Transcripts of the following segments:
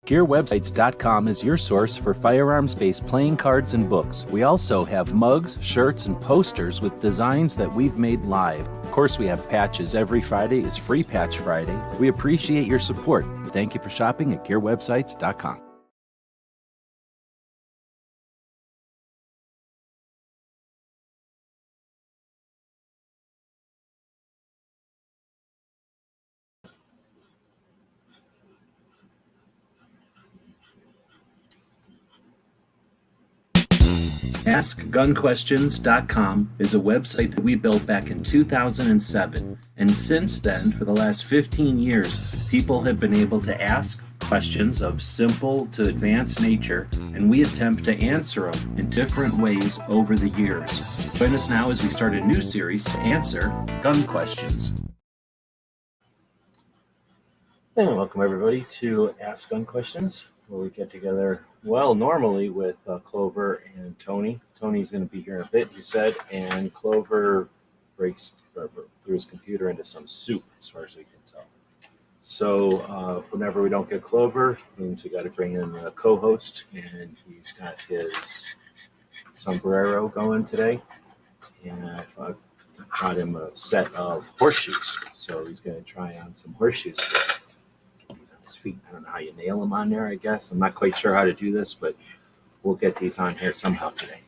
GearWebsites.com is your source for firearms-based playing cards and books. We also have mugs, shirts, and posters with designs that we've made live. Of course, we have patches. Every Friday is Free Patch Friday. We appreciate your support. Thank you for shopping at GearWebsites.com. AskGunQuestions.com is a website that we built back in 2007, and since then, for the last 15 years, people have been able to ask questions of simple to advanced nature, and we attempt to answer them in different ways over the years. Join us now as we start a new series to answer gun questions. And welcome everybody to Ask Gun Questions, where we get together, well, normally with Clover and Tony. Tony's going to be here in a bit, he said, and Clover breaks through his computer into some soup, as far as we can tell. So whenever we don't get Clover, means we got to bring in a co-host, and he's got his sombrero going today, and I got him a set of horseshoes, so he's going to try on some horseshoes. He's on his feet. I don't know how you nail them on there, I guess. I'm not quite sure how to do this, but we'll get these on here somehow today.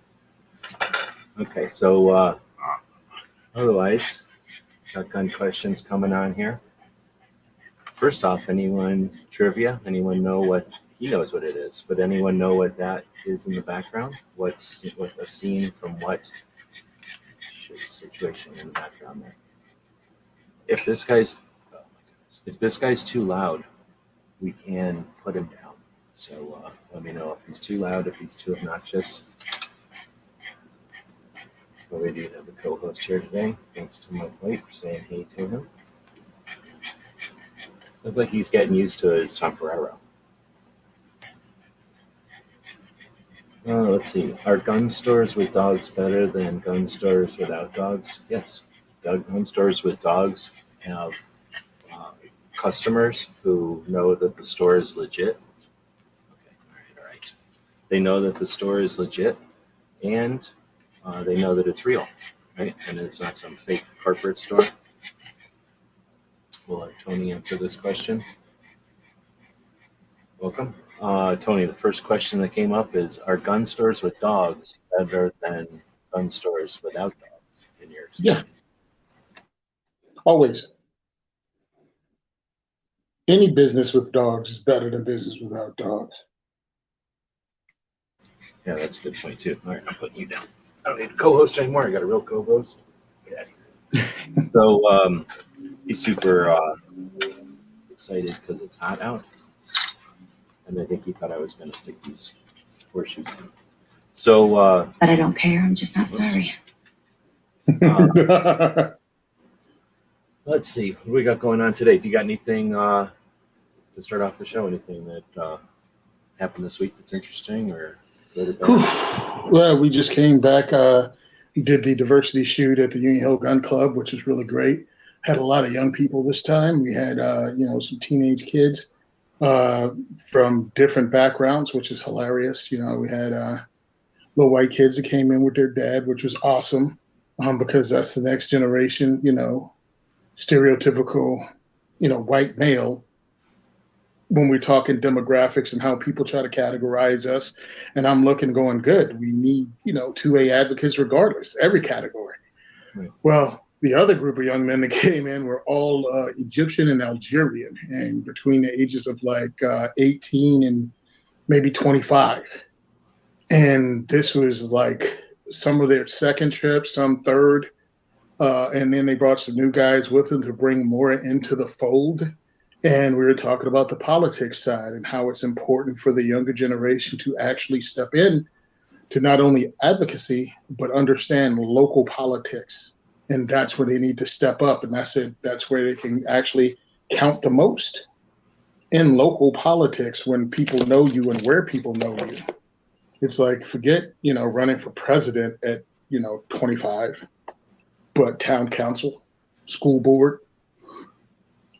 Okay, so otherwise, got gun questions coming on here. First off, anyone trivia? Anyone know what, he knows what it is, but anyone know what that is in the background? What's a scene from what situation in the background there? If this guy's too loud, we can put him down. So let me know if he's too loud, if he's too obnoxious. But we do have a co-host here today. Thanks to Mike White for saying hey to him. Looks like he's getting used to his sombrero. Let's see. Are gun stores with dogs better than gun stores without dogs? Yes. Gun stores with dogs have customers who know that the store is legit. Okay, all right. They know that the store is legit, and they know that it's real, right? And it's not some fake corporate store. We'll let Tony answer this question. Welcome. Tony, the first question that came up is, are gun stores with dogs better than gun stores without dogs in your experience? Yeah, always. Any business with dogs is better than business without dogs. Yeah, that's a good point too. All right, I'm putting you down. I don't need a co-host anymore. I got a real co-host. Yeah. So he's super excited because it's hot out, and I think he thought I was going to stick these horseshoes in. So, but I don't care. I'm just not sorry. Let's see what we got going on today. Do you got anything to start off the show? Anything that happened this week that's interesting or good or bad? Well, we just came back. Did the diversity shoot at the Union Hill Gun Club, which was really great. Had a lot of young people this time. We had some teenage kids from different backgrounds, which is hilarious. We had little white kids that came in with their dad, which was awesome because that's the next generation. Stereotypical, white male. When we're talking demographics and how people try to categorize us, and I'm looking going, good, we need, 2A advocates regardless, every category. Right. Well, the other group of young men that came in were all Egyptian and Algerian, and between the ages of 18 and maybe 25. And this was like some of their second trip, some third, and then they brought some new guys with them to bring more into the fold. And we were talking about the politics side and how it's important for the younger generation to actually step in to not only advocacy, but understand local politics. And that's where they need to step up. And that's where they can actually count the most in local politics when people know you and where people know you. It's like, forget, running for president at, 25, but town council, school board,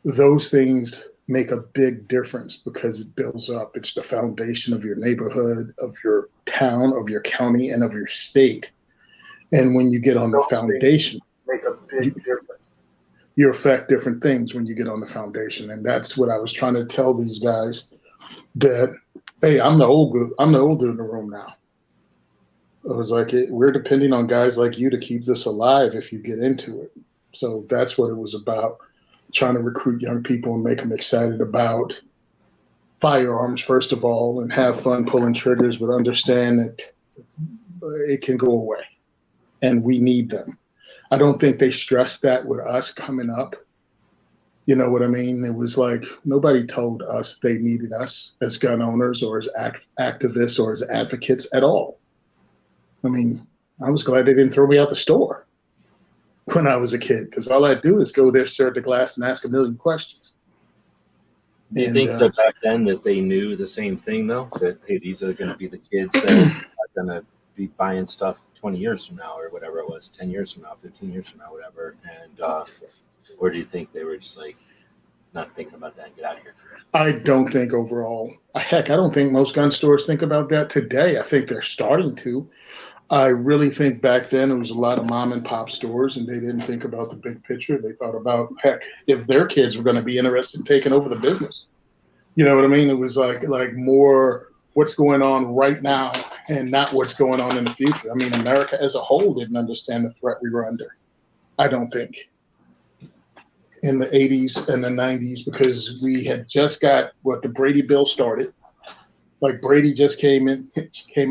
those things make a big difference because it builds up. It's the foundation of your neighborhood, of your town, of your county, and of your state. And when you get on the foundation, Make a you, big difference. you affect different things when you get on the foundation. And that's what I was trying to tell these guys that, hey, I'm the older in the room now. I was like, we're depending on guys like you to keep this alive if you get into it. So that's what it was about, trying to recruit young people and make them excited about firearms, first of all, and have fun pulling triggers, but understand that it can go away and we need them. I don't think they stressed that with us coming up. You know what I mean? It was like nobody told us they needed us as gun owners or as activists or as advocates at all. I mean, I was glad they didn't throw me out the store when I was a kid, because all I'd do is go there, stare at the glass, and ask a million questions. Do you think that back then that they knew the same thing, though? That, hey, these are going to be the kids that are going to be buying stuff 20 years from now or whatever it was, 10 years from now, 15 years from now, whatever. And or do you think they were just like not thinking about that and get out of here? I don't think overall, heck, I don't think most gun stores think about that today. I think they're starting to. I really think back then it was a lot of mom and pop stores and they didn't think about the big picture. They thought about, heck, if their kids were going to be interested in taking over the business. You know what I mean? It was like more what's going on right now and not what's going on in the future. I mean, America as a whole didn't understand the threat we were under, I don't think, in the 80s and the 90s, because we had just got the Brady bill started. Like Brady just came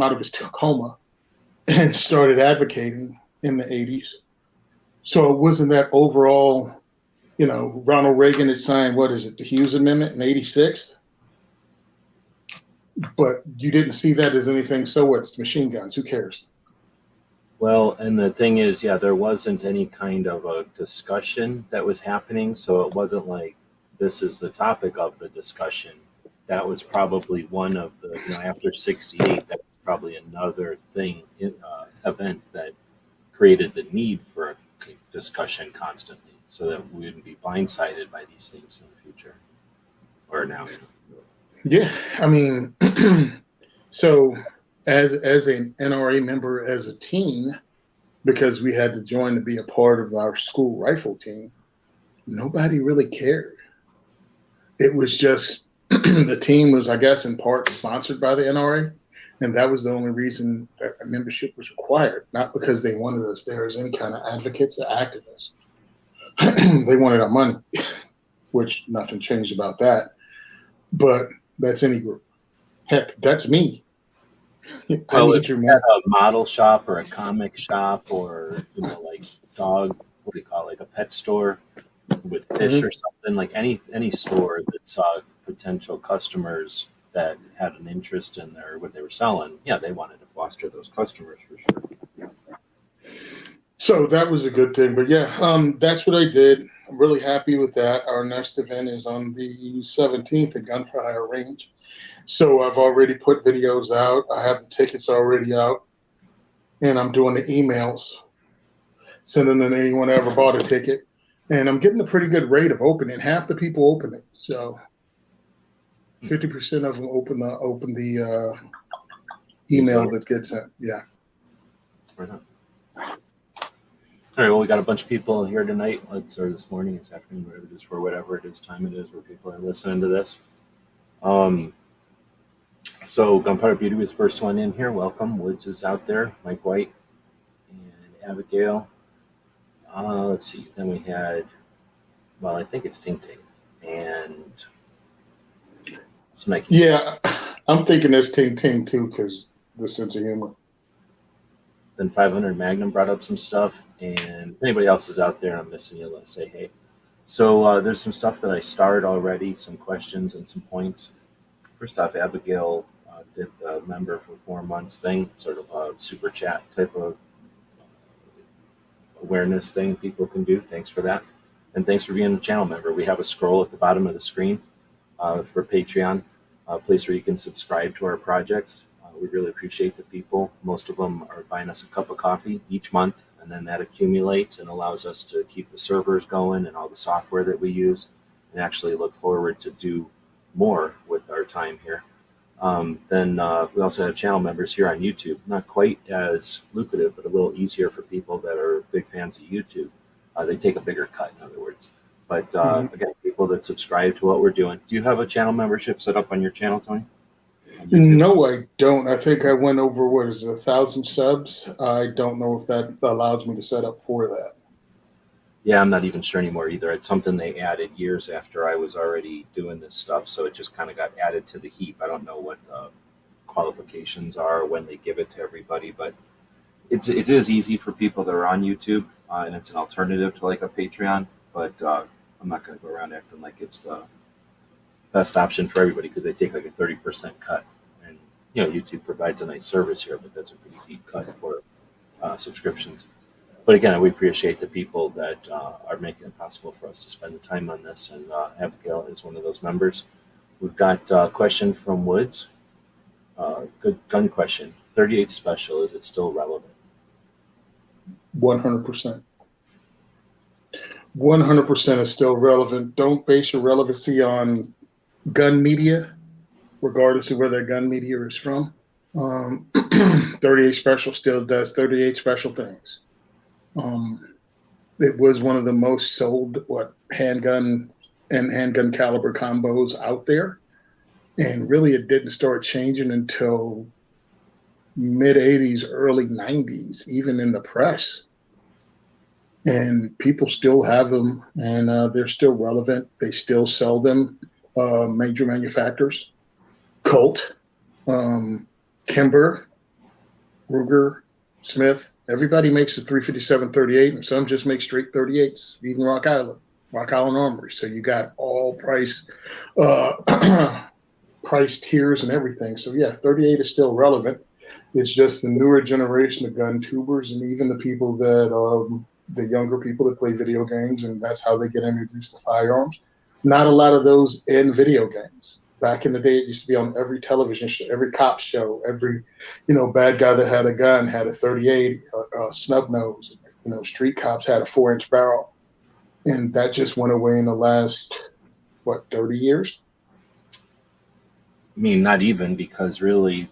out of his coma and started advocating in the 80s. So it wasn't that overall, Ronald Reagan had signed, the Hughes Amendment in 86? But you didn't see that as anything, so what's machine guns? Who cares? Well, and the thing is, yeah, there wasn't any kind of a discussion that was happening. So it wasn't like this is the topic of the discussion. That was probably one of the, after 68, that was probably another thing, event that created the need for a discussion constantly so that we wouldn't be blindsided by these things in the future or now. Yeah, I mean, so as an NRA member as a teen, because we had to join to be a part of our school rifle team, nobody really cared. It was just the team was, I guess, in part sponsored by the NRA, and that was the only reason that a membership was required, not because they wanted us there as any kind of advocates or activists. They wanted our money, which nothing changed about that. But that's any group. Heck, that's me. Well, if you had a model shop or a comic shop or, like dog, what do you call it, like a pet store with fish or something, like any store that saw potential customers that had an interest in what they were selling, yeah, they wanted to foster those customers for sure. So that was a good thing. But yeah, that's what I did. I'm really happy with that. Our next event is on the 17th at Gunfire Range. So I've already put videos out. I have the tickets already out. And I'm doing the emails, sending them to anyone that ever bought a ticket. And I'm getting a pretty good rate of opening. Half the people open it. So 50% of them open the email that gets sent. Yeah. Right on. All right, well, we got a bunch of people here tonight, or this morning, this afternoon, whatever it is, for whatever it is, time it is, where people are listening to this. So Gunpowder Beauty was the first one in here. Welcome. Woods is out there. Mike White and Abigail. Let's see. Then we had, I think it's Ting Ting and Snike. Yeah, I'm thinking that's Ting Ting too, because the sense of humor. Then 500 Magnum brought up some stuff, and if anybody else is out there and I'm missing you, let's say hey. So there's some stuff that I starred already, some questions and some points. First off, Abigail did the member for 4 months thing, sort of a super chat type of awareness thing people can do. Thanks for that. And thanks for being a channel member. We have a scroll at the bottom of the screen for Patreon, a place where you can subscribe to our projects. We really appreciate the people. Most of them are buying us a cup of coffee each month, and then that accumulates and allows us to keep the servers going and all the software that we use. and actually look forward to do more with our time here. Then we also have channel members here on YouTube. Not quite as lucrative, but a little easier for people that are big fans of YouTube. They take a bigger cut, in other words. But again, people that subscribe to what we're doing. Do you have a channel membership set up on your channel, Tony? On YouTube? No, I don't. I think I went over, what is it, 1,000 subs. I don't know if that allows me to set up for that. Yeah, I'm not even sure anymore either. It's something they added years after I was already doing this stuff, so it just kind of got added to the heap. I don't know what the qualifications are when they give it to everybody, but it is easy for people that are on YouTube, and it's an alternative to like a Patreon. But I'm not going to go around acting like it's the best option for everybody because they take like a 30% cut, and YouTube provides a nice service here, but that's a pretty deep cut for subscriptions. But again, we appreciate the people that are making it possible for us to spend the time on this, and Abigail is one of those members. We've got a question from Woods. Good gun question. 38 Special, is it still relevant? 100%. 100% is still relevant. Don't base your relevancy on gun media, regardless of where that gun media is from. 38 Special still does 38 special things. It was one of the most sold handgun and handgun caliber combos out there, and really it didn't start changing until mid 80s, early 90s, even in the press. And people still have them, and they're still relevant. They still sell them. Major manufacturers, Colt, Kimber, Ruger, Smith. Everybody makes a 357 38, and some just make straight 38s, even Rock Island Armory. So you got all price tiers and everything. So yeah, 38 is still relevant. It's just the newer generation of gun tubers, and even the people that the younger people that play video games, and that's how they get introduced to firearms. Not a lot of those in video games. Back in the day, it used to be on every television show, every cop show, every, bad guy that had a gun had a 38, snub nose. Street cops had a 4-inch barrel. And that just went away in the last, 30 years? I mean, not even, because really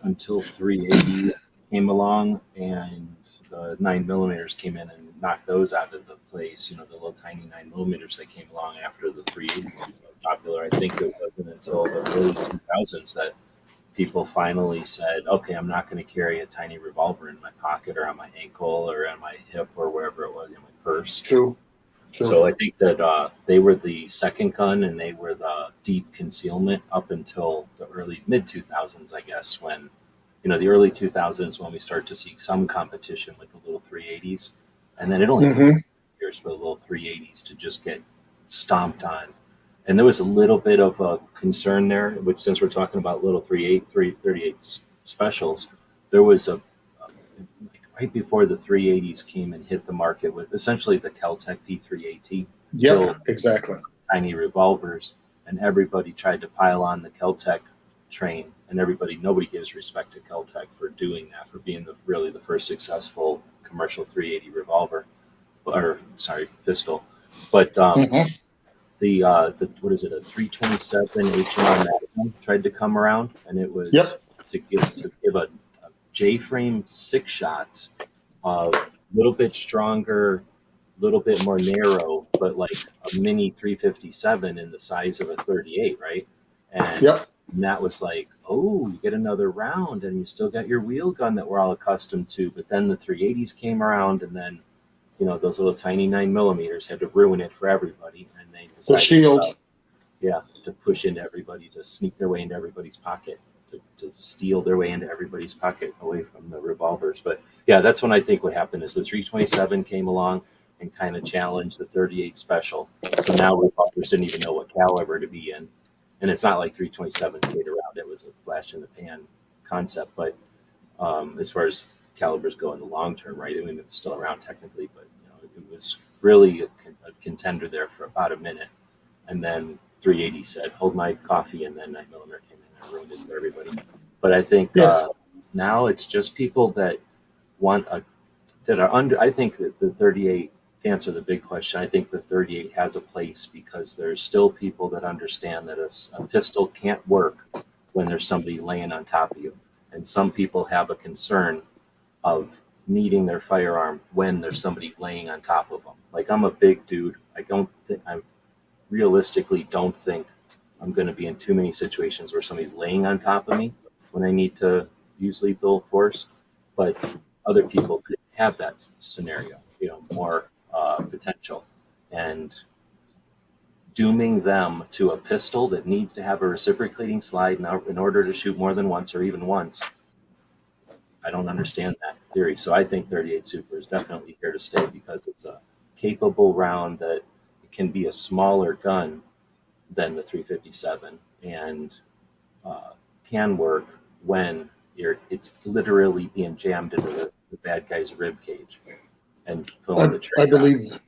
until 380s came along and the 9mm came in and knocked those out of the place, the little tiny 9mm that came along after the 380s became popular. I think it wasn't until the early 2000s that people finally said, okay, I'm not going to carry a tiny revolver in my pocket or on my ankle or on my hip or wherever it was, in my purse. True. So I think that they were the second gun, and they were the deep concealment up until the early mid-2000s, I guess, when, the early 2000s when we started to see some competition with the little 380s. And then it only took years for the little 380s to just get stomped on. And there was a little bit of a concern there, which, since we're talking about little 38 specials, there was right before the 380s came and hit the market with essentially the Kel-Tec P3AT. Yep, exactly. Tiny revolvers, and everybody tried to pile on the Kel-Tec train, and nobody gives respect to Kel-Tec for doing that, for being really the first successful commercial 380 revolver, pistol. But the what is it, a 327 H&R Magnum tried to come around, and it was to give a J-frame 6 shots of a little bit stronger, a little bit more narrow, but like a mini 357 in the size of a 38, right? And that was like, oh, you get another round, and you still got your wheel gun that we're all accustomed to. But then the 380s came around, and then those little tiny 9mm had to ruin it for everybody, and they decided the shield, to push into everybody, to sneak their way into everybody's pocket. To steal their way into everybody's pocket away from the revolvers. But yeah, that's when I think what happened is the 327 came along and kind of challenged the 38 Special. So now revolvers didn't even know what caliber to be in. And it's not like 327 stayed around. It was a flash in the pan concept. But as far as calibers go in the long term, right? I mean, it's still around technically, but it was really a contender there for about a minute. And then 380 said, hold my coffee, and then 9mm came in and ruined it for everybody. But I think now it's just people that want that are under. I think that the 38 to answer the big question, I think the 38 has a place because there's still people that understand that a pistol can't work when there's somebody laying on top of you. And some people have a concern of needing their firearm when there's somebody laying on top of them. Like, I'm a big dude. I realistically don't think I'm going to be in too many situations where somebody's laying on top of me when I need to use lethal force. But other people could have that scenario, more potential. And dooming them to a pistol that needs to have a reciprocating slide in order to shoot more than once or even once, I don't understand that theory. So I think 38 Super is definitely here to stay because it's a capable round that it can be a smaller gun than the 357 and can work when it's literally being jammed into the bad guy's rib cage and pulling the trigger. I believe,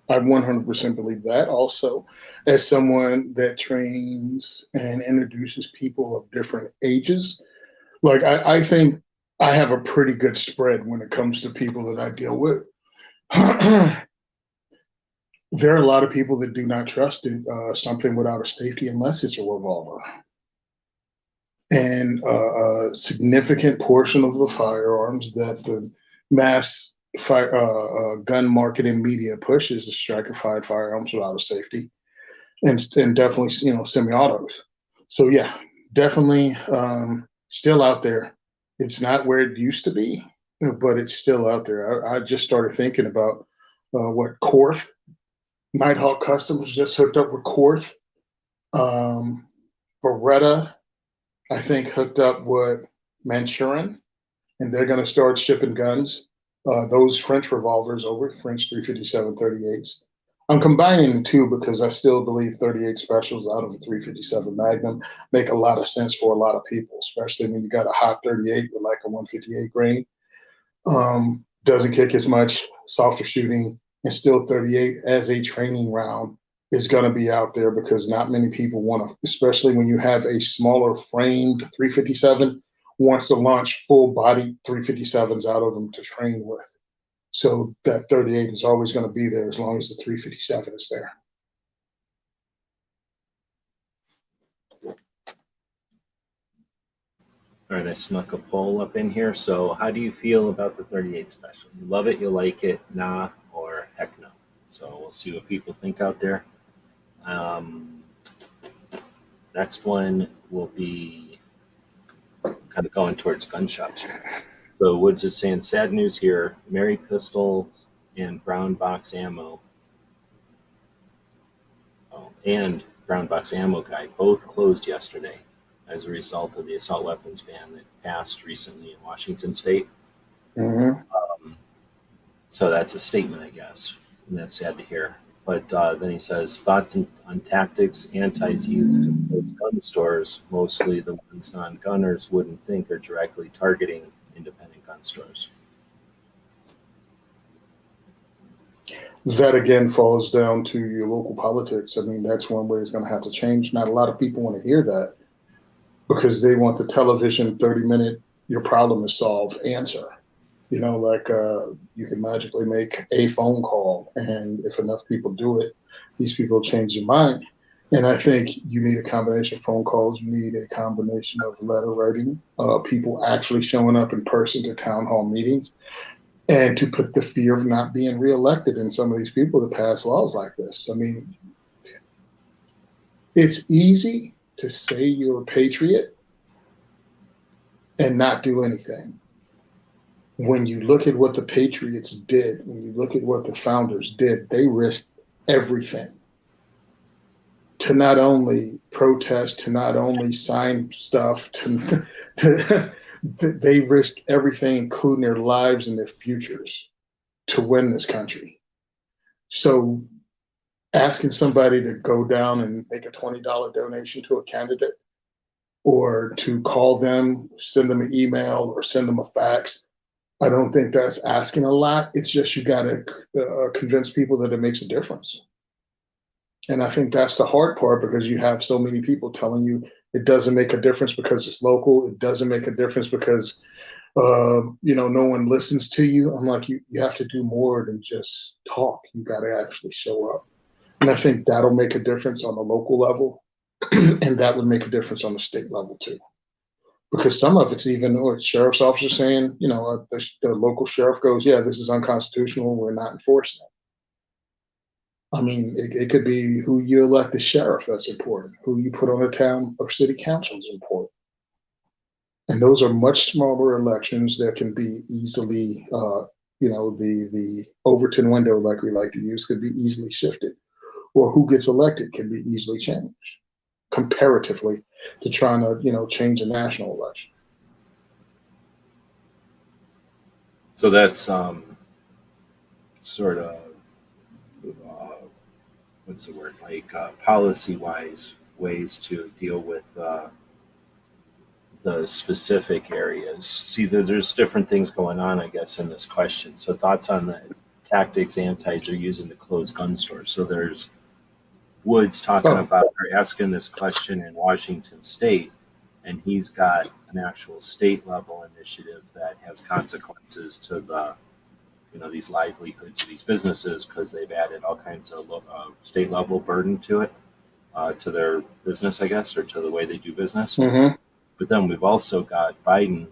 I 100% believe that. Also, as someone that trains and introduces people of different ages, like I think I have a pretty good spread when it comes to people that I deal with. There are a lot of people that do not trust something without a safety unless it's a revolver. And a significant portion of the firearms that the mass gun marketing media pushes is striker-fired firearms without a safety, and definitely semi-autos. So yeah, definitely still out there. It's not where it used to be, but it's still out there. I just started thinking about what Korth, Nighthawk Customs just hooked up with Korth. Beretta, I think, hooked up with Manchurian, and they're going to start shipping guns, those French revolvers over, French 357 38s. I'm combining the two because I still believe 38 specials out of a 357 Magnum make a lot of sense for a lot of people, especially when you got a hot 38 with like a 158 grain. Doesn't kick as much, softer shooting, and still 38 as a training round is going to be out there because not many people want to, especially when you have a smaller framed 357, wants to launch full body 357s out of them to train with. So that 38 is always going to be there as long as the 357 is there. All right, I snuck a poll up in here. So how do you feel about the 38 special? You love it, you like it, nah, or heck no? So we'll see what people think out there. Next one will be kind of going towards gun shops here. So Woods is saying, sad news here. Mary Pistols and Brown Box Ammo. And Brown Box Ammo Guy both closed yesterday as a result of the assault weapons ban that passed recently in Washington State. Mm-hmm. So that's a statement, I guess, and that's sad to hear. But then he says, thoughts on tactics antis used to close gun stores, mostly the ones non-gunners wouldn't think are directly targeting independent gun stores. That again falls down to your local politics. I mean, that's one way it's going to have to change. Not a lot of people want to hear that because they want the television 30-minute, your problem is solved answer. Like you can magically make a phone call, and if enough people do it, these people change their mind. And I think you need a combination of phone calls. You need a combination of letter writing, people actually showing up in person to town hall meetings, and to put the fear of not being reelected in some of these people that pass laws like this. I mean, it's easy to say you're a patriot and not do anything. When you look at what the Patriots did, when you look at what the founders did, they risked everything to not only protest, to not only sign stuff, they risked everything, including their lives and their futures, to win this country. So asking somebody to go down and make a $20 donation to a candidate, or to call them, send them an email, or send them a fax, I don't think that's asking a lot. It's just you got to convince people that it makes a difference. And I think that's the hard part because you have so many people telling you it doesn't make a difference because it's local. It doesn't make a difference because No one listens to you. I'm like, you have to do more than just talk. You got to actually show up. And I think that'll make a difference on the local level. And that would make a difference on the state level too. Because some of it's even, or sheriff's officer saying, the local sheriff goes, yeah, this is unconstitutional. We're not enforcing it. I mean, it could be who you elect as sheriff that's important. Who you put on a town or city council is important. And those are much smaller elections that can be easily, the Overton window, like we like to use, could be easily shifted, or who gets elected can be easily changed comparatively to trying to, change a national election. So that's sort of what's the word, like policy wise ways to deal with the specific areas. See, there's different things going on, I guess, in this question. So thoughts on the tactics antis are using to close gun stores. So there's Woods talking about or asking this question in Washington State, and he's got an actual state level initiative that has consequences to the these livelihoods of these businesses because they've added all kinds of state level burden to it, to their business, I guess, or to the way they do business. Mm-hmm. But then we've also got Biden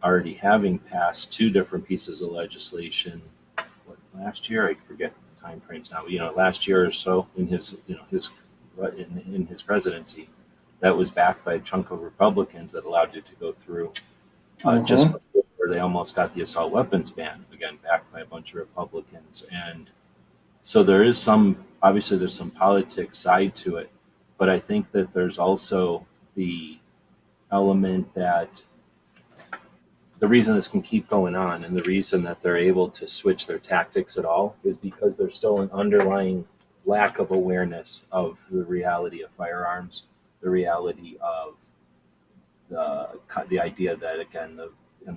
already having passed two different pieces of legislation. Last year, I forget the time frames now. Last year or so in his in his presidency, that was backed by a chunk of Republicans that allowed it to go through. Just before they almost got the assault weapons ban, again backed by a bunch of Republicans, and so there's some politics side to it, but I think that there's also the element that the reason this can keep going on and the reason that they're able to switch their tactics at all is because there's still an underlying lack of awareness of the reality of firearms, the reality of the idea that, again,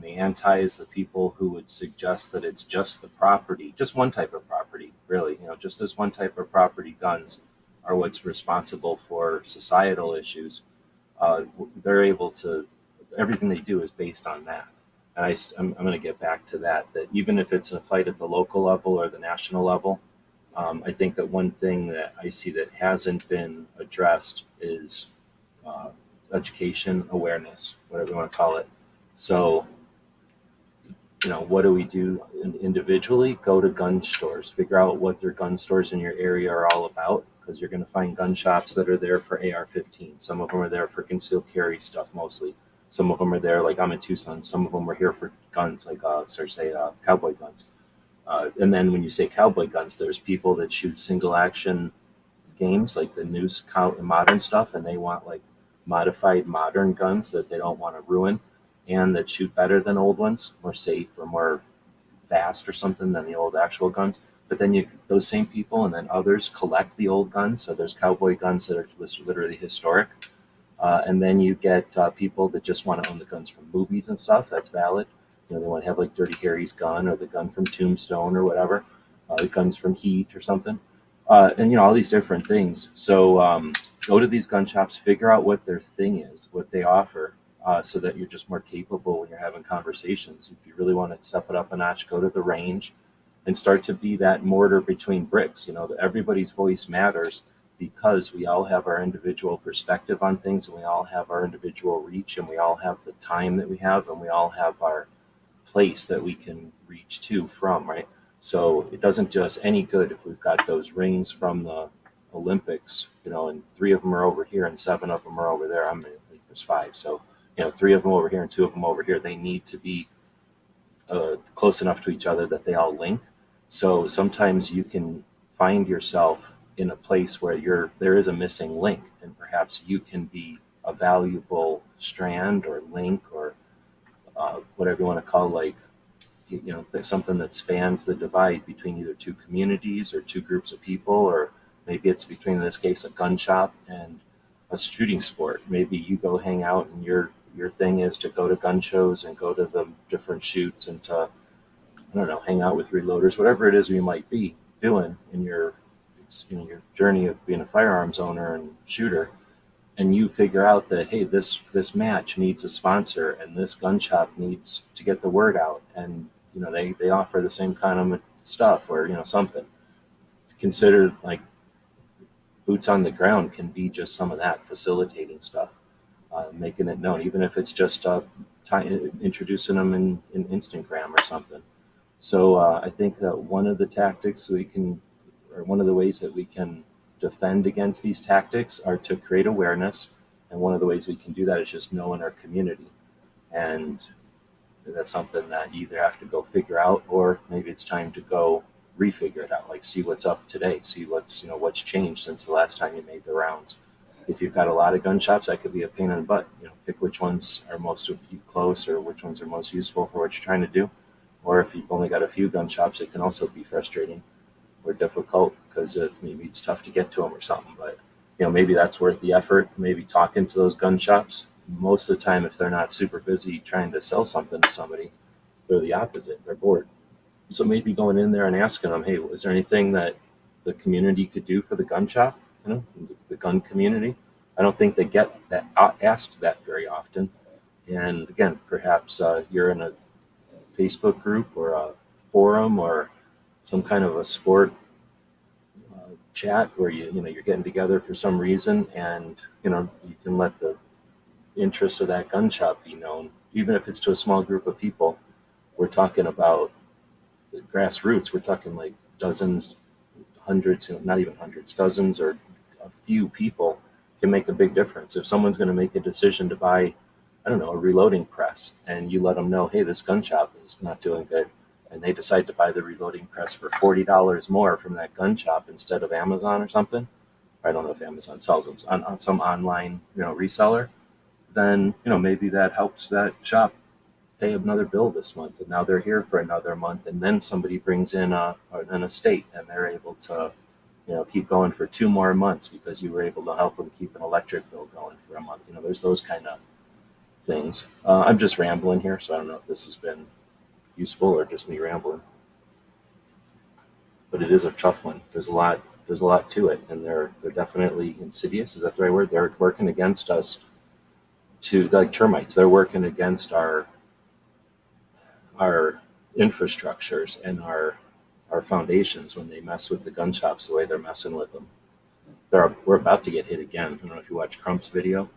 the antis, the people who would suggest that it's just the property, just one type of property, really, just this one type of property, guns, are what's responsible for societal issues. They're able to, everything they do is based on that. And I'm going to get back to that even if it's a fight at the local level or the national level, I think that one thing that I see that hasn't been addressed is education, awareness, whatever you want to call it. So, what do we do individually? Go to gun stores, figure out what their gun stores in your area are all about, because you're going to find gun shops that are there for AR-15. Some of them are there for concealed carry stuff mostly. Some of them are there, like I'm in Tucson. Some of them are here for guns, like cowboy guns. And then when you say cowboy guns, there's people that shoot single action games, like the new modern stuff, and they want like modified modern guns that they don't want to ruin and that shoot better than old ones, more safe or more fast or something than the old actual guns. But then those same people and then others collect the old guns. So there's cowboy guns that are literally historic. And then you get people that just want to own the guns from movies and stuff. That's valid. They want to have like Dirty Harry's gun or the gun from Tombstone or whatever, the guns from Heat or something. And all these different things. So go to these gun shops, figure out what their thing is, what they offer, so that you're just more capable when you're having conversations. If you really want to step it up a notch, go to the range and start to be that mortar between bricks. That everybody's voice matters because we all have our individual perspective on things, and we all have our individual reach, and we all have the time that we have, and we all have our place that we can reach to from, right? So it doesn't do us any good if we've got those rings from the Olympics, and 3 of them are over here and 7 of them are over there. I think there's 5. So, 3 of them over here and 2 of them over here. They need to be close enough to each other that they all link. So sometimes you can find yourself in a place where there is a missing link, and perhaps you can be a valuable strand or link or whatever you want to call, like, something that spans the divide between either 2 communities or 2 groups of people, or maybe it's between, in this case, a gun shop and a shooting sport. Maybe you go hang out and your thing is to go to gun shows and go to the different shoots and to, I don't know, hang out with reloaders, whatever it is you might be doing in your journey of being a firearms owner and shooter. and you figure out that, hey, this match needs a sponsor, and this gun shop needs to get the word out, and they offer the same kind of stuff, or something. Consider like boots on the ground can be just some of that facilitating stuff, making it known, even if it's just introducing them in Instagram or something. So I think that one of the tactics we can, or one of the ways that we can defend against these tactics are to create awareness. And one of the ways we can do that is just knowing our community. And that's something that you either have to go figure out, or maybe it's time to go refigure it out, like see what's up today, see what's changed since the last time you made the rounds. If you've got a lot of gun shops, that could be a pain in the butt. Pick which ones are most close, or which ones are most useful for what you're trying to do. Or if you've only got a few gun shops, it can also be frustrating or difficult because maybe it's tough to get to them or something. But maybe that's worth the effort. Maybe talking to those gun shops. Most of the time, if they're not super busy trying to sell something to somebody, they're the opposite. They're bored. So maybe going in there and asking them, hey, is there anything that the community could do for the gun shop? The gun community. I don't think they get that asked that very often. And again, perhaps you're in a Facebook group or a forum or some kind of a sport chat where you're getting together for some reason, and you can let the interests of that gun shop be known, even if it's to a small group of people. We're talking about the grassroots. We're talking like dozens, hundreds, not even hundreds, dozens or a few people can make a big difference. If someone's going to make a decision to buy, I don't know, a reloading press, and you let them know, hey, this gun shop is not doing good, and they decide to buy the reloading press for $40 more from that gun shop instead of Amazon or something. I don't know if Amazon sells them on some online, reseller. Then maybe that helps that shop pay another bill this month, and now they're here for another month, and then somebody brings in an estate, and they're able to keep going for 2 more months because you were able to help them keep an electric bill going for a month. There's those kind of things. I'm just rambling here, so I don't know if this has been useful or just me rambling. But it is a tough one. There's a lot to it, and they're definitely insidious. Is that the right word? They're working against us, to like termites. They're working against our infrastructures and our foundations when they mess with the gun shops the way they're messing with them. We're about to get hit again. I don't know if you watch Crump's video.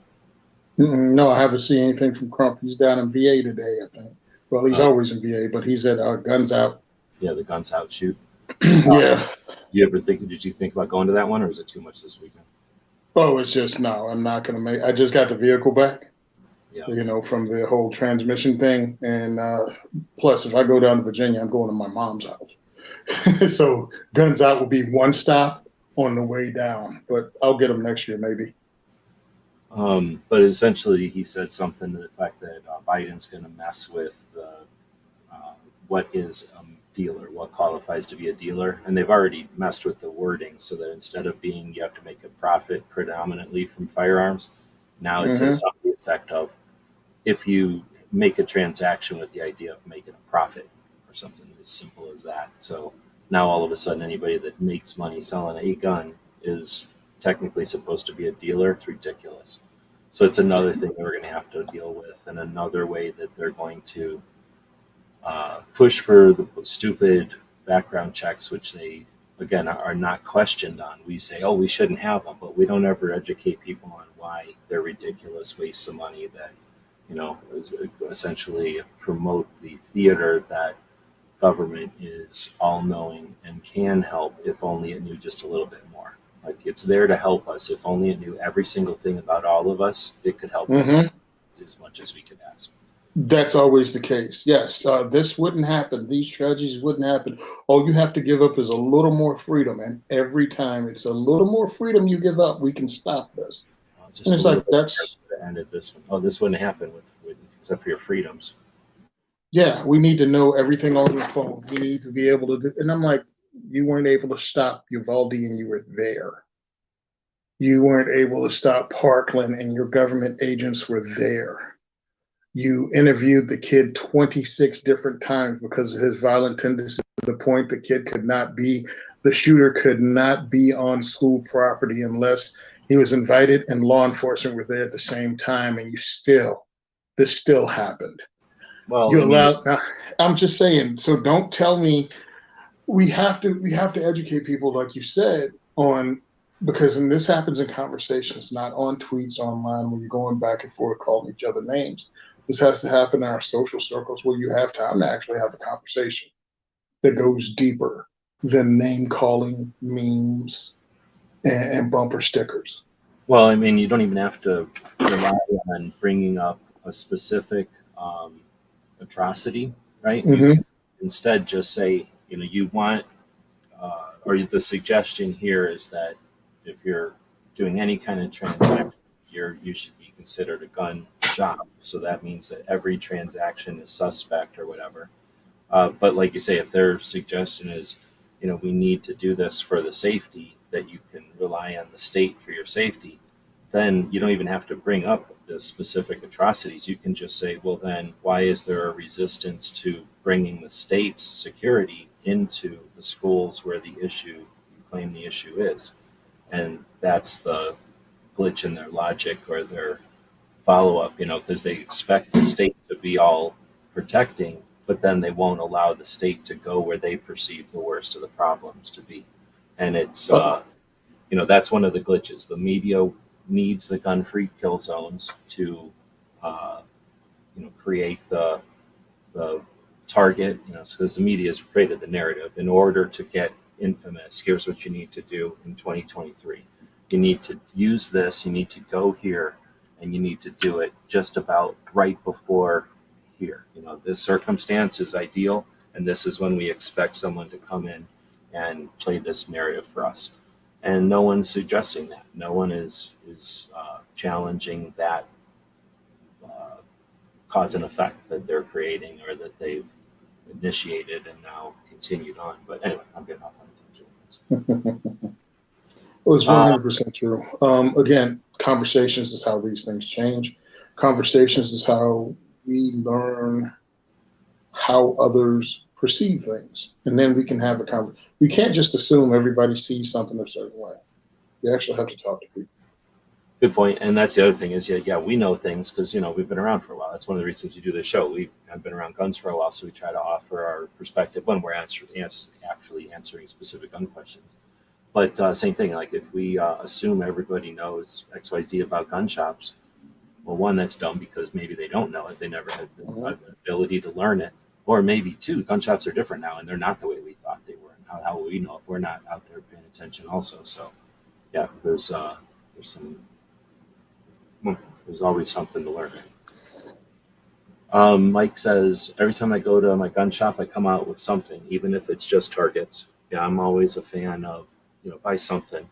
No, I haven't seen anything from Crump. He's down in VA today, I think. Well, he's always in VA, but he's at Guns Out. Yeah, the Guns Out shoot. Yeah. Did you think about going to that one, or is it too much this weekend? Oh, it's just, no, I'm not going to make, I just got the vehicle back, Yeah. From the whole transmission thing. And plus, if I go down to Virginia, I'm going to my mom's house. So Guns Out will be one stop on the way down, but I'll get them next year, maybe. But essentially, he said something to the fact that Biden's going to mess with what is a dealer, what qualifies to be a dealer, and they've already messed with the wording so that instead of being you have to make a profit predominantly from firearms, now it says something to the effect of if you make a transaction with the idea of making a profit or something as simple as that. So now all of a sudden, anybody that makes money selling a gun is technically supposed to be a dealer. It's ridiculous. So it's another thing that we're going to have to deal with, and another way that they're going to push for the stupid background checks, which they, again, are not questioned on. We say, oh, we shouldn't have them, but we don't ever educate people on why they're ridiculous wastes of money that, essentially promote the theater that government is all-knowing and can help if only it knew just a little bit more. Like, it's there to help us. If only it knew every single thing about all of us, it could help us as much as we could ask. That's always the case. Yes, this wouldn't happen. These tragedies wouldn't happen. All you have to give up is a little more freedom, and every time it's a little more freedom you give up, we can stop this. Just and it's like that's ended this one. Oh, this wouldn't happen with except for your freedoms. Yeah, we need to know everything on your phone. We need to be able to do. And I'm like, you weren't able to stop Uvalde, and you were there. You weren't able to stop Parkland, and your government agents were there. You interviewed the kid 26 different times because of his violent tendencies, to the point the shooter could not be on school property unless He was invited, and law enforcement were there at the same time, and this still happened. Well, You I mean, allowed. I'm just saying. So don't tell me we have to educate people, like you said, on because and this happens in conversations, not on tweets online where you're going back and forth calling each other names. This has to happen in our social circles where you have time to actually have a conversation that goes deeper than name calling, memes, and bumper stickers. well, I mean, you don't even have to rely on bringing up a specific um, atrocity, right? You Hmm. can instead just say, you want, or the suggestion here is that if you're doing any kind of transaction, you should be considered a gun shop. So that means that every transaction is suspect or whatever. But like you say, if their suggestion is, we need to do this for the safety, that you can rely on the state for your safety, then you don't even have to bring up the specific atrocities. You can just say, well, then why is there a resistance to bringing the state's security into the schools where the issue, you claim the issue is? And that's the glitch in their logic or their follow up, because they expect the state to be all protecting, but then they won't allow the state to go where they perceive the worst of the problems to be. And it's, that's one of the glitches. The media needs the gun free kill zones to, uh, create the target, because the media is afraid of the narrative. In order to get infamous, here's what you need to do in 2023. You need to use this, you need to go here, and you need to do it just about right before here. This circumstance is ideal, and this is when we expect someone to come in and play this narrative for us. And no one's suggesting that. No one is challenging that uh, cause and effect that they're creating or that they've initiated and now continued on. But anyway, I'm getting off on a tangent. It was Uh, 100% true. Again, conversations is how these things change. Conversations is how we learn how others perceive things, and then we can have a conversation. We can't just assume everybody sees something a certain way. We actually have to talk to people. Good point. And that's the other thing is, yeah, we know things because, we've been around for a while. That's one of the reasons we do this show. We have been around guns for a while, so we try to offer our perspective when we're actually answering specific gun questions. But same thing, like if we assume everybody knows XYZ about gun shops, well, one, that's dumb because maybe they don't know it. They never had Mhm. the ability to learn it. Or maybe, two, gun shops are different now and they're not the way we thought they were. And how will we know if we're not out there paying attention also? So, yeah, there's some there's always something to learn. Mike says, every time I go to my gun shop, I come out with something, even if it's just targets. Yeah, I'm always a fan of, buy something,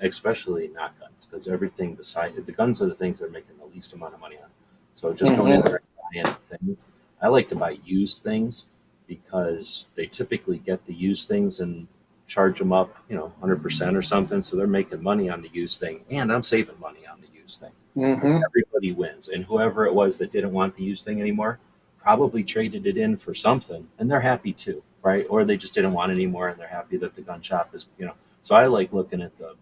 especially not guns, because everything beside the guns are the things that are making the least amount of money on. So just going in Mhm. there and buying a thing. I like to buy used things because they typically get the used things and charge them up, 100% or something. So they're making money on the used thing, and I'm saving money on the used thing. Mhm. Everybody wins. And whoever it was that didn't want the used thing anymore probably traded it in for something and they're happy too, right? Or they just didn't want it anymore and they're happy that the gun shop is. So I like looking at the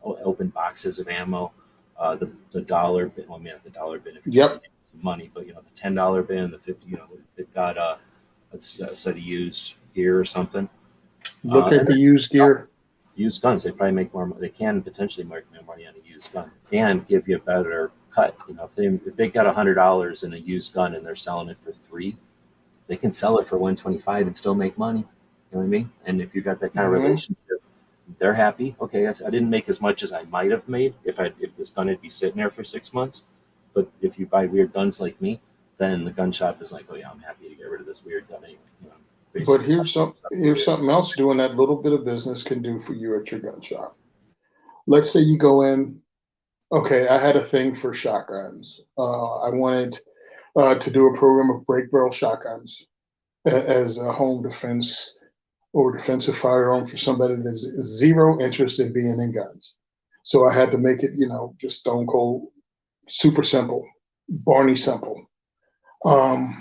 open boxes of ammo, the dollar bin. Well, I mean, the dollar bin if you're trying to Yep. make some money, but the $10 bin, the 50. They've got a set of used gear or something. Look at And the used gear. used guns, they probably make more. They can potentially make more money on a used gun and give you a better cut. If they got $100 in a used gun and they're selling it for three, they can sell it for 125 and still make money. You know what I mean? And if you got that kind of Mhm. relationship, they're happy. Okay, I didn't make as much as I might have made if this gun had be sitting there for 6 months. But if you buy weird guns like me, then the gun shop is like, oh yeah, I'm happy to get rid of this weird gun anyway. But Basically, here's something else doing that little bit of business can do for you at your gun shop. Let's say you go in. Okay, I had a thing for shotguns. I wanted to do a program of break barrel shotguns as a home defense or defensive firearm for somebody that's zero interest in being in guns. So I had to make it, just stone cold, super simple, Barney simple.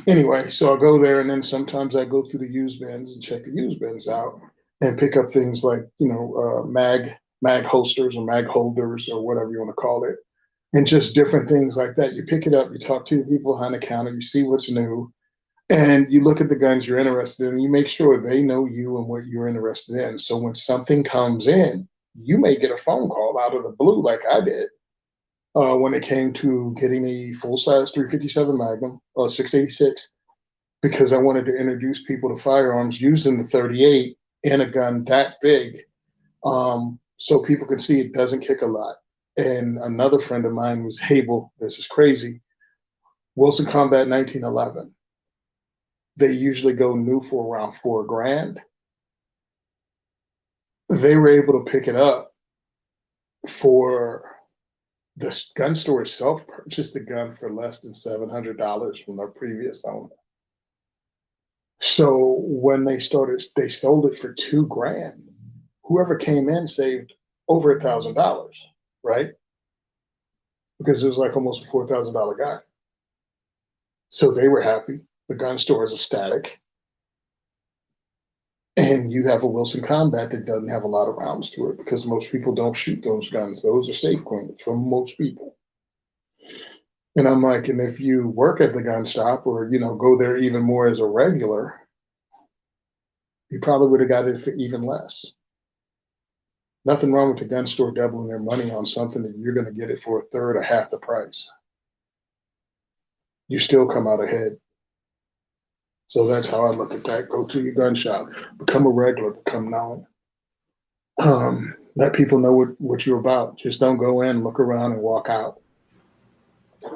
Anyway, so I go there, and then sometimes I go through the used bins and check the used bins out and pick up things like, mag. mag holsters or mag holders or whatever you want to call it, and just different things like that. You pick it up, you talk to the people behind the counter, you see what's new, and you look at the guns you're interested in, and you make sure they know you and what you're interested in. So when something comes in, you may get a phone call out of the blue, like I did, when it came to getting a full size 357 Magnum, 686, because I wanted to introduce people to firearms using the 38 in a gun that big, so people can see it doesn't kick a lot. And another friend of mine was able, this is crazy, Wilson Combat 1911. They usually go new for around $4,000. They were able to pick it up for the gun store itself, purchased the gun for less than $700 from their previous owner. So when they sold it for $2,000. Whoever came in saved over $1,000, right? Because it was like almost a $4,000 gun. So they were happy. The gun store is ecstatic. And you have a Wilson Combat that doesn't have a lot of rounds to it because most people don't shoot those guns. Those are safe queens for most people. And I'm like, and if you work at the gun shop or, go there even more as a regular, you probably would have got it for even less. Nothing wrong with the gun store doubling their money on something that you're going to get it for a third or half the price. You still come out ahead. So that's how I look at that. Go to your gun shop, become a regular, become known. Let people know what you're about. Just don't go in, look around, and walk out.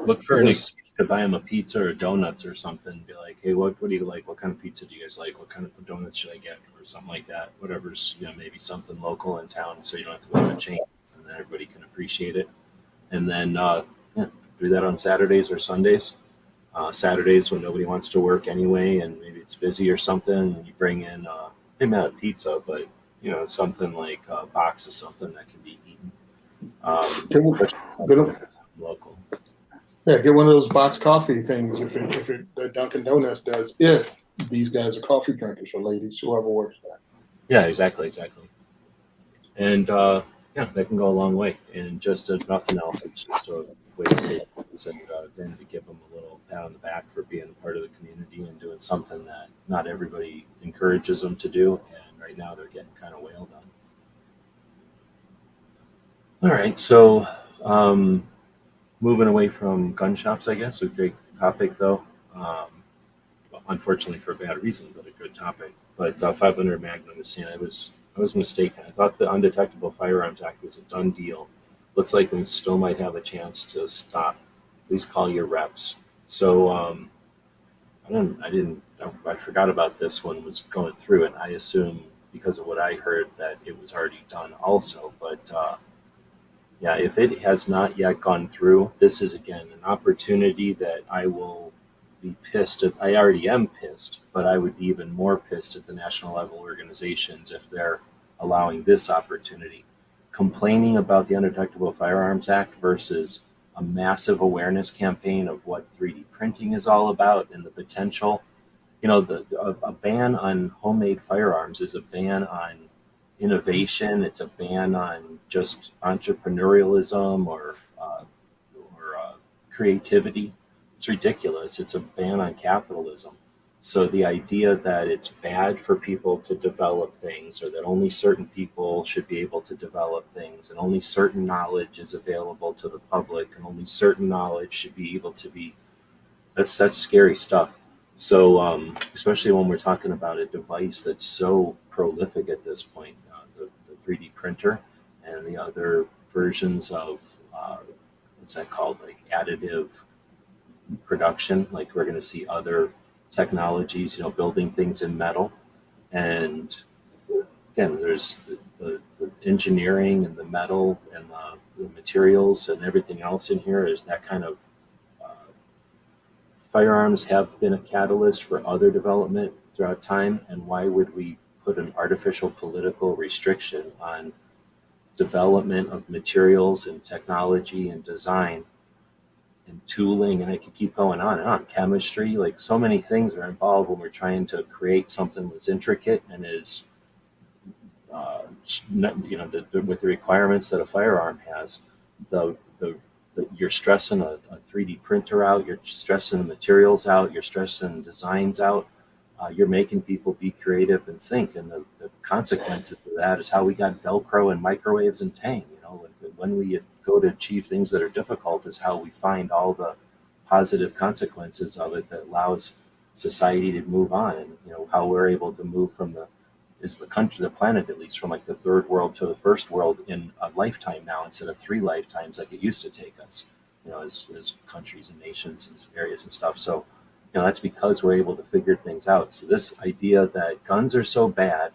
Look for an excuse to buy them a pizza or donuts or something. Be like, hey, what do you like? What kind of pizza do you guys like? What kind of donuts should I get? Or something like that. Whatever's, maybe something local in town so you don't have to go to a chain and then everybody can appreciate it. And then, do that on Saturdays or Sundays. Saturdays when nobody wants to work anyway and maybe it's busy or something, and you bring in, maybe not a pizza, but, something like a box of something that can be eaten. Something local. Yeah, get one of those box coffee things if the Dunkin' Donuts does, if these guys are coffee drinkers or ladies, whoever works there. Yeah, exactly. And that can go a long way. And just if nothing else, it's just a way to say things and then to give them a little pat on the back for being a part of the community and doing something that not everybody encourages them to do. And right now they're getting kind of wailed on. All right, so moving away from gun shops, I guess, a great topic though. Unfortunately for a bad reason, but a good topic. But 500 Magnum is saying I was mistaken. I thought the Undetectable Firearms Act was a done deal. Looks like we still might have a chance to stop. Please call your reps. So I forgot about this one was going through it. I assume because of what I heard that it was already done also. But if it has not yet gone through, this is again an opportunity that I will be pissed at. I already am pissed, but I would be even more pissed at the national level organizations if they're allowing this opportunity. Complaining about the Undetectable Firearms Act versus a massive awareness campaign of what 3D printing is all about and the potential. A ban on homemade firearms is a ban on innovation. It's a ban on just entrepreneurialism or creativity. It's ridiculous. It's a ban on capitalism. So the idea that it's bad for people to develop things or that only certain people should be able to develop things and only certain knowledge is available to the public and only certain knowledge should be able to be, that's scary stuff. So especially when we're talking about a device that's so prolific at this point, the 3D printer and the other versions of, what's that called, like additive production, like we're going to see other technologies, building things in metal. And again, there's the engineering and the metal and the materials and everything else in here is that kind of firearms have been a catalyst for other development throughout time. And why would we put an artificial political restriction on development of materials and technology and design and tooling, and I could keep going on and on. Chemistry, like so many things are involved when we're trying to create something that's intricate and is with the requirements that a firearm has, you're stressing a 3D printer out, you're stressing the materials out, you're stressing designs out. You're making people be creative and think, and the consequences of that is how we got Velcro and microwaves and Tang. When we go to achieve things that are difficult, is how we find all the positive consequences of it that allows society to move on, and how we're able to move from the country, the planet, at least from like the third world to the first world in a lifetime now, instead of 3 lifetimes like it used to take us, as countries and nations and areas and stuff. So, that's because we're able to figure things out. So this idea that guns are so bad,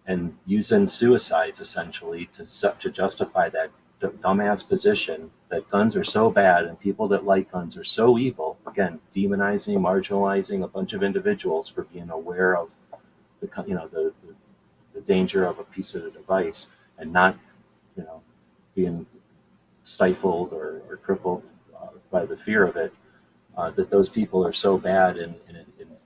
and using suicides essentially to justify that dumbass position that guns are so bad and people that like guns are so evil, again, demonizing, marginalizing a bunch of individuals for being aware of the danger of a piece of the device, and not being stifled or crippled by the fear of it, that those people are so bad, and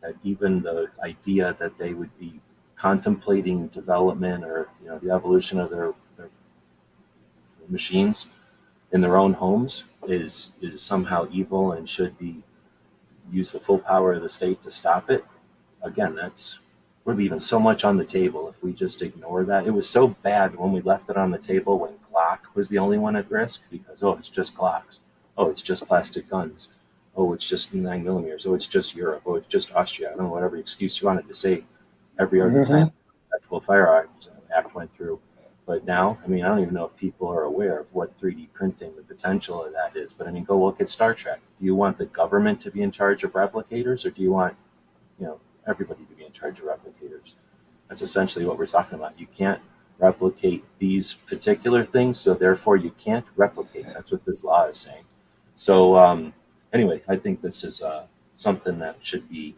that even the idea that they would be contemplating development or the evolution of their machines in their own homes is somehow evil and should be use the full power of the state to stop it. Again, that's we're leaving so much on the table if we just ignore that. It was so bad when we left it on the table when Glock was the only one at risk, because it's just Glocks, it's just plastic guns, it's just 9mm, it's just Europe, it's just Austria. I don't know, whatever excuse you wanted to say every other time the Tactical Firearms Act went through. But now, I don't even know if people are aware of what 3D printing, the potential of that is. But go look at Star Trek. Do you want the government to be in charge of replicators, or do you want, everybody to be in charge of replicators? That's essentially what we're talking about. You can't replicate these particular things, so therefore you can't replicate. That's what this law is saying. So anyway, I think this is something that should be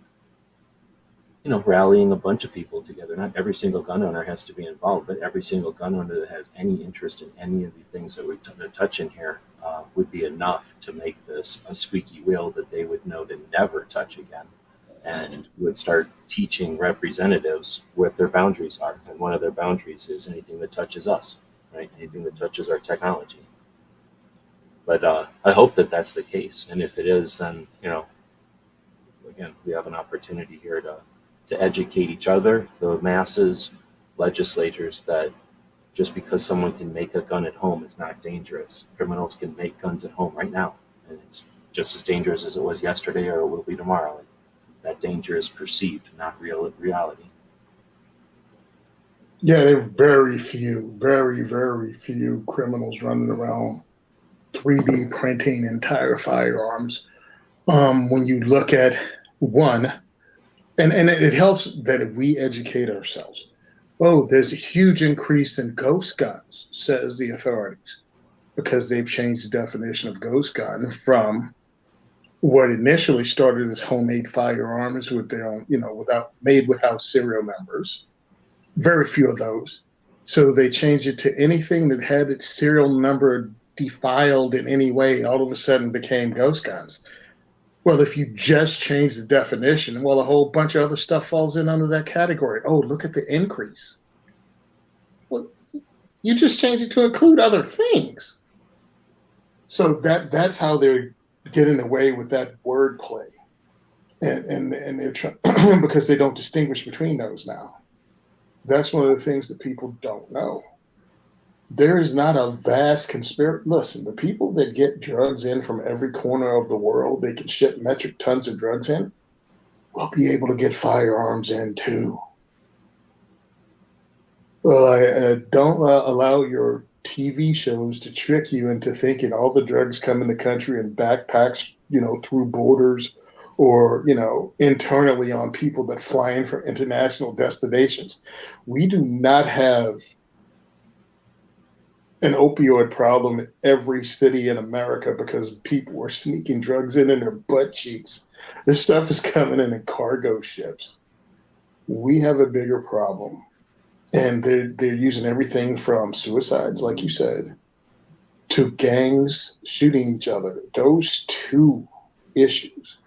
rallying a bunch of people together. Not every single gun owner has to be involved, but every single gun owner that has any interest in any of the things that we're touching here would be enough to make this a squeaky wheel that they would know to never touch again, and would start teaching representatives what their boundaries are. And one of their boundaries is anything that touches us, right? Anything that touches our technology. But I hope that that's the case. And if it is, then, again, we have an opportunity here to educate each other, the masses, legislators, that just because someone can make a gun at home is not dangerous. Criminals can make guns at home right now, and it's just as dangerous as it was yesterday or it will be tomorrow. And that danger is perceived, not reality. Yeah, there are very very few criminals running around 3D printing entire firearms. When you look at one, and it helps that if we educate ourselves. There's a huge increase in ghost guns, says the authorities, because they've changed the definition of ghost gun from what initially started as homemade firearms with their own, made without serial numbers. Very few of those. So they changed it to anything that had its serial number defiled in any way, all of a sudden became ghost guns. Well, if you just change the definition, a whole bunch of other stuff falls in under that category. Look at the increase. Well, you just changed it to include other things. So that's how they're getting away with that wordplay, and they're trying because they don't distinguish between those now. That's one of the things that people don't know. There is not a vast conspiracy. Listen, the people that get drugs in from every corner of the world, they can ship metric tons of drugs in, will be able to get firearms in too. Don't allow your TV shows to trick you into thinking all the drugs come in the country in backpacks, through borders, or, internally on people that fly in from international destinations. We do not have an opioid problem in every city in America because people are sneaking drugs in their butt cheeks. This stuff is coming in cargo ships. We have a bigger problem. And they're using everything from suicides, like you said, to gangs shooting each other. Those two issues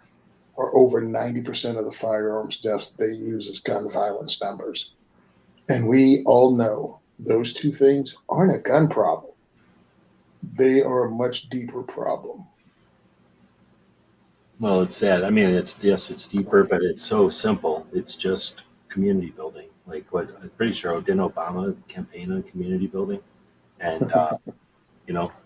are over 90% of the firearms deaths they use as gun violence numbers. And we all know Those two things aren't a gun problem. They are a much deeper problem. Well, it's sad. I mean, it's yes, it's deeper, but it's so simple. It's just community building. Like what I'm pretty sure didn't Obama campaign on community building, and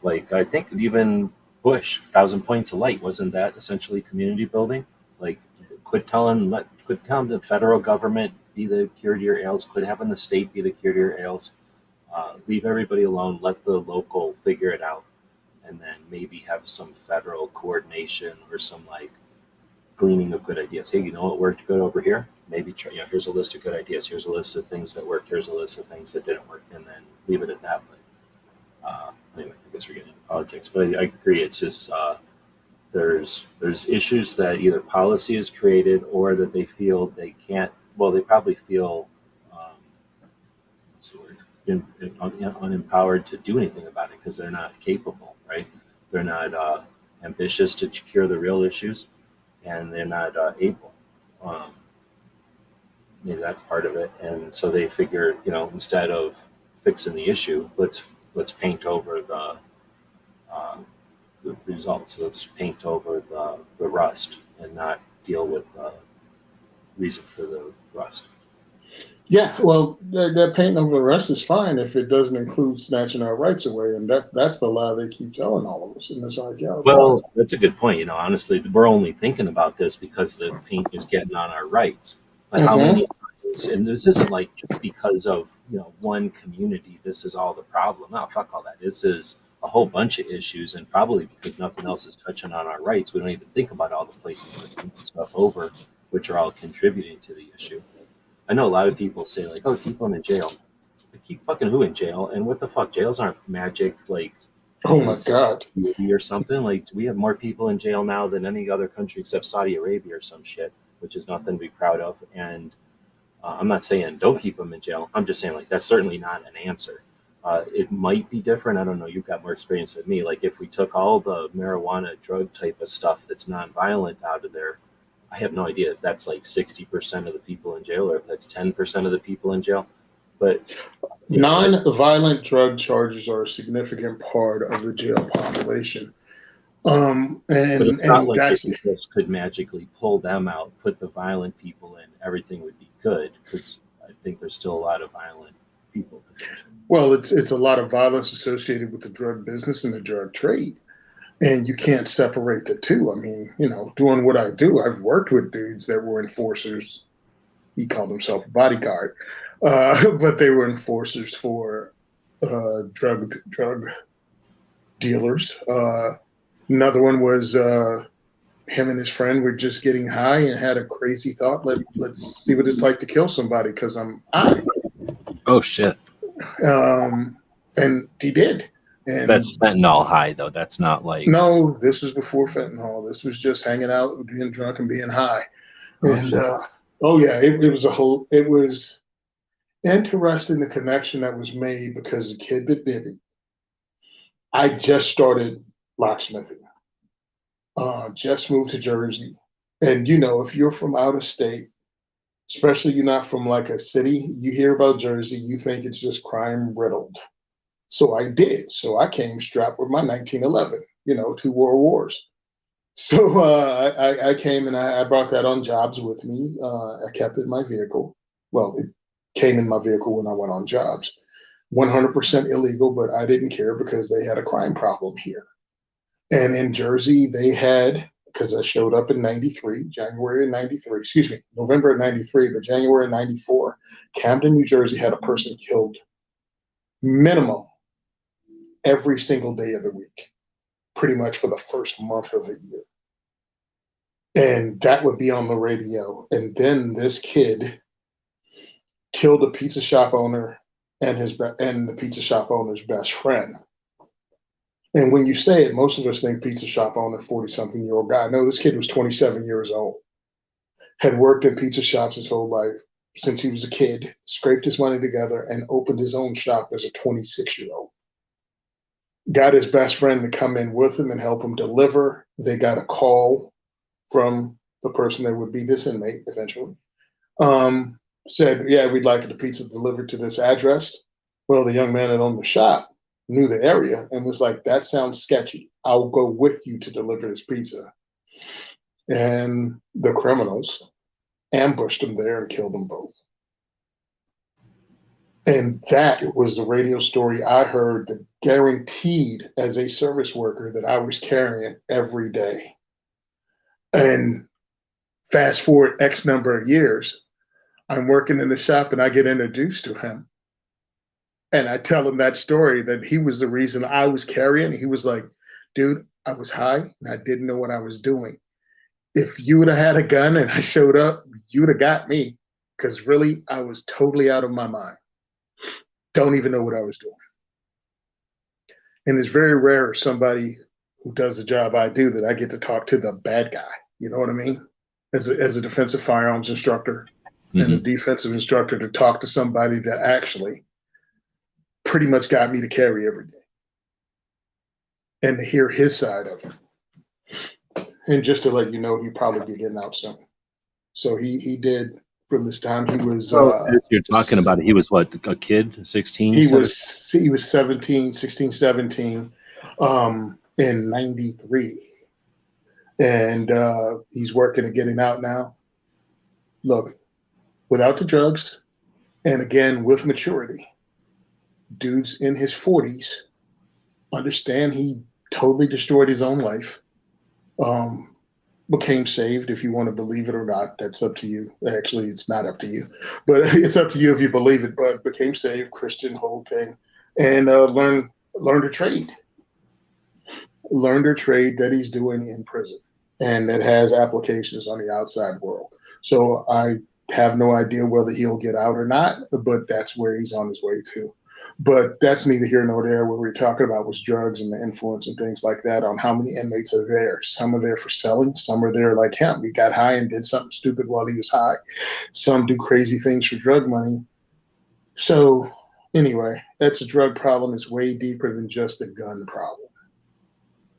like I think even Bush, Thousand Points of Light, wasn't that essentially community building? Like, quit telling the federal government be the cure to your ails, quit having the state be the cure to your ails. Leave everybody alone. Let the local figure it out, and then maybe have some federal coordination or some like gleaning of good ideas. Hey, you know what worked good over here? Maybe try. Here's a list of good ideas. Here's a list of things that worked. Here's a list of things that didn't work, and then leave it at that. Anyway, I guess we're getting into politics, but I agree. It's just there's issues that either policy is created or that they feel they can't. Well, they probably feel what's the word? Unempowered to do anything about it because they're not capable, right? They're not ambitious to cure the real issues, and they're not able. Um, Maybe that's part of it, and so they figure, instead of fixing the issue, let's paint over uh, the results. Let's paint over the rust and not deal with the reason for the rust. Yeah, well, that painting over the rest is fine if it doesn't include snatching our rights away, and that's the lie they keep telling all of us. And it's like, yeah, no. Well, that's a good point. Honestly, we're only thinking about this because the paint is getting on our rights. But how Hmm. many times? And this isn't like just because of one community. This is all the problem. No, fuck all that. This is a whole bunch of issues, and probably because nothing else is touching on our rights, we don't even think about all the places that paint stuff over, which are all contributing to the issue. I know a lot of people say like, "Oh, keep them in jail." But keep fucking who in jail? And what the fuck? Jails aren't magic like Oh my plus God. movie or something. Like we have more people in jail now than any other country except Saudi Arabia or some shit, which is nothing to be proud of. And I'm not saying don't keep them in jail. I'm just saying like that's certainly not an answer. It might be different. I don't know. You've got more experience than me. Like if we took all the marijuana drug type of stuff that's nonviolent out of there, I have no idea if that's like 60% of the people in jail or if that's 10% of the people in jail. But like, Non-violent drug charges are a significant part of the jail population. but And it's not and like if that's we just could magically pull them out, put the violent people in, everything would be good. Because I think there's still a lot of violent people potentially. well, it's a lot of violence associated with the drug business and the drug trade. And you can't separate the two. I mean, doing what I do, I've worked with dudes that were enforcers. He called himself a bodyguard, but they were enforcers for drug dealers. Another one was him and his friend were just getting high and had a crazy thought. Let's see what it's like to kill somebody because I'm high. Oh shit! And he did. And That's fentanyl high though. That's not like no, this was before fentanyl. This was just hanging out, being drunk, and being high. oh And shit. oh yeah, it was a whole. It was interesting the connection that was made because the kid that did it. I just started locksmithing. Just moved to Jersey, and if you're from out of state, especially you're not from like a city, you hear about Jersey, you think it's just crime riddled. So I did. So I came strapped with my 1911, two world wars. So I came and I brought that on jobs with me. I kept it in my vehicle. Well, it came in my vehicle when I went on jobs. 100% illegal, but I didn't care because they had a crime problem here. And in Jersey, they had, because I showed up in 93, January of 93, excuse me, November of 93, but January of 94, Camden, New Jersey had a person killed minimum every single day of the week, pretty much for the first month of the year. And that would be on the radio. And then this kid killed a pizza shop owner and and the pizza shop owner's best friend. And when you say it, most of us think pizza shop owner, 40-something-year-old guy. No, this kid was 27 years old, had worked in pizza shops his whole life since he was a kid, scraped his money together, and opened his own shop as a 26-year-old. Got his best friend to come in with him and help him deliver. They got a call from the person that would be this inmate eventually. Said, yeah, we'd like the pizza delivered to this address. Well, the young man that owned the shop knew the area and was like, that sounds sketchy. I'll go with you to deliver this pizza. And the criminals ambushed him there and killed them both. And that was the radio story I heard that guaranteed as a service worker that I was carrying every day. And fast forward X number of years, I'm working in the shop and I get introduced to him. And I tell him that story that he was the reason I was carrying. He was like, dude, I was high and I didn't know what I was doing. If you would have had a gun and I showed up, you'd have got me. Because really, I was totally out of my mind. Don't even know what I was doing. And it's very rare somebody who does the job I do that I get to talk to the bad guy. You know what I mean? As a defensive firearms instructor and a defensive instructor, to talk to somebody that actually pretty much got me to carry every day and to hear his side of it. And just to let you know, he'd probably be getting out soon. So he did from this time. He was. If you're talking about it, he was what, a kid, 16? He was 17, 16, 17 in 93. And he's working and getting out now. Look, without the drugs, and again, with maturity, dude's in his 40s, understand he totally destroyed his own life, became saved, if you want to believe it or not. That's up to you. Actually, it's not up to you, but it's up to you if you believe it. But became saved, Christian, whole thing, and learned a trade. Learned a trade that he's doing in prison, and that has applications on the outside world. So I have no idea whether he'll get out or not, but that's where he's on his way to. But that's neither here nor there. What we're talking about was drugs and the influence and things like that on how many inmates are there. Some are there for selling. Some are there like him. He got high and did something stupid while he was high. Some do crazy things for drug money. So anyway, that's a drug problem. It's way deeper than just a gun problem.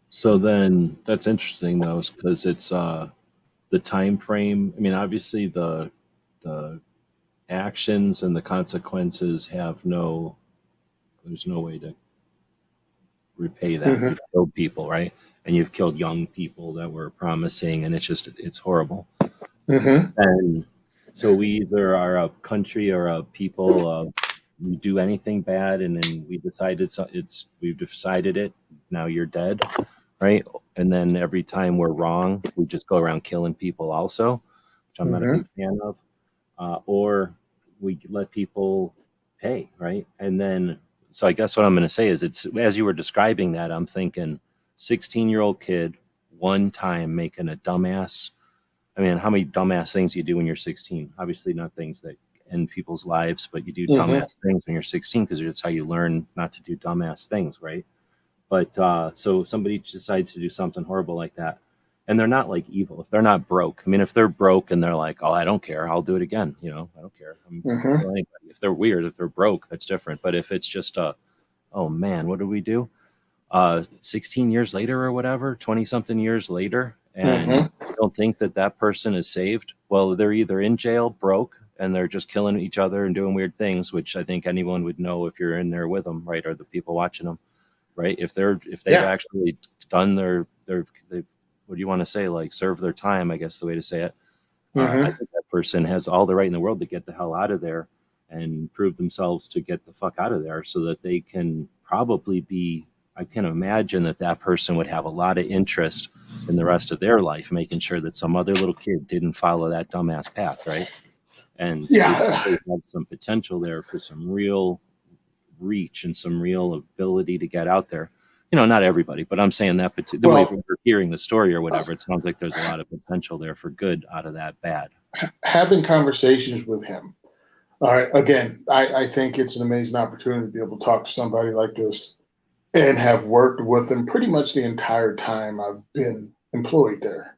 So then that's interesting though, because it's the time frame. I mean, obviously the actions and the consequences there's no way to repay that. You've killed people, right? And you've killed young people that were promising, and it's horrible. And so we either are a country or a people, we do anything bad, and then we've decided it. Now you're dead, right? And then every time we're wrong, we just go around killing people also, which I'm not a big fan of. Or we let people pay, right? And then, so I guess what I'm going to say is, it's, as you were describing that, I'm thinking 16-year-old kid, one time making a dumbass. I mean, how many dumbass things you do when you're 16? Obviously not things that end people's lives, but you do dumbass things when you're 16, because it's how you learn not to do dumbass things, right? But so somebody decides to do something horrible like that, and they're not like evil. If they're not broke, I mean, if they're broke and they're like, oh, I don't care, I'll do it again. You know, I don't care. If they're weird, if they're broke, that's different. But if it's just oh man, what do we do? 16 years later or whatever, 20 something years later, and don't think that person is saved. Well, they're either in jail, broke, and they're just killing each other and doing weird things, which I think anyone would know if you're in there with them, right? Or the people watching them, right? If they've actually done their what do you want to say? Like, serve their time, I guess the way to say it. I think that person has all the right in the world to get the hell out of there and prove themselves to get the fuck out of there, so that they can probably be, I can imagine that person would have a lot of interest in the rest of their life, making sure that some other little kid didn't follow that dumbass path, right? And they have some potential there for some real reach and some real ability to get out there. You know, not everybody, but I'm saying that the way we're hearing the story or whatever, it sounds like there's a lot of potential there for good out of that bad. Having conversations with him. All right. Again, I think it's an amazing opportunity to be able to talk to somebody like this and have worked with them pretty much the entire time I've been employed there.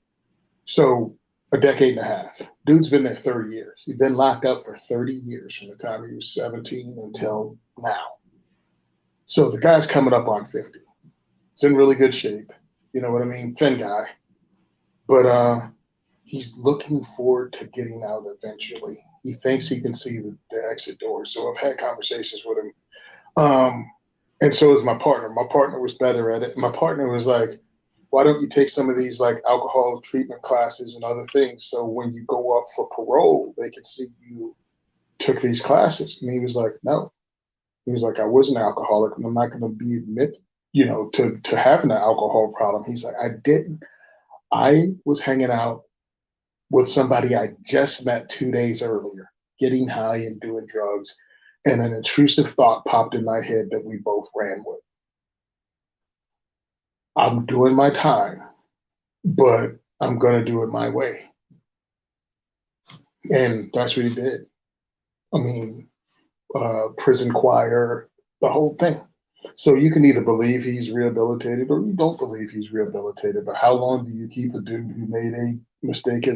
So a decade and a half. Dude's been there 30 years. He's been locked up for 30 years from the time he was 17 until now. So the guy's coming up on 50. He's in really good shape. You know what I mean? Thin guy. But he's looking forward to getting out eventually. He thinks he can see the exit door. So I've had conversations with him And so is my partner. My partner was better at it. My partner was like, why don't you take some of these like alcohol treatment classes and other things so when you go up for parole, they can see you took these classes? And he was like, no. He was like, I was an alcoholic and I'm not going to be admit, to having an alcohol problem. He's like, I didn't. I was hanging out with somebody I just met 2 days earlier, getting high and doing drugs. And an intrusive thought popped in my head that we both ran with. I'm doing my time, but I'm going to do it my way. And that's what he did. I mean, prison choir, the whole thing. So you can either believe he's rehabilitated or you don't believe he's rehabilitated. But how long do you keep a dude who made a mistake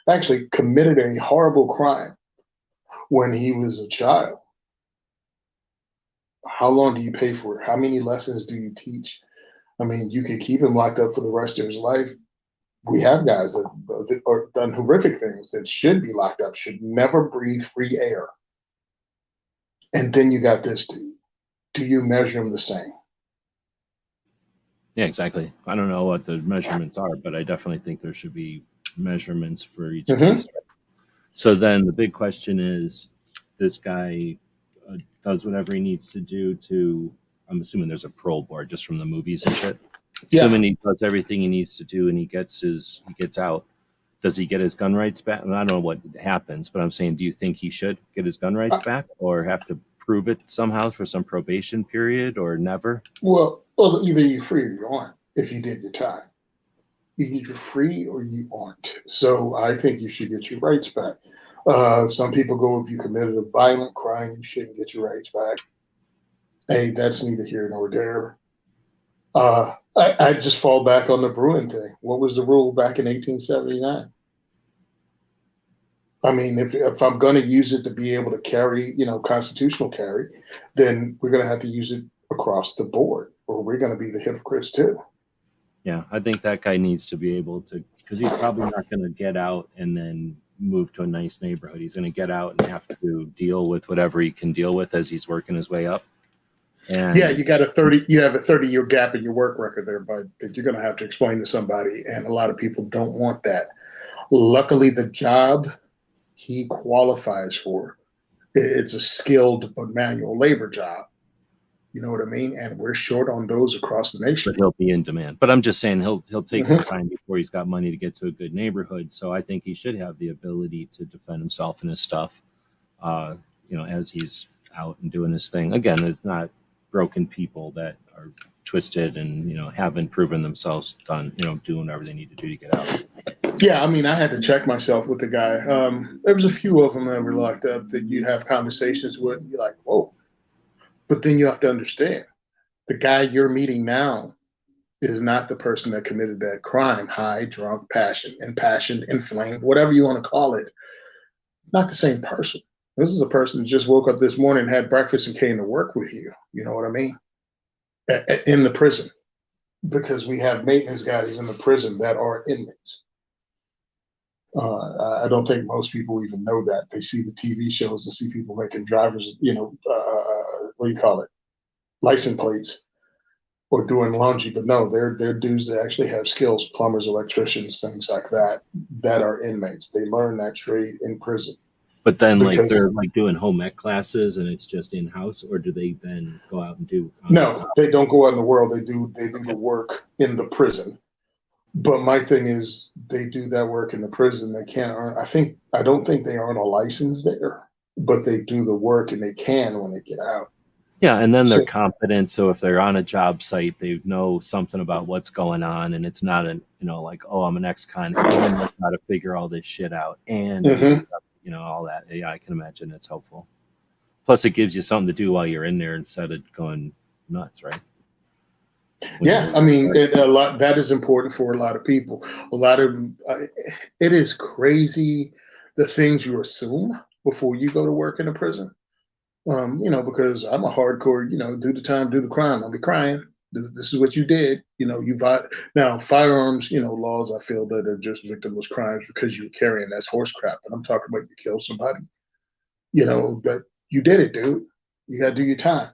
actually committed a horrible crime when he was a child? How long do you pay for it? How many lessons do you teach? I mean, you could keep him locked up for the rest of his life. We have guys that are done horrific things that should be locked up, should never breathe free air. And then you got this dude. Do you measure them the same? Yeah, exactly. I don't know what the measurements are, but I definitely think there should be measurements for each case. So then the big question is, this guy does whatever he needs to do to. I'm assuming there's a parole board just from the movies and shit. Yeah. Assuming he does everything he needs to do and he gets out. Does he get his gun rights back? And I don't know what happens, but I'm saying, do you think he should get his gun rights back or have to prove it somehow for some probation period or never? Well, either you're free or you aren't if you did your time. Either you're free or you aren't. So I think you should get your rights back. Some people go, if you committed a violent crime, you shouldn't get your rights back. Hey, that's neither here nor there. I just fall back on the Bruin thing. What was the rule back in 1879? I mean, if I'm going to use it to be able to carry, constitutional carry, then we're going to have to use it across the board, or we're going to be the hypocrites too. Yeah, I think that guy needs to be able to, because he's probably not going to get out and then move to a nice neighborhood. He's going to get out and have to deal with whatever he can deal with as he's working his way up. And yeah, you have a 30-year gap in your work record there, bud, that you're going to have to explain to somebody, and a lot of people don't want that. Luckily, the job he qualifies for, it's a skilled but manual labor job. You know what I mean? And we're short on those across the nation. But he'll be in demand. But I'm just saying he'll take some time before he's got money to get to a good neighborhood. So I think he should have the ability to defend himself and his stuff, as he's out and doing his thing. Again, it's not broken people that are twisted and haven't proven themselves done, doing whatever they need to do to get out. Yeah, I mean, I had to check myself with the guy. There was a few of them that were locked up that you have conversations with, and you're like, whoa. But then you have to understand, the guy you're meeting now is not the person that committed that crime. High, drunk, impassioned, inflamed, whatever you want to call it. Not the same person. This is a person that just woke up this morning, had breakfast, and came to work with you. You know what I mean? In the prison. Because we have maintenance guys in the prison that are inmates. I don't think most people even know that. They see the TV shows and see people making drivers, what do you call it? License plates or doing laundry. But no, they're dudes that actually have skills, plumbers, electricians, things like that are inmates. They learn that trade in prison. But then they're doing home ec classes and it's just in-house, or do they then go out and do? No, they don't go out in the world. They do the work in the prison. But my thing is, they do that work in the prison. They can't earn. I don't think they earn a license there, but they do the work and they can when they get out. Yeah, and then they're competent. So if they're on a job site, they know something about what's going on, and it's not I'm an ex-con and I know how to figure all this shit out, and all that. Yeah, I can imagine it's helpful. Plus, it gives you something to do while you're in there instead of going nuts, right? I mean, that is important for a lot of people. A lot of it is crazy the things you assume before you go to work in a prison. Because I'm a hardcore, do the time, do the crime. I'll be crying. This is what you did. Now firearms, laws, I feel that are just victimless crimes because you're carrying that's horse crap. But I'm talking about you kill somebody, but you did it, dude. You got to do your time.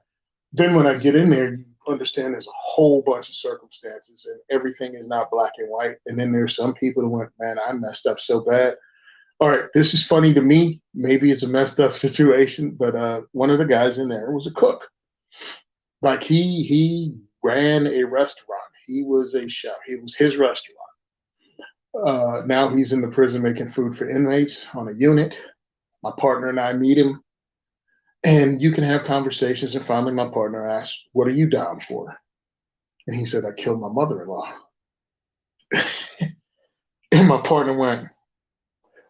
Then when I get in there, you understand there's a whole bunch of circumstances and everything is not black and white. And then there's some people who went, man, I messed up so bad. All right, this is funny to me. Maybe it's a messed up situation, but one of the guys in there was a cook. Like he ran a restaurant. He was a chef. It was his restaurant. Now he's in the prison making food for inmates on a unit. My partner and I meet him, and you can have conversations. And finally, my partner asked, "What are you down for?" And he said, "I killed my mother-in-law." And my partner went,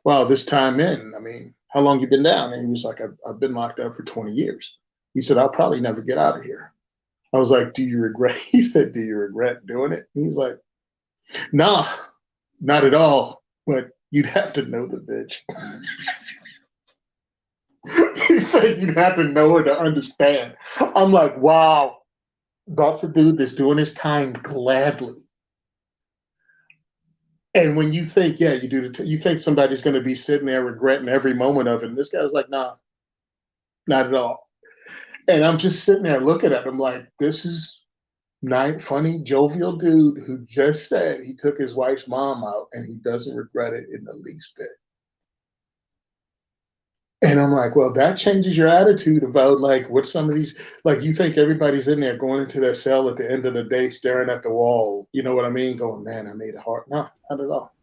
"Wow, this time in, I mean, how long you been down?" And he was like, I've been locked up for 20 years. He said, "I'll probably never get out of here." I was like, "Do you regret?" He said, "Do you regret doing it?" And he's like, "Nah, not at all. But you'd have to know the bitch." He said, "You'd have to know her to understand." I'm like, wow, that's a dude that's doing his time gladly. And when you think, yeah, you think somebody's going to be sitting there regretting every moment of it. And this guy was like, "Nah, not at all." And I'm just sitting there looking at him like, this is nice, funny, jovial dude who just said he took his wife's mom out and he doesn't regret it in the least bit. And I'm like, well, that changes your attitude about like what some of these, like you think everybody's in there going into their cell at the end of the day, staring at the wall. You know what I mean? Going, man, I made it hard. No, not at all.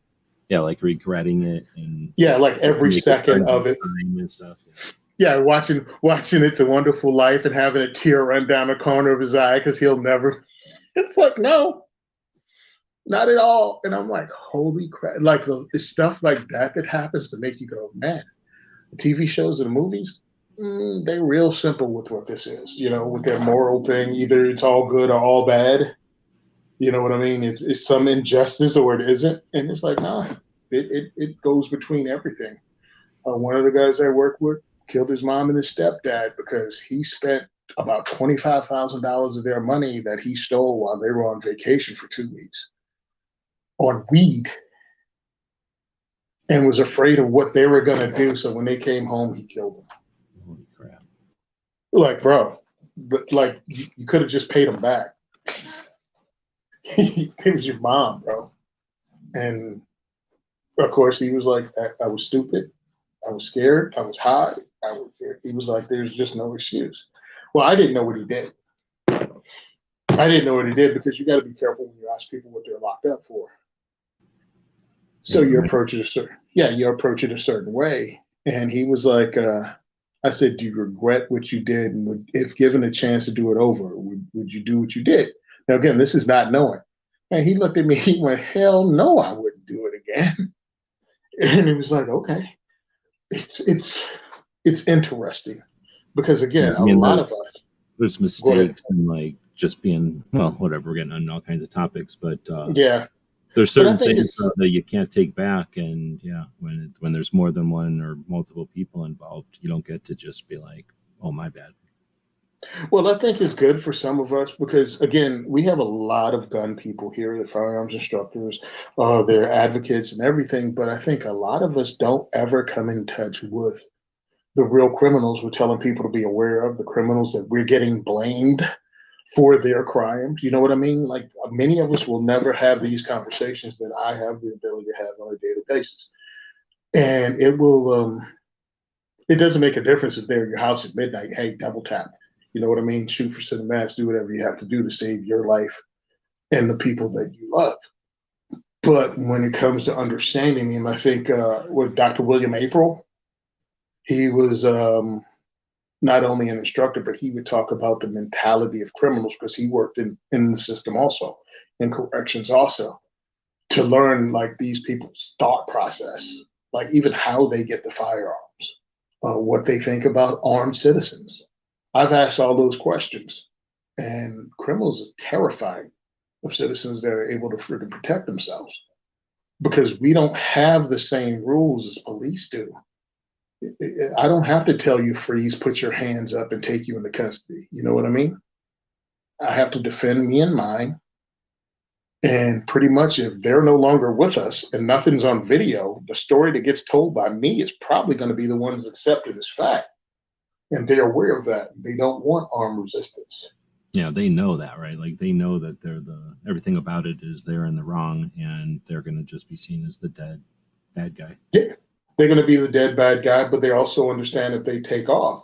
Yeah, like regretting it and yeah, like every second of it and stuff. Yeah, watching It's a Wonderful Life and having a tear run down the corner of his eye because he'll never. It's like, no, not at all. And I'm like, holy crap! Like the stuff like that happens to make you go, man. The TV shows and the movies, they're real simple with what this is. You know, with their moral thing. Either it's all good or all bad. You know what I mean? It's some injustice or it isn't, and it's like, nah, it goes between everything. One of the guys I work with killed his mom and his stepdad because he spent about $25,000 of their money that he stole while they were on vacation for 2 weeks on weed and was afraid of what they were going to do. So when they came home, he killed them. Holy crap. Like, bro, but like you could have just paid him back. It was your mom, bro. And of course, he was like, I was stupid. I was scared. I was high. He was like, there's just no excuse. Well, I didn't know what he did. I didn't know what he did because you got to be careful when you ask people what they're locked up for. So you approach it a certain way. And he was like, I said, "Do you regret what you did? And if given a chance to do it over, would you do what you did?" Now, again, this is not knowing. And he looked at me, he went, "Hell no, I wouldn't do it again." And he was like, okay. It's interesting because again, a lot of us there's mistakes and like just being whatever. We're getting on all kinds of topics, but yeah, there's certain things that you can't take back, and when there's more than one or multiple people involved, you don't get to just be like, "Oh, my bad." Well, I think it's good for some of us because, again, we have a lot of gun people here, the firearms instructors, they're advocates and everything. But I think a lot of us don't ever come in touch with the real criminals we're telling people to be aware of, the criminals that we're getting blamed for their crimes. You know what I mean? Like many of us will never have these conversations that I have the ability to have on a daily basis. And it will, it doesn't make a difference if they're at your house at midnight, hey, double tap. You know what I mean? Shoot for cinemax, do whatever you have to do to save your life and the people that you love. But when it comes to understanding him, I think with Dr. William April, he was not only an instructor, but he would talk about the mentality of criminals because he worked in the system also, in corrections also, to learn like these people's thought process, like even how they get the firearms, what they think about armed citizens. I've asked all those questions, and criminals are terrified of citizens that are able to freaking protect themselves because we don't have the same rules as police do. I don't have to tell you freeze, put your hands up, and take you into custody. You know what I mean? I have to defend me and mine. And pretty much if they're no longer with us and nothing's on video, the story that gets told by me is probably going to be the one that's accepted as fact. and they're aware of that. They don't want armed resistance. Yeah, they know that, right? Like they know that everything about it is they're in the wrong, and they're going to just be seen as the dead bad guy. Yeah, they're going to be the dead bad guy, but they also understand if they take off,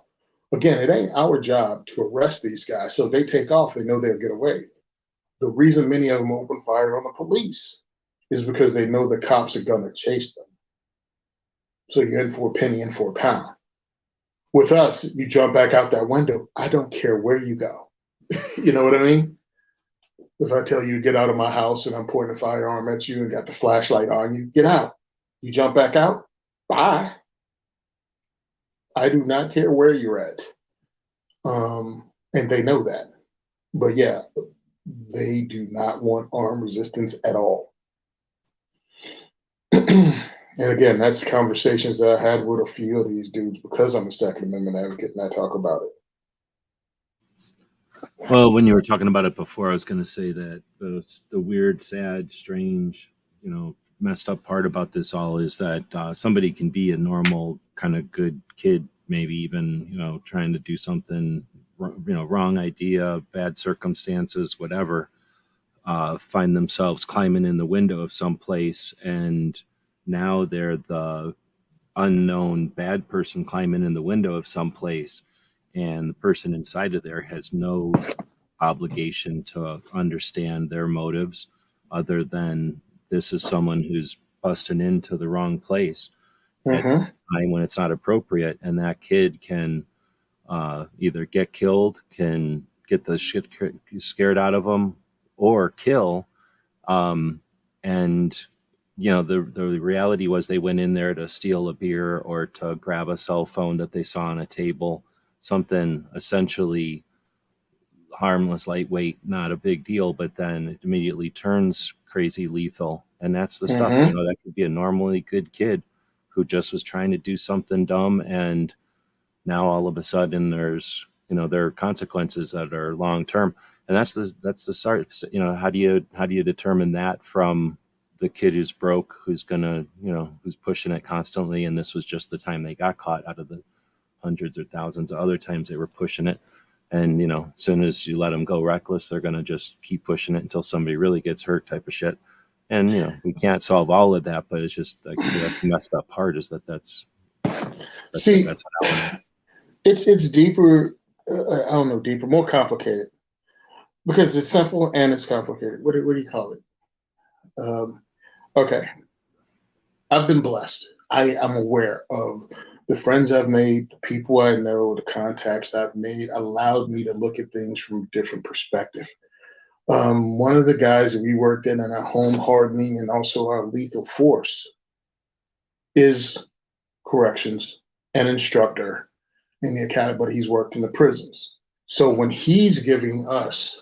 again, it ain't our job to arrest these guys. So if they take off, they know they'll get away. The reason many of them open fire on the police is because they know the cops are going to chase them. So you're in for a penny, in for a pound. With us, you jump back out that window. I don't care where you go. You know what I mean? If I tell you to get out of my house and I'm pointing a firearm at you and got the flashlight on you, get out. You jump back out, bye. I do not care where you're at. And they know that. But yeah, they do not want armed resistance at all. And again, that's conversations that I had with a few of these dudes because I'm a Second Amendment advocate and I talk about it. Well, when you were talking about it before, I was going to say that the weird, sad, strange, messed up part about this all is that somebody can be a normal kind of good kid, maybe even, trying to do something, wrong idea, bad circumstances, whatever, find themselves climbing in the window of some place, and now they're the unknown bad person climbing in the window of some place, and the person inside of there has no obligation to understand their motives other than this is someone who's busting into the wrong place at a time when it's not appropriate, and that kid can either get killed, can get the shit scared out of them, or kill. And the reality was they went in there to steal a beer or to grab a cell phone that they saw on a table, something essentially harmless, lightweight, not a big deal, but then it immediately turns crazy lethal. And that's the stuff, that could be a normally good kid who just was trying to do something dumb, and now all of a sudden there's there are consequences that are long term. And that's the start. How do you determine that from the kid who's broke, who's gonna who's pushing it constantly, and this was just the time they got caught out of the hundreds or thousands of other times they were pushing it. And as soon as you let them go reckless, they're gonna just keep pushing it until somebody really gets hurt, type of shit. And we can't solve all of that, but it's just like I say, that's the messed up part, is that's See, that's an element. it's deeper. I don't know, deeper, more complicated, because it's simple and it's complicated. What do you call it? Okay, I've been blessed. I am aware of the friends I've made, the people I know, the contacts I've made allowed me to look at things from a different perspective. One of the guys that we worked in our home hardening and also our lethal force is corrections, an instructor in the academy, but he's worked in the prisons. So when he's giving us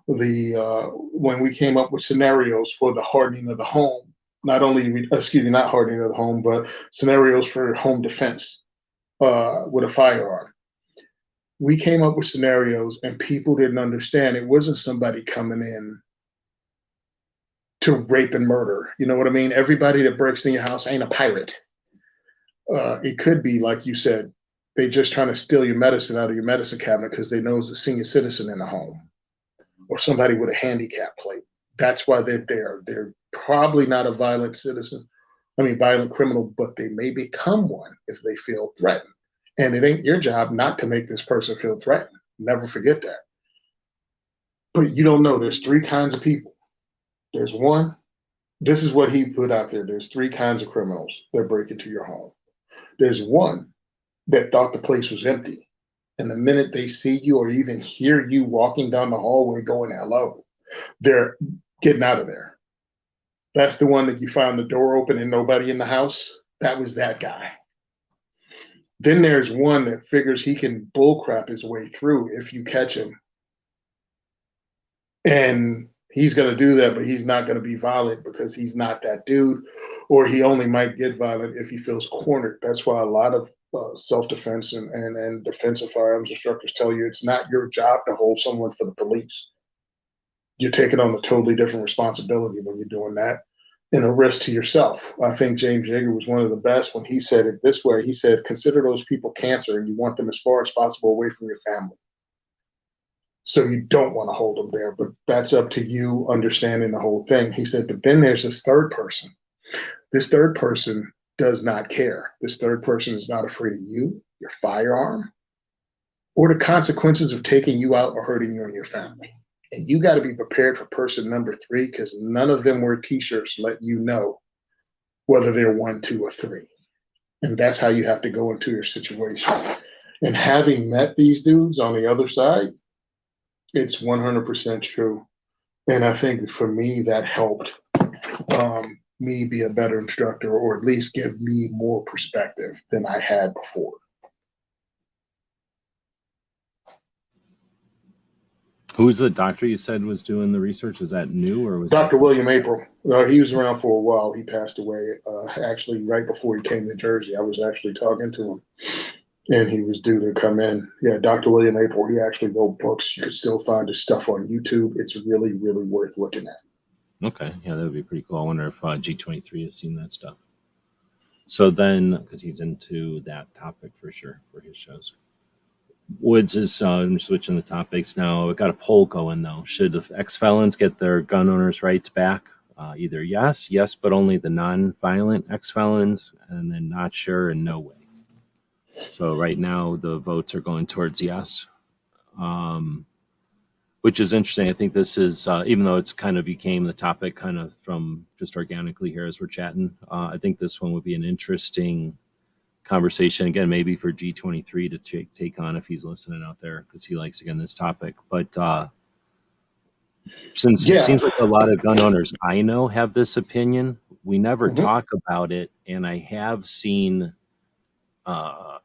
when we came up with scenarios for the hardening of the home, not hardening of the home, but scenarios for home defense with a firearm. We came up with scenarios and people didn't understand. It wasn't somebody coming in to rape and murder. You know what I mean? Everybody that breaks in your house ain't a pirate. It could be, like you said, they just trying to steal your medicine out of your medicine cabinet because they know it's a senior citizen in the home or somebody with a handicap plate. That's why they're there. They're probably not a violent criminal, but they may become one if they feel threatened. And it ain't your job not to make this person feel threatened. Never forget that. But you don't know. There's three kinds of people. There's one. This is what he put out there. There's three kinds of criminals that break into your home. There's one that thought the place was empty. And the minute they see you or even hear you walking down the hallway going hello, they're getting out of there. That's the one that you find the door open and nobody in the house. That was that guy. Then there's one that figures he can bullcrap his way through if you catch him. And he's going to do that, but he's not going to be violent because he's not that dude, or he only might get violent if he feels cornered. That's why a lot of self-defense and defensive firearms instructors tell you it's not your job to hold someone for the police. You're taking on a totally different responsibility when you're doing that. and a risk to yourself. I think James Yeager was one of the best when he said it this way. He said, consider those people cancer and you want them as far as possible away from your family. So you don't want to hold them there, but that's up to you understanding the whole thing. He said, but then there's this third person. This third person does not care. This third person is not afraid of you, your firearm, or the consequences of taking you out or hurting you and your family. And you got to be prepared for person number three, because none of them wear t-shirts let you know whether they're 1, 2, or 3. And that's how you have to go into your situation. And having met these dudes on the other side, it's 100% true. And I think for me, that helped me be a better instructor, or at least give me more perspective than I had before. Who's the doctor you said was doing the research? Is that new, or was Dr. that William April? He was around for a while. He passed away actually right before he came to Jersey. I was actually talking to him, and he was due to come in. Yeah, Dr. William April. He actually wrote books. You could still find his stuff on YouTube. It's really, really worth looking at. Okay, yeah, that would be pretty cool. I wonder if G23 has seen that stuff. So then, because he's into that topic for sure for his shows. Woods is I'm switching the topics now. We've got a poll going though. Should ex-felons get their gun owners' rights back? Either yes, but only the non-violent ex-felons, and then not sure and no way. So right now the votes are going towards yes, which is interesting. I think this is, even though it's kind of became the topic kind of from just organically here as we're chatting, I think this one would be an interesting conversation again, maybe for G23 to take on if he's listening out there, because he likes again this topic. But since it seems like a lot of gun owners I know have this opinion, we never talk about it. And I have seen,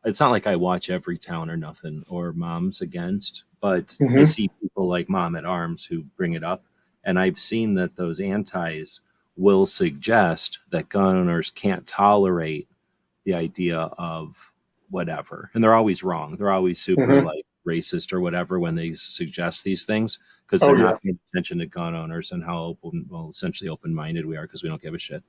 it's not like I watch Every Town or nothing or Moms Against, but I see people like Mom at Arms who bring it up, and I've seen that those antis will suggest that gun owners can't tolerate the idea of whatever. And they're always wrong. They're always super like racist or whatever when they suggest these things, because they're not paying attention to gun owners and how essentially open-minded we are, because we don't give a shit.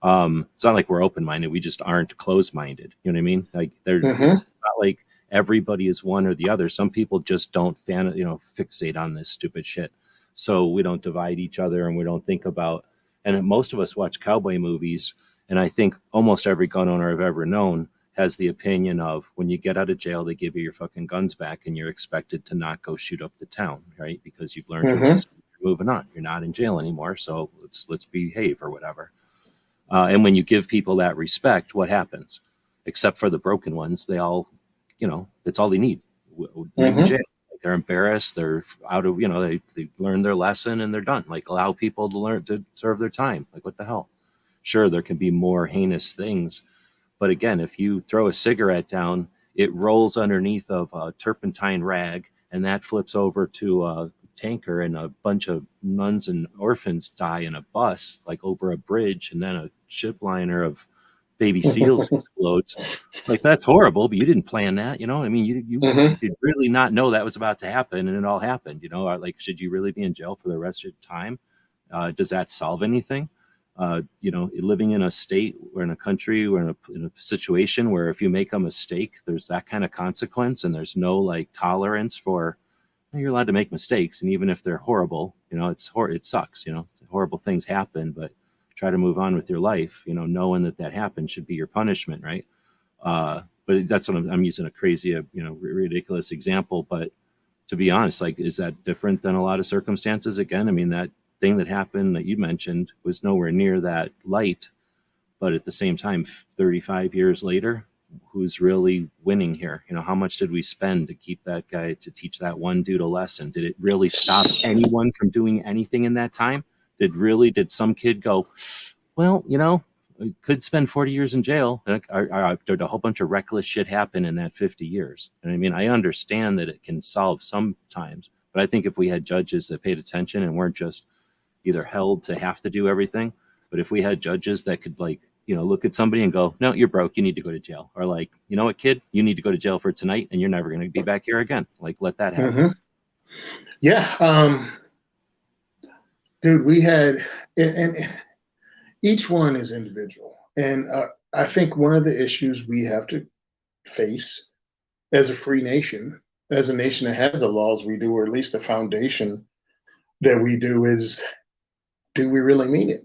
It's not like we're open-minded. We just aren't closed-minded. You know what I mean? Like it's not like everybody is one or the other. Some people just don't fixate on this stupid shit. So we don't divide each other, and we don't think about, and most of us watch cowboy movies, and I think almost every gun owner I've ever known has the opinion of, when you get out of jail, they give you your fucking guns back, and you're expected to not go shoot up the town, right? Because you've learned your lesson. You're moving on. You're not in jail anymore, so let's behave or whatever. And when you give people that respect, what happens? Except for the broken ones, they all, that's all they need. In jail. They're embarrassed. They're out of, they learn their lesson and they're done. Like, allow people to learn to serve their time. Like, what the hell? Sure, there can be more heinous things, but again, if you throw a cigarette down, it rolls underneath of a turpentine rag, and that flips over to a tanker, and a bunch of nuns and orphans die in a bus, like over a bridge, and then a ship liner of baby seals explodes. Like, that's horrible, but you didn't plan that, I mean, you did really not know that was about to happen, and it all happened. Like, should you really be in jail for the rest of your time? Does that solve anything? Living in a state or in a country or in a situation where if you make a mistake, there's that kind of consequence, and there's no like tolerance for, you're allowed to make mistakes, and even if they're horrible, it sucks. Horrible things happen, but try to move on with your life. Knowing that happened should be your punishment, right? But that's what I'm using a crazy, ridiculous example. But to be honest, like, is that different than a lot of circumstances? Again, I mean, that thing that happened that you mentioned was nowhere near that light, but at the same time, 35 years later, who's really winning here? How much did we spend to keep that guy, to teach that one dude a lesson? Did it really stop anyone from doing anything in that time? Did some kid go, well, I could spend 40 years in jail? Did a whole bunch of reckless shit happen in that 50 years? And I mean, I understand that it can solve sometimes, but I think if we had judges that paid attention and weren't just either held to have to do everything, but if we had judges that could look at somebody and go, no, you're broke, you need to go to jail. Or like, you know what, kid, you need to go to jail for tonight and you're never going to be back here again. Like, let that happen. Yeah. Dude, we had, and Each one is individual. And I think one of the issues we have to face as a free nation, as a nation that has the laws we do, or at least the foundation that we do, is do we really mean it?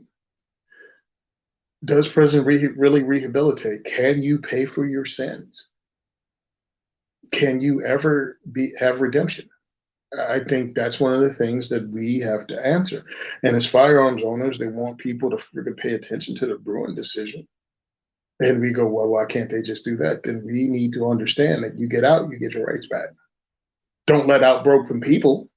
Does prison really rehabilitate? Can you pay for your sins? Can you ever have redemption? I think that's one of the things that we have to answer. And as firearms owners, they want people to pay attention to the Bruin decision. And we go, well, why can't they just do that? Then we need to understand that you get out, you get your rights back. Don't let out broken people.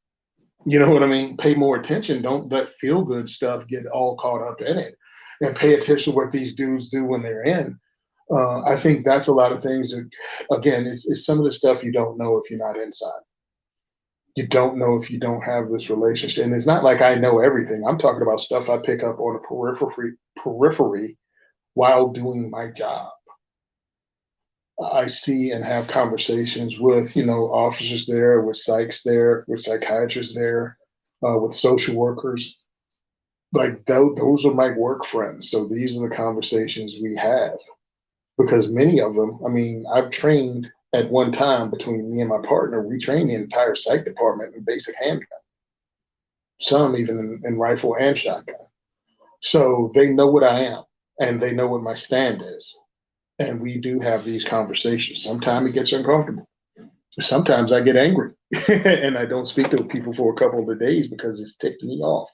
You know what I mean? Pay more attention. Don't let feel good stuff get all caught up in it. And pay attention to what these dudes do when they're in. I think that's a lot of things that, again, it's some of the stuff you don't know if you're not inside. You don't know if you don't have this relationship. And it's not like I know everything. I'm talking about stuff I pick up on a periphery while doing my job. I see and have conversations with, officers there, with psychs there, with psychiatrists there, with social workers. Like those are my work friends. So these are the conversations we have. Because many of them, I mean, I've trained at one time between me and my partner, we trained the entire psych department in basic handgun, some even in rifle and shotgun. So they know what I am and they know what my stand is. And we do have these conversations. Sometimes it gets uncomfortable. Sometimes I get angry and I don't speak to people for a couple of days because it's ticking me off.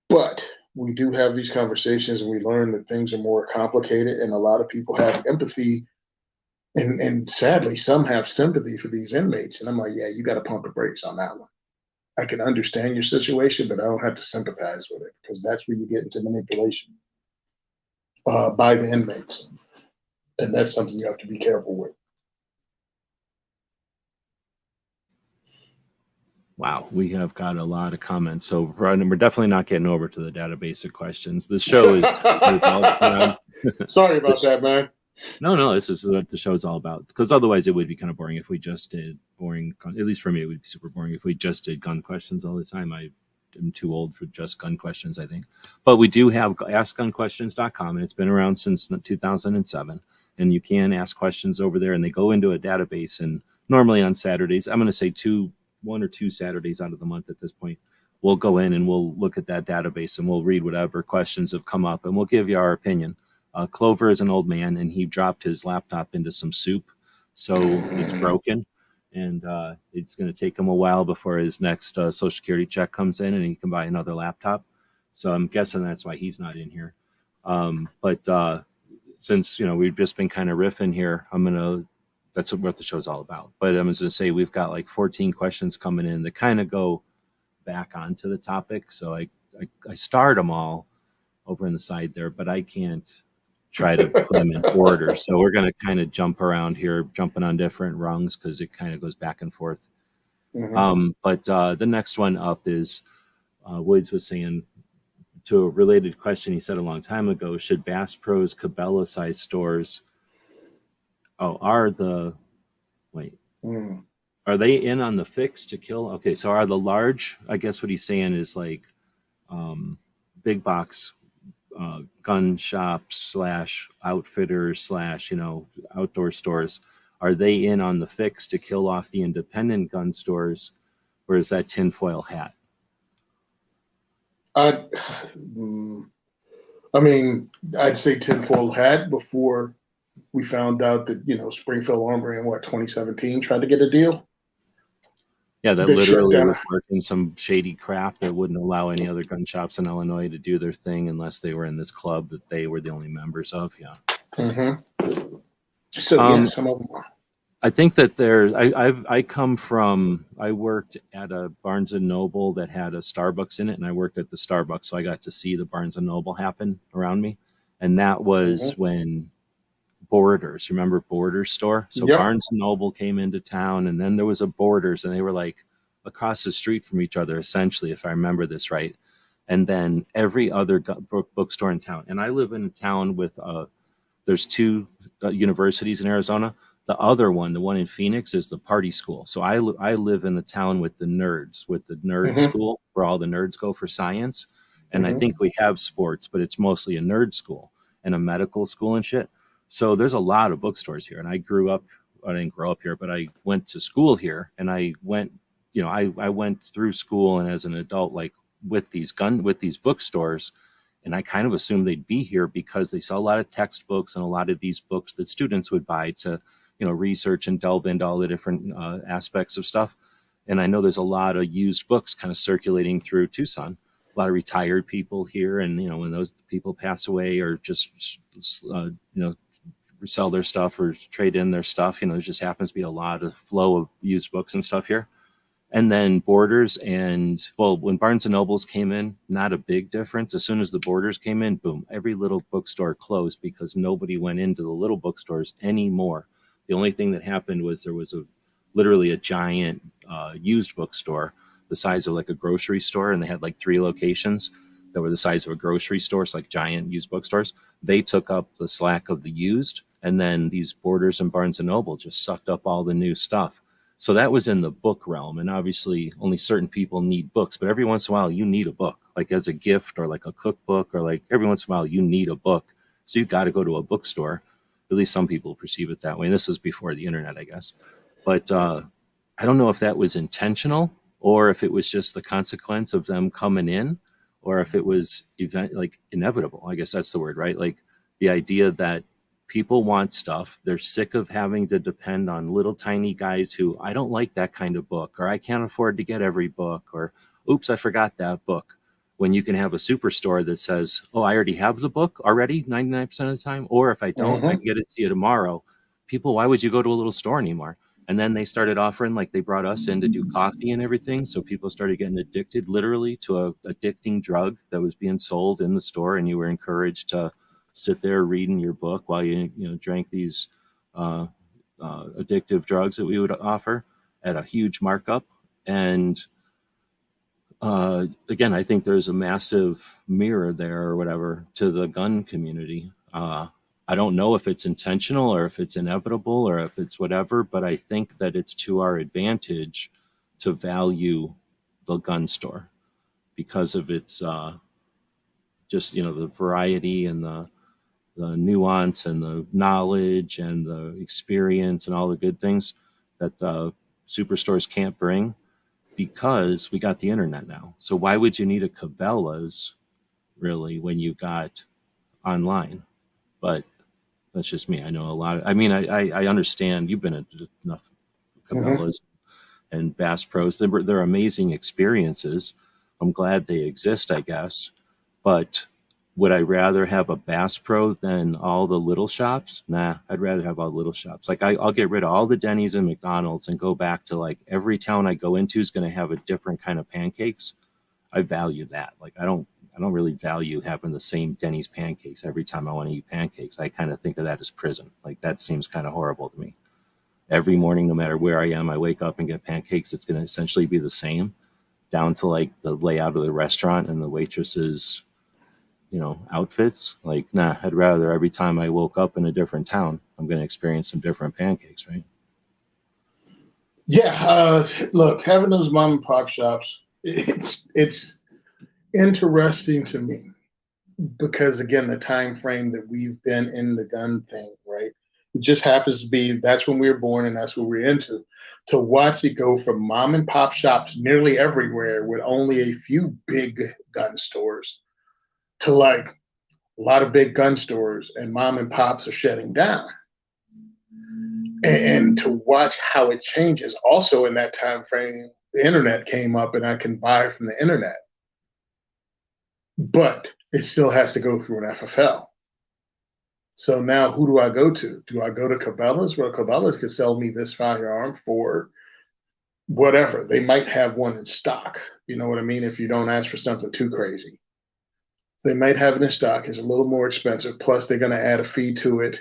But we do have these conversations and we learn that things are more complicated and a lot of people have empathy and sadly some have sympathy for these inmates. And I'm like, yeah, you got to pump the brakes on that one. I can understand your situation, but I don't have to sympathize with it because that's where you get into manipulation by the inmates. And that's something you have to be careful with. Wow, we have got a lot of comments. So we're definitely not getting over to the database of questions. The show is Sorry about that, man. No, this is what the show's all about. Because otherwise it would be kind of boring if we just did boring, at least for me, it would be super boring if we just did gun questions all the time. I am too old for just gun questions, I think. But we do have askgunquestions.com, and it's been around since 2007. And you can ask questions over there, and they go into a database. And normally on Saturdays, I'm going to say 1 or 2 Saturdays out of the month at this point, we'll go in and we'll look at that database and we'll read whatever questions have come up and we'll give you our opinion. Clover is an old man and he dropped his laptop into some soup, so it's broken, and it's going to take him a while before his next Social Security check comes in and he can buy another laptop. So I'm guessing that's why he's not in here. But since we've just been kind of riffing here, that's what the show's all about. But I'm going to say we've got like 14 questions coming in that kind of go back onto the topic. So I starred them all over in the side there, but I can't try to put them in order. So we're going to kind of jump around here, jumping on different rungs because it kind of goes back and forth. Mm-hmm. But the next one up is Woods was saying, to a related question he said a long time ago, should Bass Pro's Cabela-sized stores... are they in on the fix to kill? Okay, so are the large, I guess what he's saying is like big box gun shops / outfitters / outdoor stores, are they in on the fix to kill off the independent gun stores, or is that tinfoil hat? I mean, I'd say tinfoil hat before we found out that, Springfield Armory in 2017 tried to get a deal. Yeah, that literally was working some shady crap that wouldn't allow any other gun shops in Illinois to do their thing unless they were in this club that they were the only members of. Yeah. Mm-hmm. So some of them are. I think that I worked at a Barnes and Noble that had a Starbucks in it, and I worked at the Starbucks, so I got to see the Barnes and Noble happen around me, and that was when Borders, remember Borders store? So yep. Barnes and Noble came into town, and then there was a Borders, and they were like across the street from each other, essentially, if I remember this right. And then every other bookstore in town. And I live in a town with there's 2 universities in Arizona. The other one, the one in Phoenix, is the party school. So I live in the town with the nerds, with the nerd school where all the nerds go for science. And I think we have sports, but it's mostly a nerd school and a medical school and shit. So there's a lot of bookstores here. And I didn't grow up here, but I went to school here, and I went, I went through school and as an adult, like with these bookstores, and I kind of assumed they'd be here because they sell a lot of textbooks and a lot of these books that students would buy to, research and delve into all the different aspects of stuff. And I know there's a lot of used books kind of circulating through Tucson. A lot of retired people here, and when those people pass away or just sell their stuff or trade in their stuff, there just happens to be a lot of flow of used books and stuff here. And then Borders when Barnes and Nobles came in, not a big difference. As soon as the Borders came in, boom, every little bookstore closed because nobody went into the little bookstores anymore. The only thing that happened was there was literally a giant used bookstore the size of like a grocery store, and they had like 3 locations that were the size of a grocery store, so like giant used bookstores. They took up the slack of the used, and then these Borders and Barnes and Noble just sucked up all the new stuff. So that was in the book realm, and obviously only certain people need books, but every once in a while you need a book, like as a gift or like a cookbook, or like every once in a while you need a book. So you've got to go to a bookstore. At least some people perceive it that way. And this was before the internet, I guess. But I don't know if that was intentional or if it was just the consequence of them coming in, or if it was inevitable. I guess that's the word, right? Like the idea that people want stuff. They're sick of having to depend on little tiny guys who, I don't like that kind of book, or I can't afford to get every book, or oops, I forgot that book. When you can have a superstore that says, oh, I already have the book already 99% of the time, or if I don't, I can get it to you tomorrow. People, why would you go to a little store anymore? And then they started offering, like they brought us in to do coffee and everything. So people started getting addicted literally to a addicting drug that was being sold in the store. And you were encouraged to sit there reading your book while you drank these addictive drugs that we would offer at a huge markup. And again, I think there's a massive mirror there or whatever to the gun community. I don't know if it's intentional or if it's inevitable or if it's whatever, but I think that it's to our advantage to value the gun store because of its just the variety and the nuance and the knowledge and the experience and all the good things that superstores can't bring, because we got the internet now. So why would you need a Cabela's really when you got online? But that's just me. I know a lot. I understand you've been at enough Cabela's and Bass Pros. They're amazing experiences. I'm glad they exist, I guess. But would I rather have a Bass Pro than all the little shops? Nah, I'd rather have all the little shops. Like I'll get rid of all the Denny's and McDonald's and go back to like every town I go into is going to have a different kind of pancakes. I value that. Like I don't really value having the same Denny's pancakes every time I want to eat pancakes. I kind of think of that as prison. Like that seems kind of horrible to me. Every morning, no matter where I am, I wake up and get pancakes. It's going to essentially be the same, down to like the layout of the restaurant and the waitresses, outfits. Like, nah, I'd rather every time I woke up in a different town, I'm going to experience some different pancakes, right? Yeah. Look, having those mom and pop shops, it's interesting to me because again, the time frame that we've been in the gun thing, right? It just happens to be that's when we were born and that's what we're into. To watch it go from mom and pop shops nearly everywhere with only a few big gun stores to like a lot of big gun stores and mom and pops are shutting down. And to watch how it changes. Also in that time frame, the internet came up and I can buy from the internet. But it still has to go through an FFL. So now who do I go to? Do I go to Cabela's? Well, Cabela's could sell me this firearm for whatever. They might have one in stock. You know what I mean? If you don't ask for something too crazy. They might have it in stock. It's a little more expensive. Plus, they're going to add a fee to it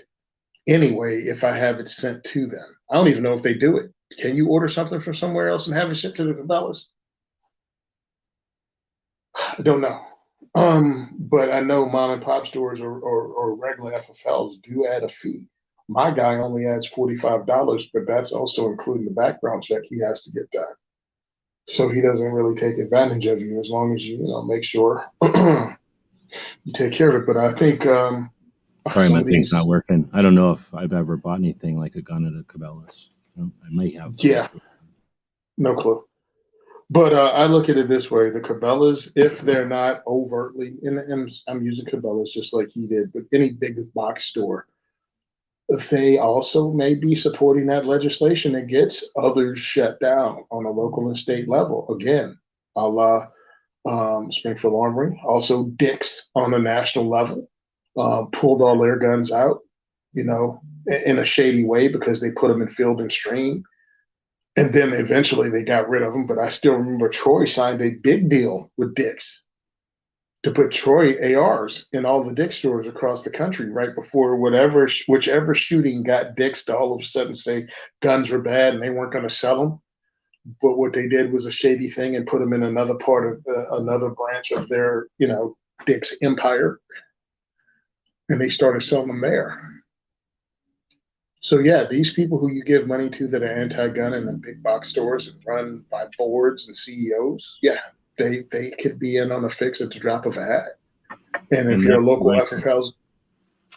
anyway if I have it sent to them. I don't even know if they do it. Can you order something from somewhere else and have it shipped to the Cabela's? I don't know. But I know mom and pop stores or regular FFLs do add a fee. My guy only adds $45, but that's also including the background check he has to get done. So he doesn't really take advantage of you as long as you make sure you take care of it. But I think Sorry, some my of thing's not these, working. I don't know if I've ever bought anything like a gun at a Cabela's. I may have, but I yeah, have to. no clue. But I look at it this way: the Cabela's, if they're not overtly, and I'm using Cabela's just like he did, but any big box store, they also may be supporting that legislation that gets others shut down on a local and state level. Again, a la Springfield Armory, also Dick's on a national level, pulled all their guns out, in a shady way because they put them in Field and Stream. And then eventually they got rid of them. But I still remember Troy signed a big deal with Dick's to put Troy ARs in all the Dick's stores across the country right before whichever shooting got Dick's to all of a sudden say guns were bad and they weren't going to sell them. But what they did was a shady thing and put them in another part of another branch of their, Dick's empire, and they started selling them there. So yeah, these people who you give money to that are anti-gun in the big box stores and run by boards and CEOs, yeah, they could be in on a fix at the drop of a hat. And if And you're that a local like FFL's,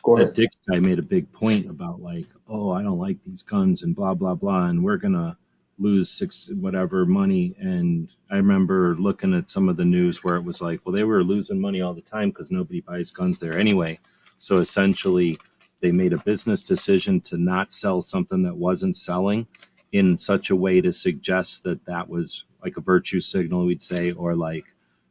go that ahead. Dick's guy made a big point about like, oh, I don't like these guns and blah blah blah, and we're gonna lose six whatever money. And I remember looking at some of the news where it was like, well, they were losing money all the time because nobody buys guns there anyway. So essentially, they made a business decision to not sell something that wasn't selling in such a way to suggest that that was like a virtue signal, we'd say, or like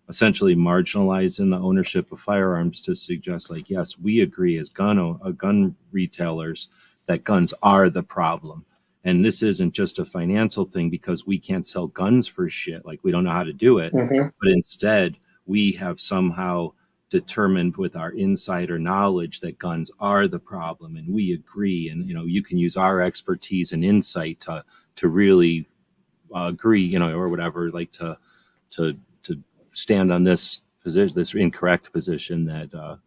essentially marginalizing the ownership of firearms to suggest like, yes, we agree as gun retailers that guns are the problem. And this isn't just a financial thing because we can't sell guns for shit. Like we don't know how to do it. Mm-hmm. But instead, we have somehow determined with our insider knowledge that guns are the problem, and we agree. And you can use our expertise and insight to really agree, or whatever, like to stand on this position, this incorrect position that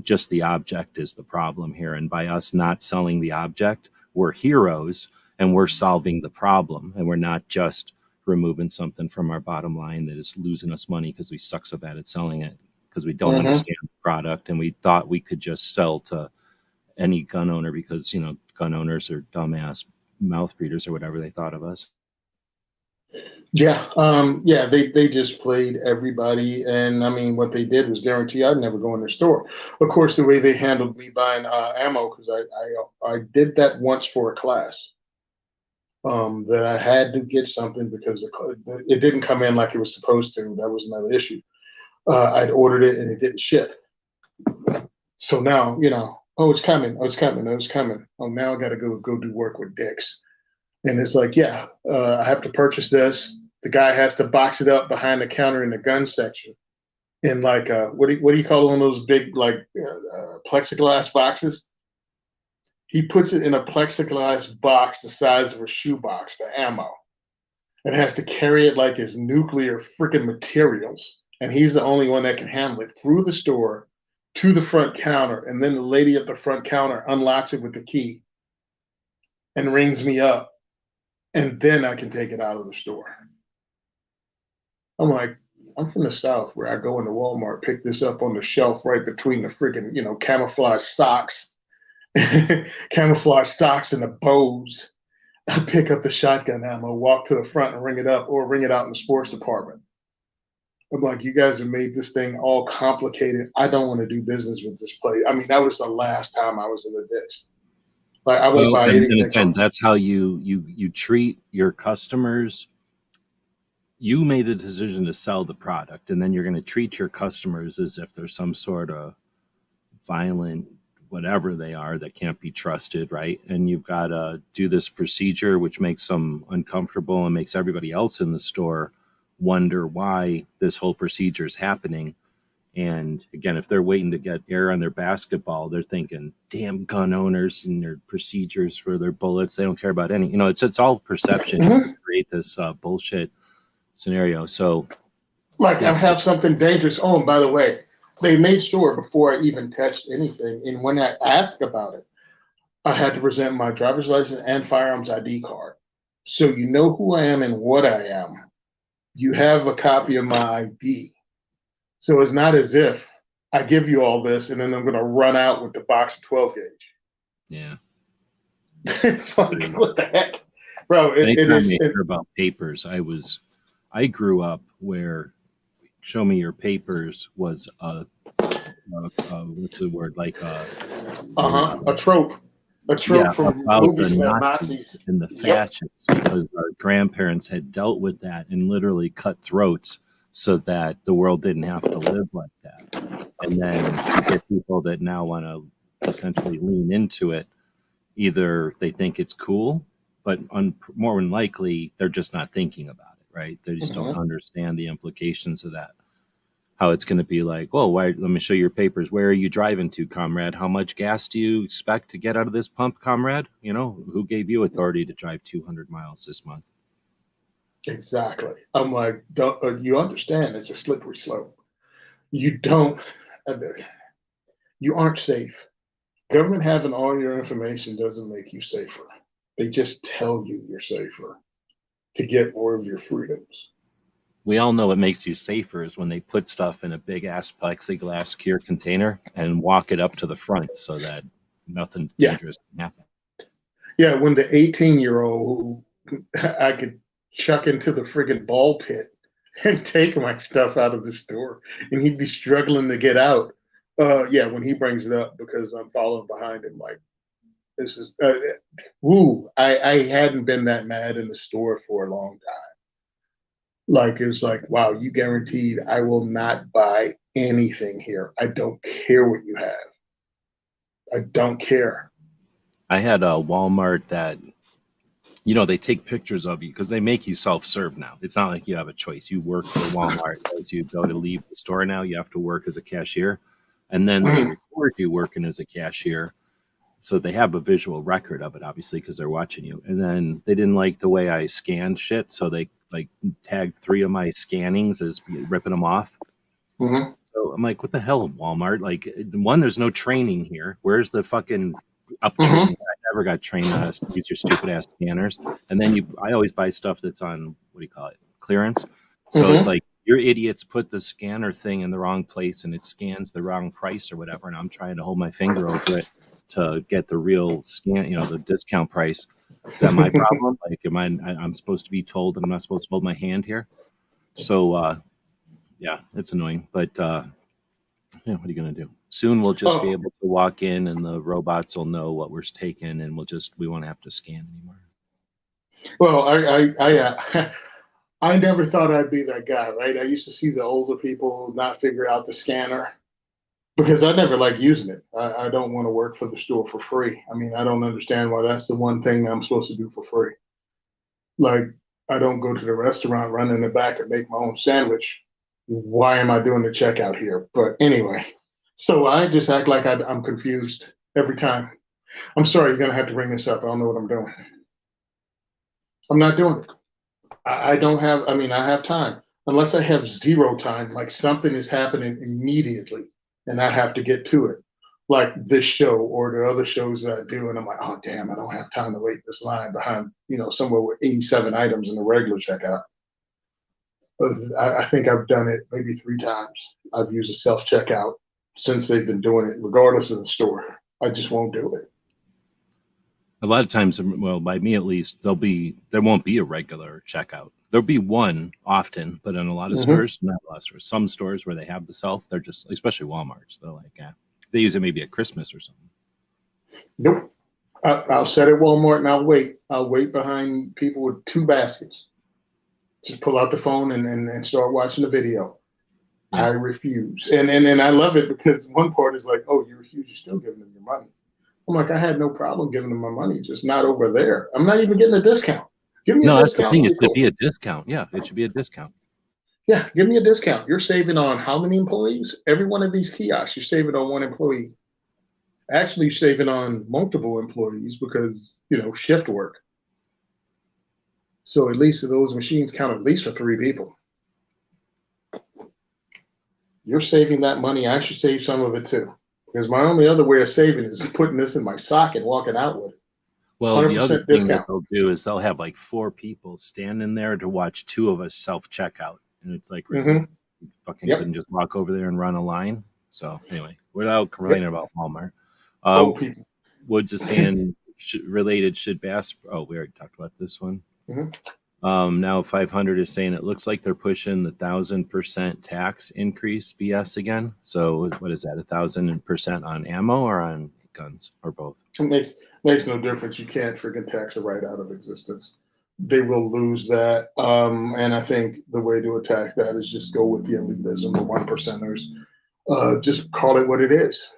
just the object is the problem here, and by us not selling the object, we're heroes and we're solving the problem, and we're not just removing something from our bottom line that is losing us money because we suck so bad at selling it because we don't Mm-hmm. understand the product and we thought we could just sell to any gun owner because gun owners are dumbass mouth breeders or whatever they thought of us. Yeah, yeah, they just played everybody, and I mean, what they did was guarantee I'd never go in their store. Of course, the way they handled me buying ammo, because I did that once for a class, that I had to get something because it didn't come in like it was supposed to. That was another issue. I'd ordered it and it didn't ship. So now, oh, it's coming. Oh, it's coming. Oh, it's coming. Oh, now I got to go do work with Dick's. And it's like, yeah, I have to purchase this. The guy has to box it up behind the counter in the gun section in like what do you call one of those big like plexiglass boxes? He puts it in a plexiglass box the size of a shoebox, the ammo, and has to carry it like it's nuclear freaking materials. And he's the only one that can handle it through the store to the front counter. And then the lady at the front counter unlocks it with the key and rings me up. And then I can take it out of the store. I'm like, I'm from the South where I go into Walmart, pick this up on the shelf right between the freaking, camouflage socks, camouflage socks and the bows. I pick up the shotgun ammo, walk to the front and ring it up or ring it out in the sports department. I'm like, you guys have made this thing all complicated. I don't want to do business with this place. I mean, that was the last time I was in the Dick's. Like, I won't Well, buy and anything again, from. that's how you treat your customers. You made the decision to sell the product, and then you're going to treat your customers as if there's some sort of violent whatever they are that can't be trusted, right? And you've got to do this procedure which makes them uncomfortable and makes everybody else in the store wonder why this whole procedure is happening. And again, if they're waiting to get air on their basketball, they're thinking, damn gun owners and their procedures for their bullets, they don't care about any, it's all perception to Mhm. create this bullshit scenario. So Like, yeah. I have something dangerous. Oh, and by the way, they made sure before I even touched anything. And when I asked about it, I had to present my driver's license and firearms ID card. So you know who I am and what I am. you have a copy of my ID. So it's not as if I give you all this and then I'm going to run out with the box of 12 gauge. Yeah. It's like, what the heck? Bro, it Anytime is. I hear about papers, I grew up where show me your papers was what's the word, like A trope. A yeah, trope from about the movies about Nazis Nazis. and the Yep. fascists, because our grandparents had dealt with that and literally cut throats so that the world didn't have to live like that. And then you get people that now want to potentially lean into it. Either they think it's cool, but more than likely they're just not thinking about it, right? They just don't Mhm. understand the implications of that. How it's going to be like, oh, why, let me show you your papers. Where are you driving to, comrade? How much gas do you expect to get out of this pump, comrade? You know, who gave you authority to drive 200 miles this month? Exactly. I'm like, you understand it's a slippery slope. You don't, uh, you aren't safe. Government having all your information doesn't make you safer. They just tell you you're safer to get more of your freedoms. We all know what makes you safer is when they put stuff in a big ass plexiglass clear container and walk it up to the front so that nothing Yeah. dangerous can happen. Yeah. When the 18-year-old who I could chuck into the friggin' ball pit and take my stuff out of the store and he'd be struggling to get out. Yeah, when he brings it up because I'm following behind him, like, this is, I hadn't been that mad in the store for a long time. Like, it was like, wow, you guaranteed I will not buy anything here. I don't care what you have. I don't care. I had a Walmart that, you know, they take pictures of you because they make you self-serve now. It's not like you have a choice. You work for Walmart as you go to leave the store now. You have to work as a cashier. And then they Mhm. record you working as a cashier. So they have a visual record of it, obviously, because they're watching you. And then they didn't like the way I scanned shit. So they like tagged 3 of my scannings as ripping them off. Mhm. So I'm like, what the hell, Walmart? Like, one, there's no training here. Where's the fucking up Mhm. training? I never got trained on how to use your stupid ass scanners. And then I always buy stuff that's on, what do you call it, clearance. So it's Mhm. like, your idiots put the scanner thing in the wrong place and it scans the wrong price or whatever. And I'm trying to hold my finger over it to get the real scan, you know, the discount price. Is that my problem? Like, I'm supposed to be told that I'm not supposed to hold my hand here? So, yeah, it's annoying. But, yeah, what are you going to do? Soon we'll just be Oh, able to walk in and the robots will know what we're taking and we won't have to scan anymore. well, I never thought I'd be that guy, right? I used to see the older people not figure out the scanner because I never like using it. I don't want to work for the store for free. I mean, I don't understand why that's the one thing I'm supposed to do for free. Like, I don't go to the restaurant, run in the back, and make my own sandwich. Why am I doing the checkout here? But anyway, so I just act like I'm confused every time. I'm sorry, you're gonna have to bring this up. I don't know what I'm doing. I'm not doing it. I don't have. I mean, I have time unless I have zero time. Like something is happening immediately, and I have to get to it. Like this show or the other shows that I do, and I'm like, oh damn, I don't have time to wait this line behind, somewhere with 87 items in the regular checkout. I think I've done it maybe 3 times. I've used a self checkout since they've been doing it, regardless of the store. I just won't do it. A lot of times, well, by me at least, there won't be a regular checkout. There'll be one often, but in a lot of Mm-hmm. stores, not a lot of stores, some stores where they have the self, they're just, especially Walmart's, they're like, they use it maybe at Christmas or something. Nope. I'll set at Walmart and I'll wait. I'll wait behind people with 2 baskets. Just pull out the phone and start watching the video. I Yeah. refuse. And I love it because one part is like, oh, you refuse, you're still giving them your money. I'm like, I had no problem giving them my money, just not over there. I'm not even getting a discount. Give me a No, that's the discount. thing. I'll It be should cool. be a discount. Yeah, it should be a discount. Yeah, give me a discount. You're saving on how many employees? Every one of these kiosks, you're saving on one employee. Actually, you're saving on multiple employees because, shift work. So at least those machines count at least for 3 people. You're saving that money. I should save some of it too. Because my only other way of saving is putting this in my sock and walking out with it. Well, the other 100% thing that discount. they'll do is they'll have like 4 people standing there to watch 2 of us self checkout, and it's like, really, Hmm. you fucking Yep. couldn't just walk over there and run a line. So anyway, without Yep. complaining about Walmart, Old people. Woods is saying related should Bass. Oh, we already talked about this one. Hmm. Now 500 is saying it looks like they're pushing the 1,000% tax increase BS again. So what is that? 1,000% on ammo or on guns or both? It makes no difference. You can't freaking tax a right out of existence. They will lose that. And I think the way to attack that is just go with the elitism, the one percenters. Just call it what it is.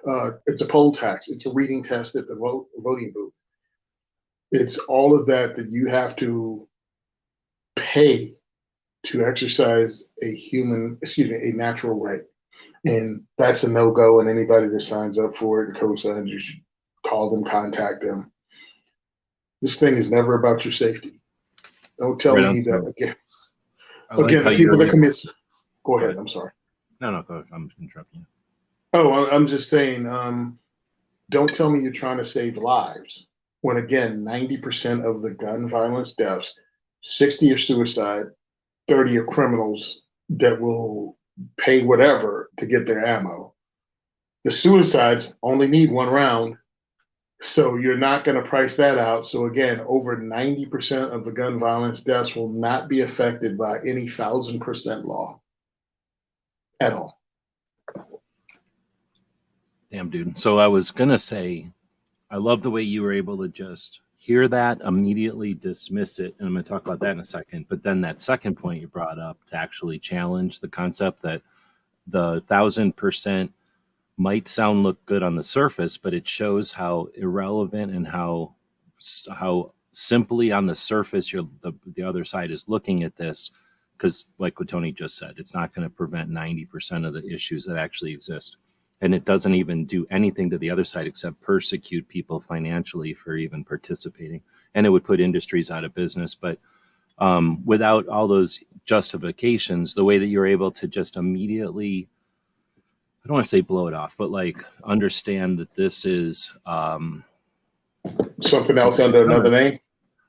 It's a poll tax. It's a reading test at the voting booth. It's all of that that you have to pay to exercise a natural right. And that's a no go. And anybody that signs up for it and co-signs, you should call them, contact them. This thing is never about your safety. Don't tell Right on. me that So again. I like Again, how the people you're that commit. Go go ahead. ahead. I'm sorry. No, go ahead. I'm interrupting you. Oh, I'm just saying. Don't tell me you're trying to save lives when again 90% of the gun violence deaths, 60 are suicide, 30 are criminals that will pay whatever to get their ammo. The suicides only need one round. So you're not going to price that out. So again, over 90% of the gun violence deaths will not be affected by any 1,000% law at all. Damn, dude. So I was gonna say, I love the way you were able to just hear that, immediately dismiss it, and I'm gonna talk about that in a second. But then that second point you brought up to actually challenge the concept that the 1,000% might sound look good on the surface, but it shows how irrelevant and how simply on the surface the other side is looking at this. Because, like what Tony just said, it's not going to prevent 90% of the issues that actually exist, and it doesn't even do anything to the other side except persecute people financially for even participating, and it would put industries out of business. But without all those justifications, the way that you're able to just immediately, I don't want to say blow it off, but like understand that this is Something else under not another a name.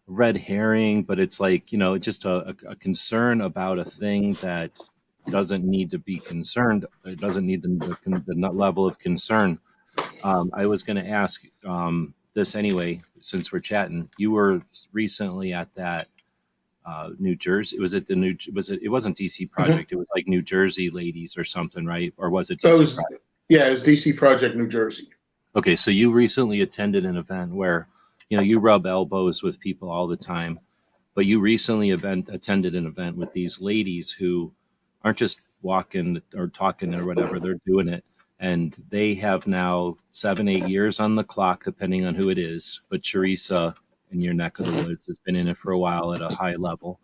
red herring, but it's like, just a concern about a thing that doesn't need to be concerned. It doesn't need the level of concern. I was going to ask this anyway, since we're chatting. You were recently at that New Jersey. Was it the New? Was it? It wasn't DC Mm-hmm. Project. It was like New Jersey ladies or something, right? Or was it So it DC was, Project? yeah, it was DC Project New Jersey. Okay, so you recently attended an event where, you rub elbows with people all the time, but you recently attended an event with these ladies who aren't just walking or talking or whatever, they're doing it. And they have now 7, 8 years on the clock, depending on who it is. But Teresa in your neck of the woods has been in it for a while at a high level.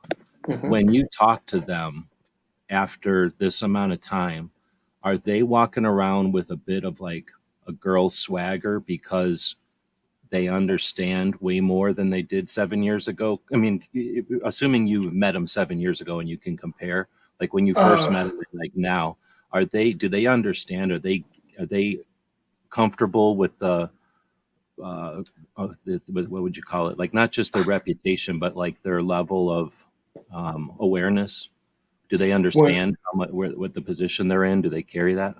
Mm-hmm. When you talk to them after this amount of time, are they walking around with a bit of like a girl swagger because they understand way more than they did 7 years ago? I mean, assuming you met them 7 years ago and you can compare, like when you first met them, like now, do they understand? Are they comfortable with what would you call it? Like not just their reputation, but like their level of awareness. Do they when understand how much, what the position they're in? Do they carry that?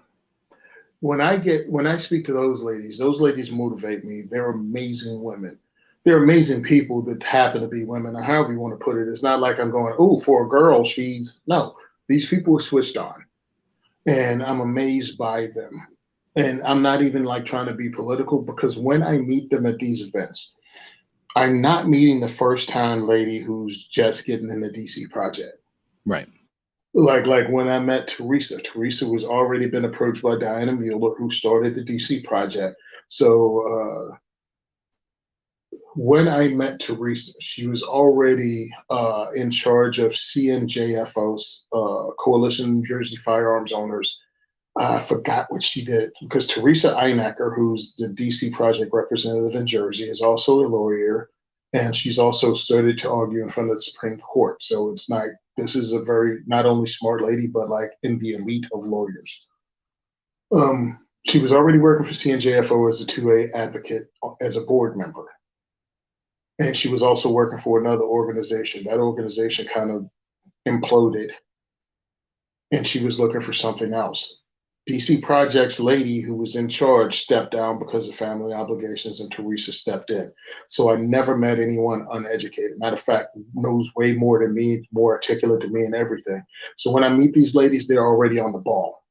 when I speak to those ladies motivate me. They're amazing women. They're amazing people that happen to be women, or however you want to put it. It's not like I'm going, oh, for a girl, she's no. These people are switched on, and I'm amazed by them. And I'm not even like trying to be political because when I meet them at these events, I'm not meeting the first time lady who's just getting in the DC project. Right. Like when I met Teresa was already been approached by Diana Mueller, who started the DC project. So when I met Teresa, she was already in charge of CNJFO's Coalition New Jersey Firearms Owners. I forgot what she did because Teresa Einacker, who's the DC project representative in Jersey, is also a lawyer, and she's also started to argue in front of the Supreme Court. So it's not. This is a very not only smart lady, but like in the elite of lawyers. She was already working for CNJFO as a 2A advocate as a board member. And she was also working for another organization. That organization kind of imploded, and she was looking for something else. DC Project's lady who was in charge stepped down because of family obligations, and Teresa stepped in. So I never met anyone uneducated. Matter of fact, knows way more than me, more articulate than me and everything. So when I meet these ladies, they're already on the ball.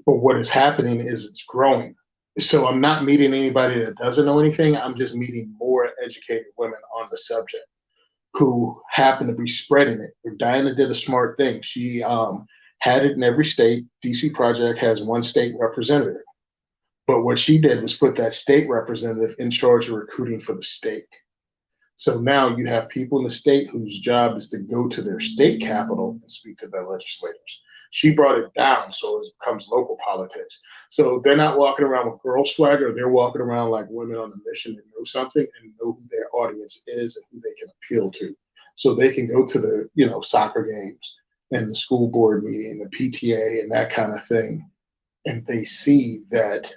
But what is happening is it's growing. So I'm not meeting anybody that doesn't know anything. I'm just meeting more educated women on the subject who happen to be spreading it. Diana did a smart thing. She had it in every state. DC Project has one state representative. But what she did was put that state representative in charge of recruiting for the state. So now you have people in the state whose job is to go to their state capital and speak to their legislators. She brought it down so it becomes local politics. So they're not walking around with girl swagger. They're walking around like women on a mission that know something and know who their audience is and who they can appeal to. So they can go to the, soccer games and the school board meeting, the PTA and that kind of thing. And they see that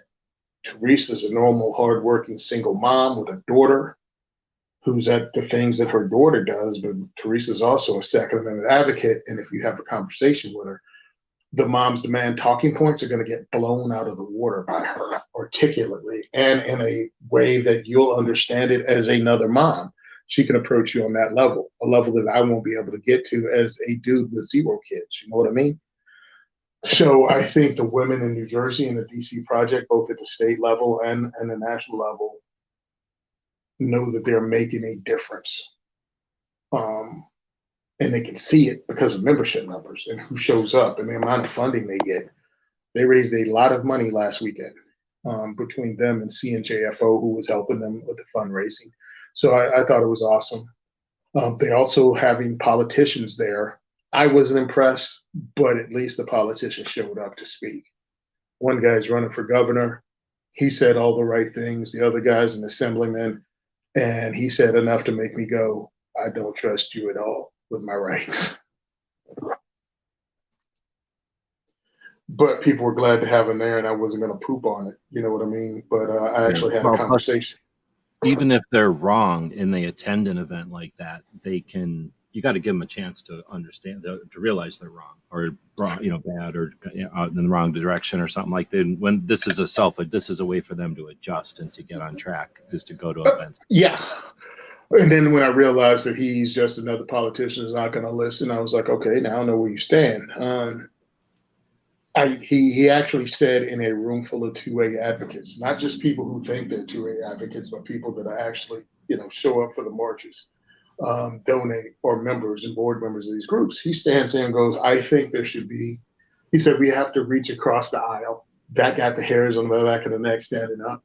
Teresa's a normal, hardworking single mom with a daughter who's at the things that her daughter does, but Teresa's also a Second Amendment advocate. And if you have a conversation with her, the mom's demand talking points are going to get blown out of the water by her articulately and in a way that you'll understand it as another mom. She can approach you on that level, a level that I won't be able to get to as a dude with 0 kids. You know what I mean? So I think the women in New Jersey and the DC Project, both at the state level and the national level, know that they're making a difference. And they can see it because of membership numbers and who shows up and the amount of funding they get. They raised a lot of money last weekend between them and CNJFO, who was helping them with the fundraising. So I thought it was awesome. They also having politicians there. I wasn't impressed, but at least the politicians showed up to speak. One guy's running for governor. He said all the right things. The other guy's an assemblyman. And he said enough to make me go, I don't trust you at all with my rights. But people were glad to have him there, and I wasn't going to poop on it. You know what I mean? But I actually had a conversation. Even if they're wrong and they attend an event like that, you got to give them a chance to understand, to realize they're wrong or wrong, bad or in the wrong direction or something like that. When this is a way for them to adjust and to get on track, is to go to events. Yeah. And then when I realized that he's just another politician who's not going to listen, I was like, okay, now I know where you stand. He actually said in a room full of 2A advocates, not just people who think they're 2A advocates, but people that are actually, show up for the marches, donate, or members and board members of these groups. He stands there and goes, I think there should be, he said, we have to reach across the aisle. That got the hairs on the back of the neck standing up.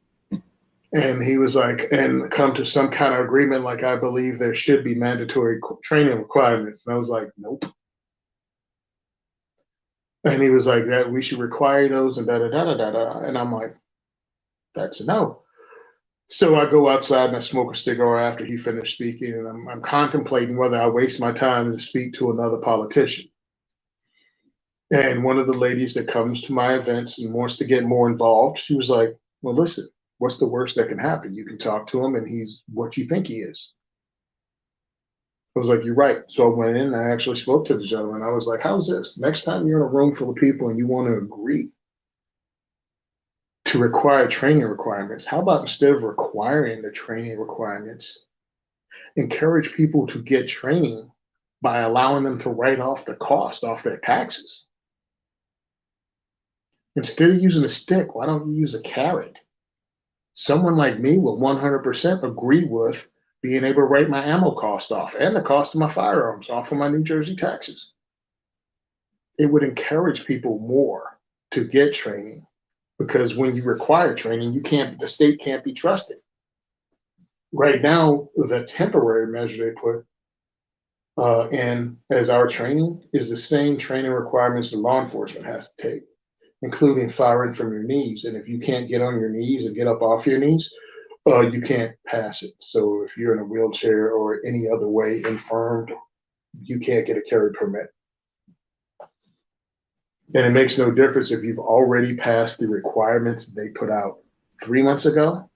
And he was like, and come to some kind of agreement, like I believe there should be mandatory training requirements. And I was like, nope. And he was like, that we should require those and da da da da da da. And I'm like, that's a no. So I go outside and I smoke a cigar after he finished speaking, and I'm contemplating whether I waste my time to speak to another politician. And one of the ladies that comes to my events and wants to get more involved, she was like, well, listen, what's the worst that can happen? You can talk to him and he's what you think he is. I was like, you're right. So I went in and I actually spoke to the gentleman. I was like, how's this? Next time you're in a room full of people and you want to agree to require training requirements, how about instead of requiring the training requirements, encourage people to get training by allowing them to write off the cost off their taxes? Instead of using a stick, why don't you use a carrot? Someone like me will 100% agree with being able to write my ammo cost off and the cost of my firearms off of my New Jersey taxes. It would encourage people more to get training, because when you require training, the state can't be trusted. Right now, the temporary measure they put in as our training is the same training requirements that law enforcement has to take, including firing from your knees. And if you can't get on your knees and get up off your knees, you can't pass it. So if you're in a wheelchair or any other way infirmed, you can't get a carry permit. And it makes no difference if you've already passed the requirements they put out 3 months ago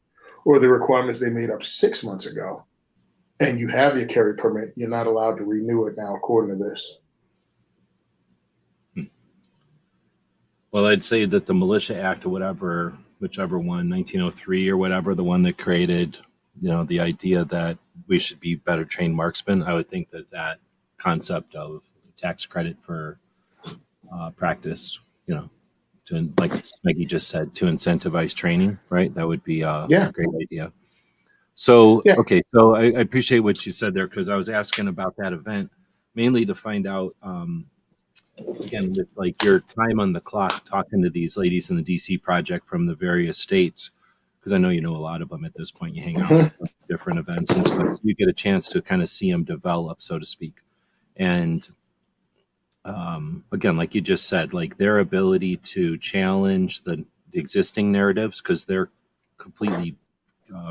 or the requirements they made up 6 months ago. and you have your carry permit, you're not allowed to renew it now, according to this. Well, I'd say that the Militia Act or whatever, whichever one, 1903 or whatever, the one that created, the idea that we should be better trained marksmen, I would think that concept of tax credit for practice, to, like Maggie just said, to incentivize training, right? That would be a great idea. So, Yeah. okay, so I appreciate what you said there, because I was asking about that event mainly to find out, again, with like your time on the clock, talking to these ladies in the DC project from the various states, because I know you know a lot of them at this point. You hang out with different events and stuff, so you get a chance to kind of see them develop, so to speak. And again, like you just said, like their ability to challenge the existing narratives, because they're completely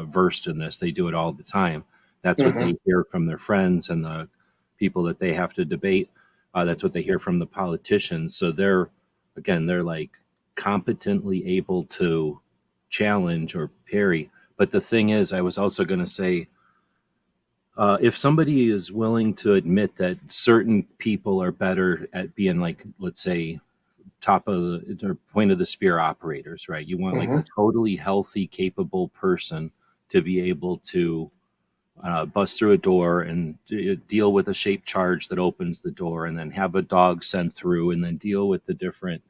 versed in this. They do it all the time. That's what they hear from their friends and the people that they have to debate. That's what they hear from the politicians. So they're like competently able to challenge or parry. But the thing is, I was also going to say, if somebody is willing to admit that certain people are better at being, like, let's say, top of the or point of the spear operators, right? You want like a totally healthy, capable person to be able to bust through a door and deal with a shaped charge that opens the door, and then have a dog sent through, and then deal with the different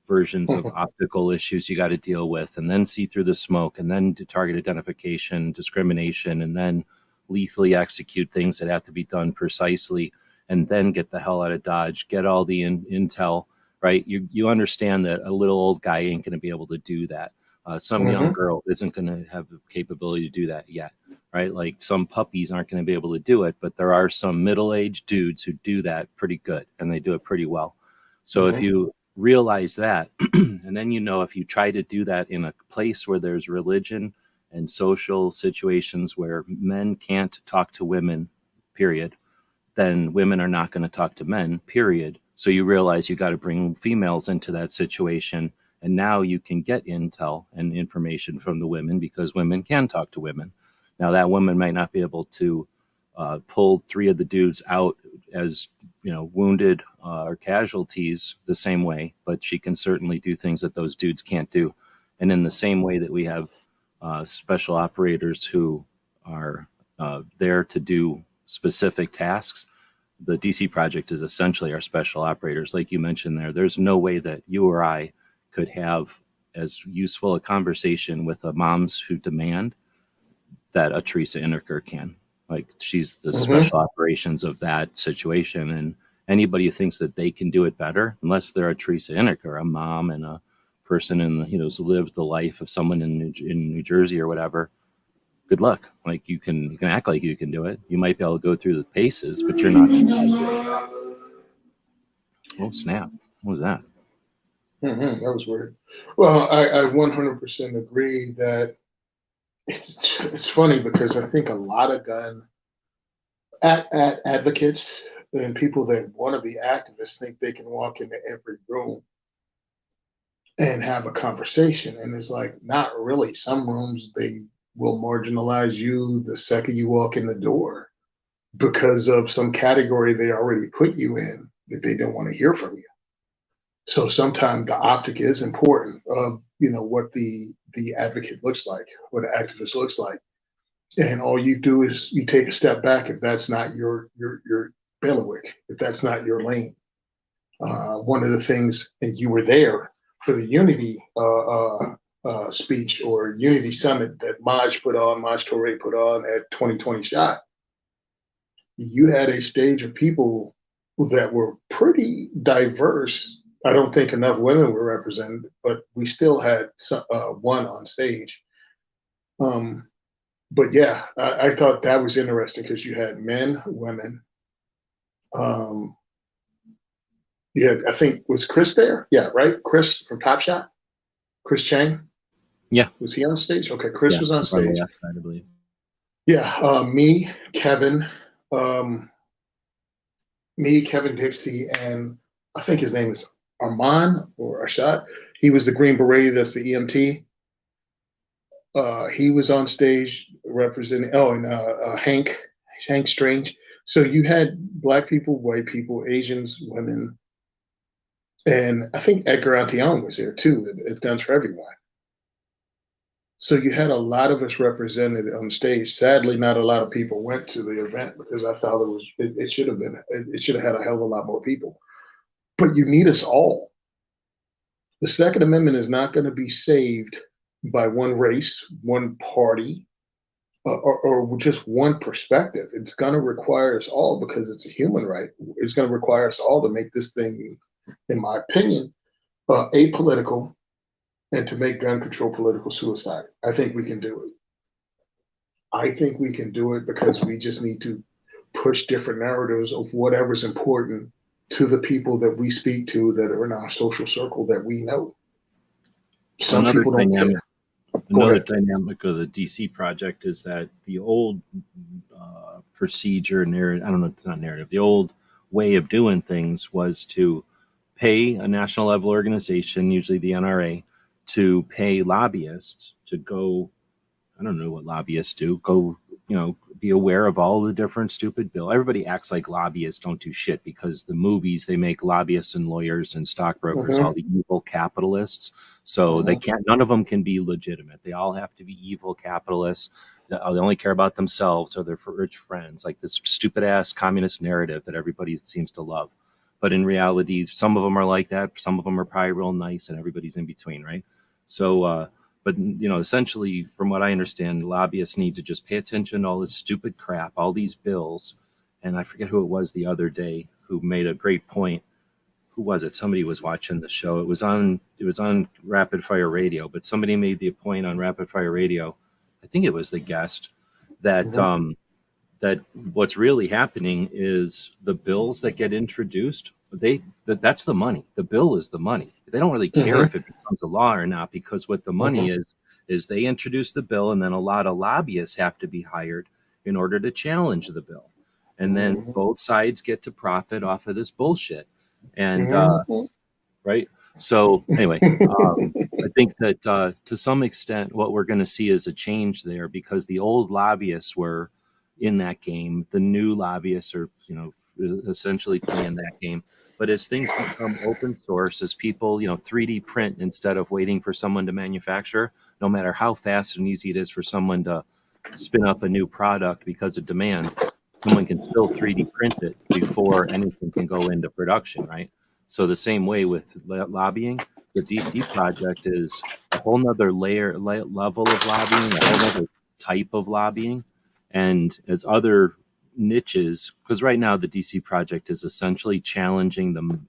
versions of optical issues you got to deal with, and then see through the smoke, and then do target identification, discrimination, and then lethally execute things that have to be done precisely, and then get the hell out of Dodge, get all the intel, right? You understand that a little old guy ain't going to be able to do that. Some young girl isn't going to have the capability to do that yet, right? Like some puppies aren't going to be able to do it, but there are some middle-aged dudes who do that pretty good, and they do it pretty well. So if you realize that, and then if you try to do that in a place where there's religion and social situations where men can't talk to women, period, then women are not going to talk to men, period. So you realize you got to bring females into that situation, and now you can get intel and information from the women because women can talk to women. Now that woman might not be able to pull 3 of the dudes out as wounded or casualties the same way, but she can certainly do things that those dudes can't do. And in the same way that we have special operators who are there to do specific tasks, the DC project is essentially our special operators. Like you mentioned there, there's no way that you or I could have as useful a conversation with a moms who demand that a Teresa Innerker can. Like, she's the special operations of that situation, and anybody who thinks that they can do it better, unless they're a Teresa Innerker, a mom and a person who's lived the life of someone in New Jersey or whatever, good luck. Like, you can act like you can do it. You might be able to go through the paces, but you're not going to do it. Oh, snap. What was that? That was weird. Well, I 100% agree that it's funny because I think a lot of gun advocates and people that want to be activists think they can walk into every room and have a conversation. And it's like, not really. Some rooms, they will marginalize you the second you walk in the door because of some category they already put you in that they don't want to hear from you. So sometimes the optic is important of what the advocate looks like, what an activist looks like, and all you do is you take a step back if that's not your bailiwick, if that's not your lane. One of the things, and you were there for the Unity speech or Unity Summit that Maj Toure put on at 2020 SHOT. You had a stage of people that were pretty diverse. I don't think enough women were represented, but we still had one on stage. But yeah, I thought that was interesting because you had men, women. Yeah, I think, was Chris there? Yeah, right? Chris from Top Shot? Chris Chang? Yeah. Was he on stage? Okay, Chris was on stage. On the left side, I believe. Yeah, Kevin Dixie, and I think his name is Armand or Ashad. He was the Green Beret, that's the EMT. He was on stage representing, and Hank Hank Strange. So you had black people, white people, Asians, women, and I think Edgar Antion was there too. It Done for Everyone. So you had a lot of us represented on stage. Sadly, not a lot of people went to the event because I thought it should have been it should have had a hell of a lot more people. But you need us all. The Second Amendment is not going to be saved by one race, one party, or just one perspective. It's going to require us all because it's a human right. It's going to require us all to make this thing, in my opinion, apolitical and to make gun control political suicide. I think we can do it. I think we can do it because we just need to push different narratives of whatever's important to the people that we speak to that are in our social circle that we know. Some another people don't dynamic, care. another dynamic of the DC project is that the old procedure narrative, I don't know, it's not narrative, the old way of doing things was to pay a national level organization, usually the NRA, to pay lobbyists to go, I don't know what lobbyists do, go, be aware of all the different stupid bill. Everybody acts like lobbyists don't do shit because the movies, they make lobbyists and lawyers and stockbrokers all the evil capitalists. So they can't, none of them can be legitimate. They all have to be evil capitalists. They only care about themselves or their rich friends, like this stupid ass communist narrative that everybody seems to love. But in reality, some of them are like that. Some of them are probably real nice and everybody's in between, right? So, but, essentially, from what I understand, lobbyists need to just pay attention to all this stupid crap, all these bills. And I forget who it was the other day who made a great point. Who was it? Somebody was watching the show. It was on Rapid Fire Radio, but somebody made the point on Rapid Fire Radio. I think it was the guest that that what's really happening is the bills that get introduced, that's the money. The bill is the money. They don't really care if it becomes a law or not, because what the money is they introduce the bill, and then a lot of lobbyists have to be hired in order to challenge the bill. And then both sides get to profit off of this bullshit. And right. So anyway, I think that to some extent, what we're going to see is a change there, because the old lobbyists were in that game. The new lobbyists are, essentially playing that game. But as things become open source, as people, 3D print instead of waiting for someone to manufacture, no matter how fast and easy it is for someone to spin up a new product because of demand, someone can still 3D print it before anything can go into production, right? So the same way with lobbying, the DC project is a whole nother level of lobbying, a whole nother type of lobbying. And as other niches, because right now the DC project is essentially challenging the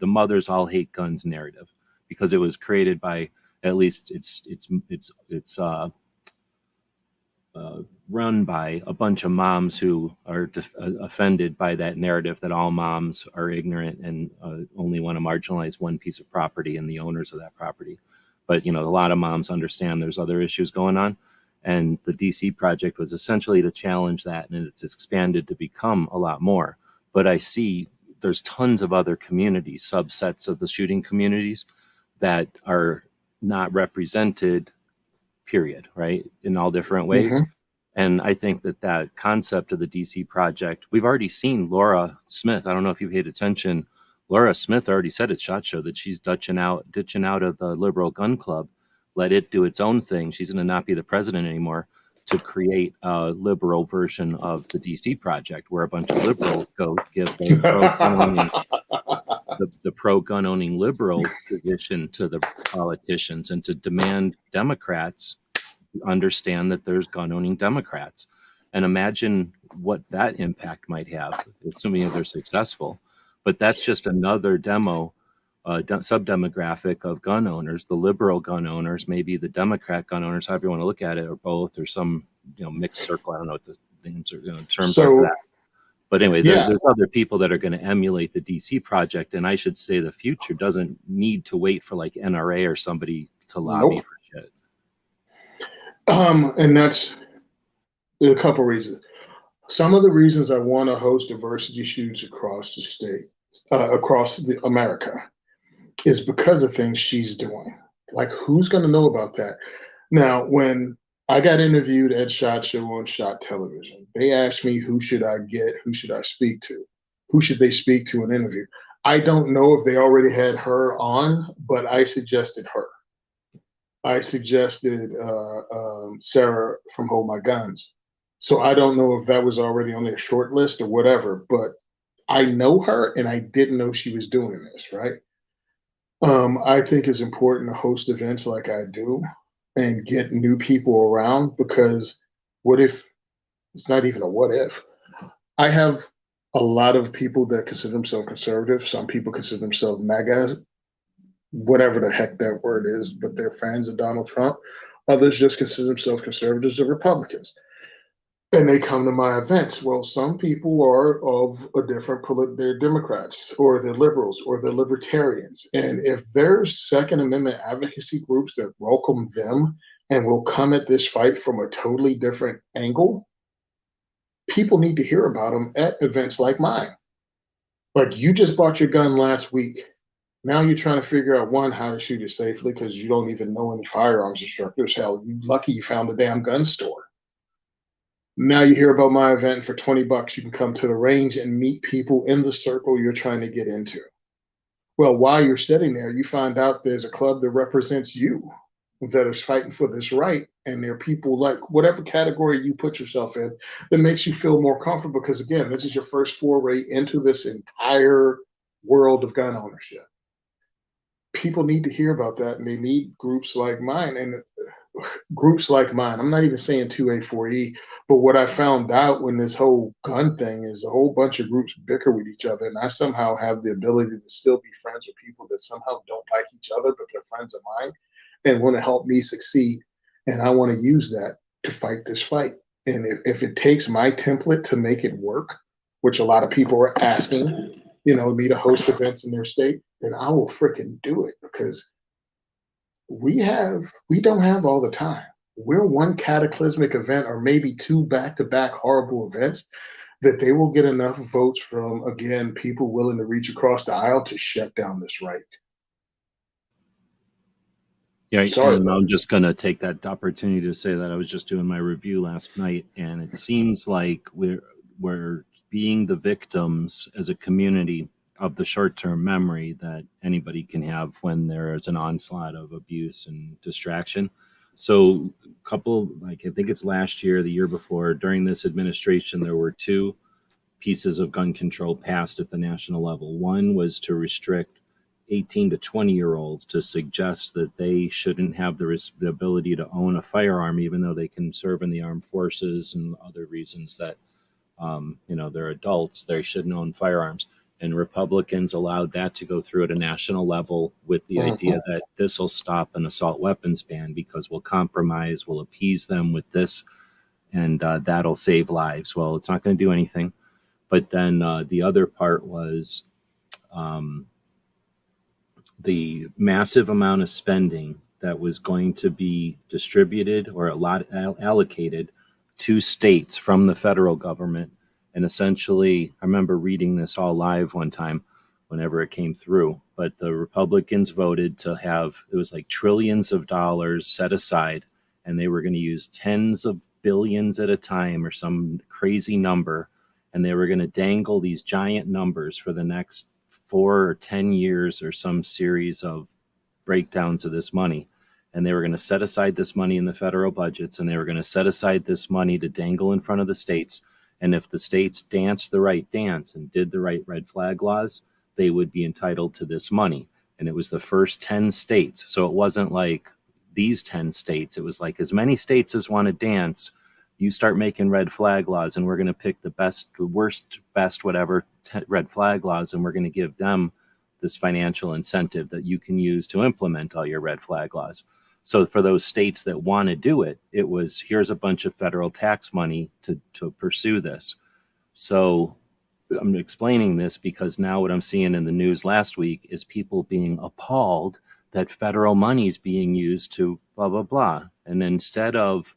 mothers all hate guns narrative, because it was created by, at least it's run by a bunch of moms who are offended by that narrative that all moms are ignorant and only want to marginalize one piece of property and the owners of that property. But a lot of moms understand there's other issues going on. And the DC project was essentially to challenge that, and it's expanded to become a lot more. But I see there's tons of other communities, subsets of the shooting communities, that are not represented, period, right, in all different ways. And I think that concept of the DC project, we've already seen Laura Smith. I don't know if you paid attention. Laura Smith already said at SHOT Show that she's ditching out of the liberal gun club, let it do its own thing. She's going to not be the president anymore, to create a liberal version of the DC project, where a bunch of liberals go give the pro-gun owning liberal position to the politicians, and to demand Democrats understand that there's gun owning Democrats. And imagine what that impact might have, assuming they're successful. But that's just another sub-demographic of gun owners, the liberal gun owners, maybe the Democrat gun owners, however you want to look at it, or both, or some mixed circle. I don't know what the names are, terms are for that. But anyway, there's other people that are going to emulate the DC project, and I should say the future doesn't need to wait for like NRA or somebody to lobby for shit. And that's a couple reasons. Some of the reasons I want to host diversity shoots across the state, across America, is because of things she's doing. Like, who's going to know about that? Now, when I got interviewed at SHOT Show on SHOT Television. They asked me who should I get, who should I speak to, who should they speak to in an interview. I don't know if they already had her on, but I suggested her. I suggested Sarah from Hold My Guns. So I don't know if that was already on their short list or whatever, but I know her and I didn't know she was doing this, right? I think it's important to host events like I do and get new people around because what if it's not even a what if? I have a lot of people that consider themselves conservative. Some people consider themselves MAGA, whatever the heck that word is, but they're fans of Donald Trump. Others just consider themselves conservatives or Republicans. And they come to my events. Well, some people are of a different they're Democrats or they're liberals or they're libertarians. And if there's Second Amendment advocacy groups that welcome them and will come at this fight from a totally different angle, people need to hear about them at events like mine. Like you just bought your gun last week. Now you're trying to figure out one, how to shoot it safely because you don't even know any firearms instructors. Hell, you lucky you found a damn gun store. Now you hear about my event for $20. You can come to the range and meet people in the circle you're trying to get into. Well, while you're sitting there, you find out there's a club that represents you that is fighting for this right. And there are people like whatever category you put yourself in that makes you feel more comfortable because, again, this is your first foray into this entire world of gun ownership. People need to hear about that and they need groups like mine. And groups like mine, I'm not even saying 2A4E, but what I found out when this whole gun thing is a whole bunch of groups bicker with each other. And I somehow have the ability to still be friends with people that somehow don't like each other, but they're friends of mine and want to help me succeed. And I want to use that to fight this fight. And if it takes my template to make it work, which a lot of people are asking, me to host events in their state, then I will freaking do it because we don't have all the time. We're one cataclysmic event or maybe two back-to-back horrible events that they will get enough votes from, again, people willing to reach across the aisle to shut down this right. Yeah, Sorry and about I'm just going to take that opportunity to say that I was just doing my review last night, and it seems like we're being the victims as a community of the short-term memory that anybody can have when there is an onslaught of abuse and distraction. So, I think it's last year, the year before, during this administration, there were two pieces of gun control passed at the national level. One was to restrict 18 to 20-year-olds to suggest that they shouldn't have the ability to own a firearm, even though they can serve in the armed forces and other reasons that, they're adults, they shouldn't own firearms. And Republicans allowed that to go through at a national level with the idea that this will stop an assault weapons ban because we'll compromise, we'll appease them with this, and that'll save lives. Well, it's not going to do anything. But then the other part was the massive amount of spending that was going to be distributed or allocated to states from the federal government. And essentially, I remember reading this all live one time whenever it came through, but the Republicans voted to have, it was like trillions of dollars set aside, and they were going to use tens of billions at a time or some crazy number. And they were going to dangle these giant numbers for the next 4 or 10 years or some series of breakdowns of this money. And they were going to set aside this money in the federal budgets, and they were going to set aside this money to dangle in front of the states. And if the states danced the right dance and did the right red flag laws, they would be entitled to this money. And it was the first 10 states. So it wasn't like these 10 states. It was like as many states as want to dance, you start making red flag laws, and we're going to pick the best, the worst, best, whatever red flag laws, and we're going to give them this financial incentive that you can use to implement all your red flag laws. So for those states that want to do it, it was here's a bunch of federal tax money to pursue this. So I'm explaining this because now what I'm seeing in the news last week is people being appalled that federal money is being used to blah, blah, blah. And instead of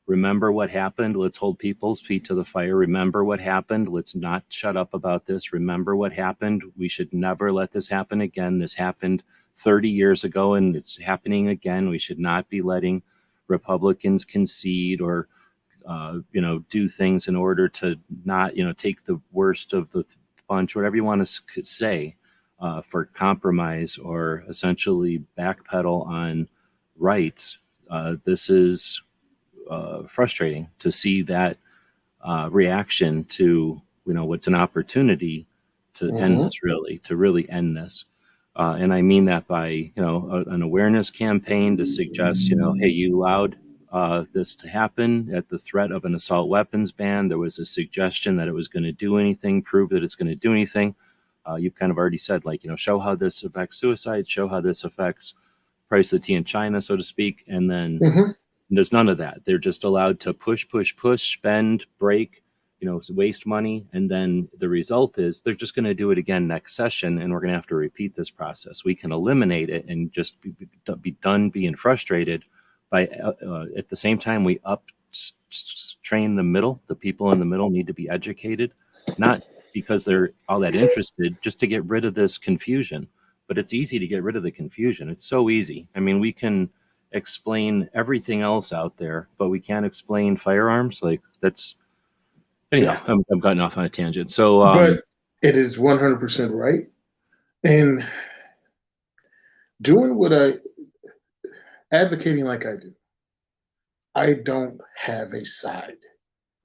remember what happened, let's hold people's feet to the fire. Remember what happened. Let's not shut up about this. Remember what happened. We should never let this happen again. This happened 30 years ago and it's happening again. We should not be letting Republicans concede or do things in order to not take the worst of the bunch, whatever you want to say, for compromise or essentially backpedal on rights. This is frustrating to see that reaction to what's an opportunity to end Mhm. this, to really end this. And I mean that by an awareness campaign to suggest hey, you allowed this to happen at the threat of an assault weapons ban. There was a suggestion that it was going to do anything, prove that it's going to do anything. You've kind of already said, like, show how this affects suicide, show how this affects price of tea in China, so to speak, and then Mhm. there's none of that. They're just allowed to push, spend, break, waste money. And then the result is they're just going to do it again next session. And we're going to have to repeat this process. We can eliminate it and just be done being frustrated by at the same time we train the middle. The people in the middle need to be educated, not because they're all that interested, just to get rid of this confusion. But it's easy to get rid of the confusion. It's so easy. I mean, we can explain everything else out there, but we can't explain firearms. Like, that's anyhow. Yeah. I'm gotten off on a tangent. So, But it is 100% right. And doing what advocating like I do, I don't have a side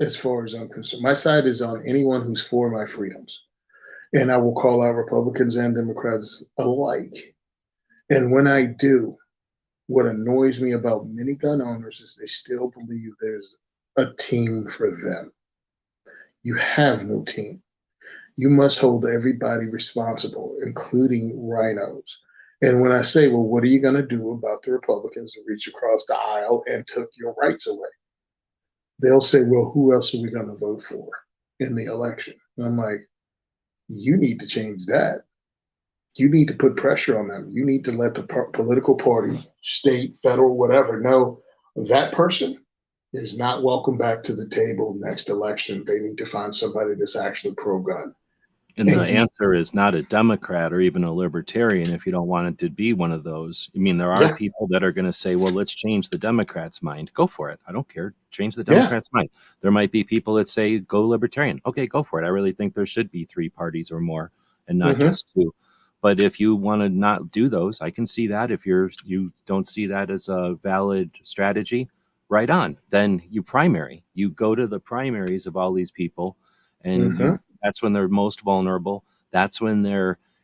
as far as I'm concerned. My side is on anyone who's for my freedoms. And I will call out Republicans and Democrats alike. And when I do, what annoys me about many gun owners is they still believe there's a team for them. You have no team. You must hold everybody responsible, including rhinos. And when I say, well, what are you going to do about the Republicans that reached across the aisle and took your rights away? They'll say, well, who else are we going to vote for in the election? And I'm like, you need to change that. You need to put pressure on them. You need to let the political party, state, federal, whatever, know that person is not welcome back to the table next election. They need to find somebody that's actually pro-gun. and the And you, answer is not a Democrat or even a libertarian if you don't want it to be one of those. I mean, there are yeah, people that are going to say, well, let's change the Democrats' mind. Go for it. I don't care. Change the yeah, Democrats' mind. There might be people that say, go libertarian. Okay, go for it. I really think there should be 3 parties or more and not hmm, just 2. But if you want to not do those, I can see that. If you don't see that as a valid strategy, right on. Then you primary. You go to the primaries of all these people, and hmm, that's when they're most vulnerable. That's when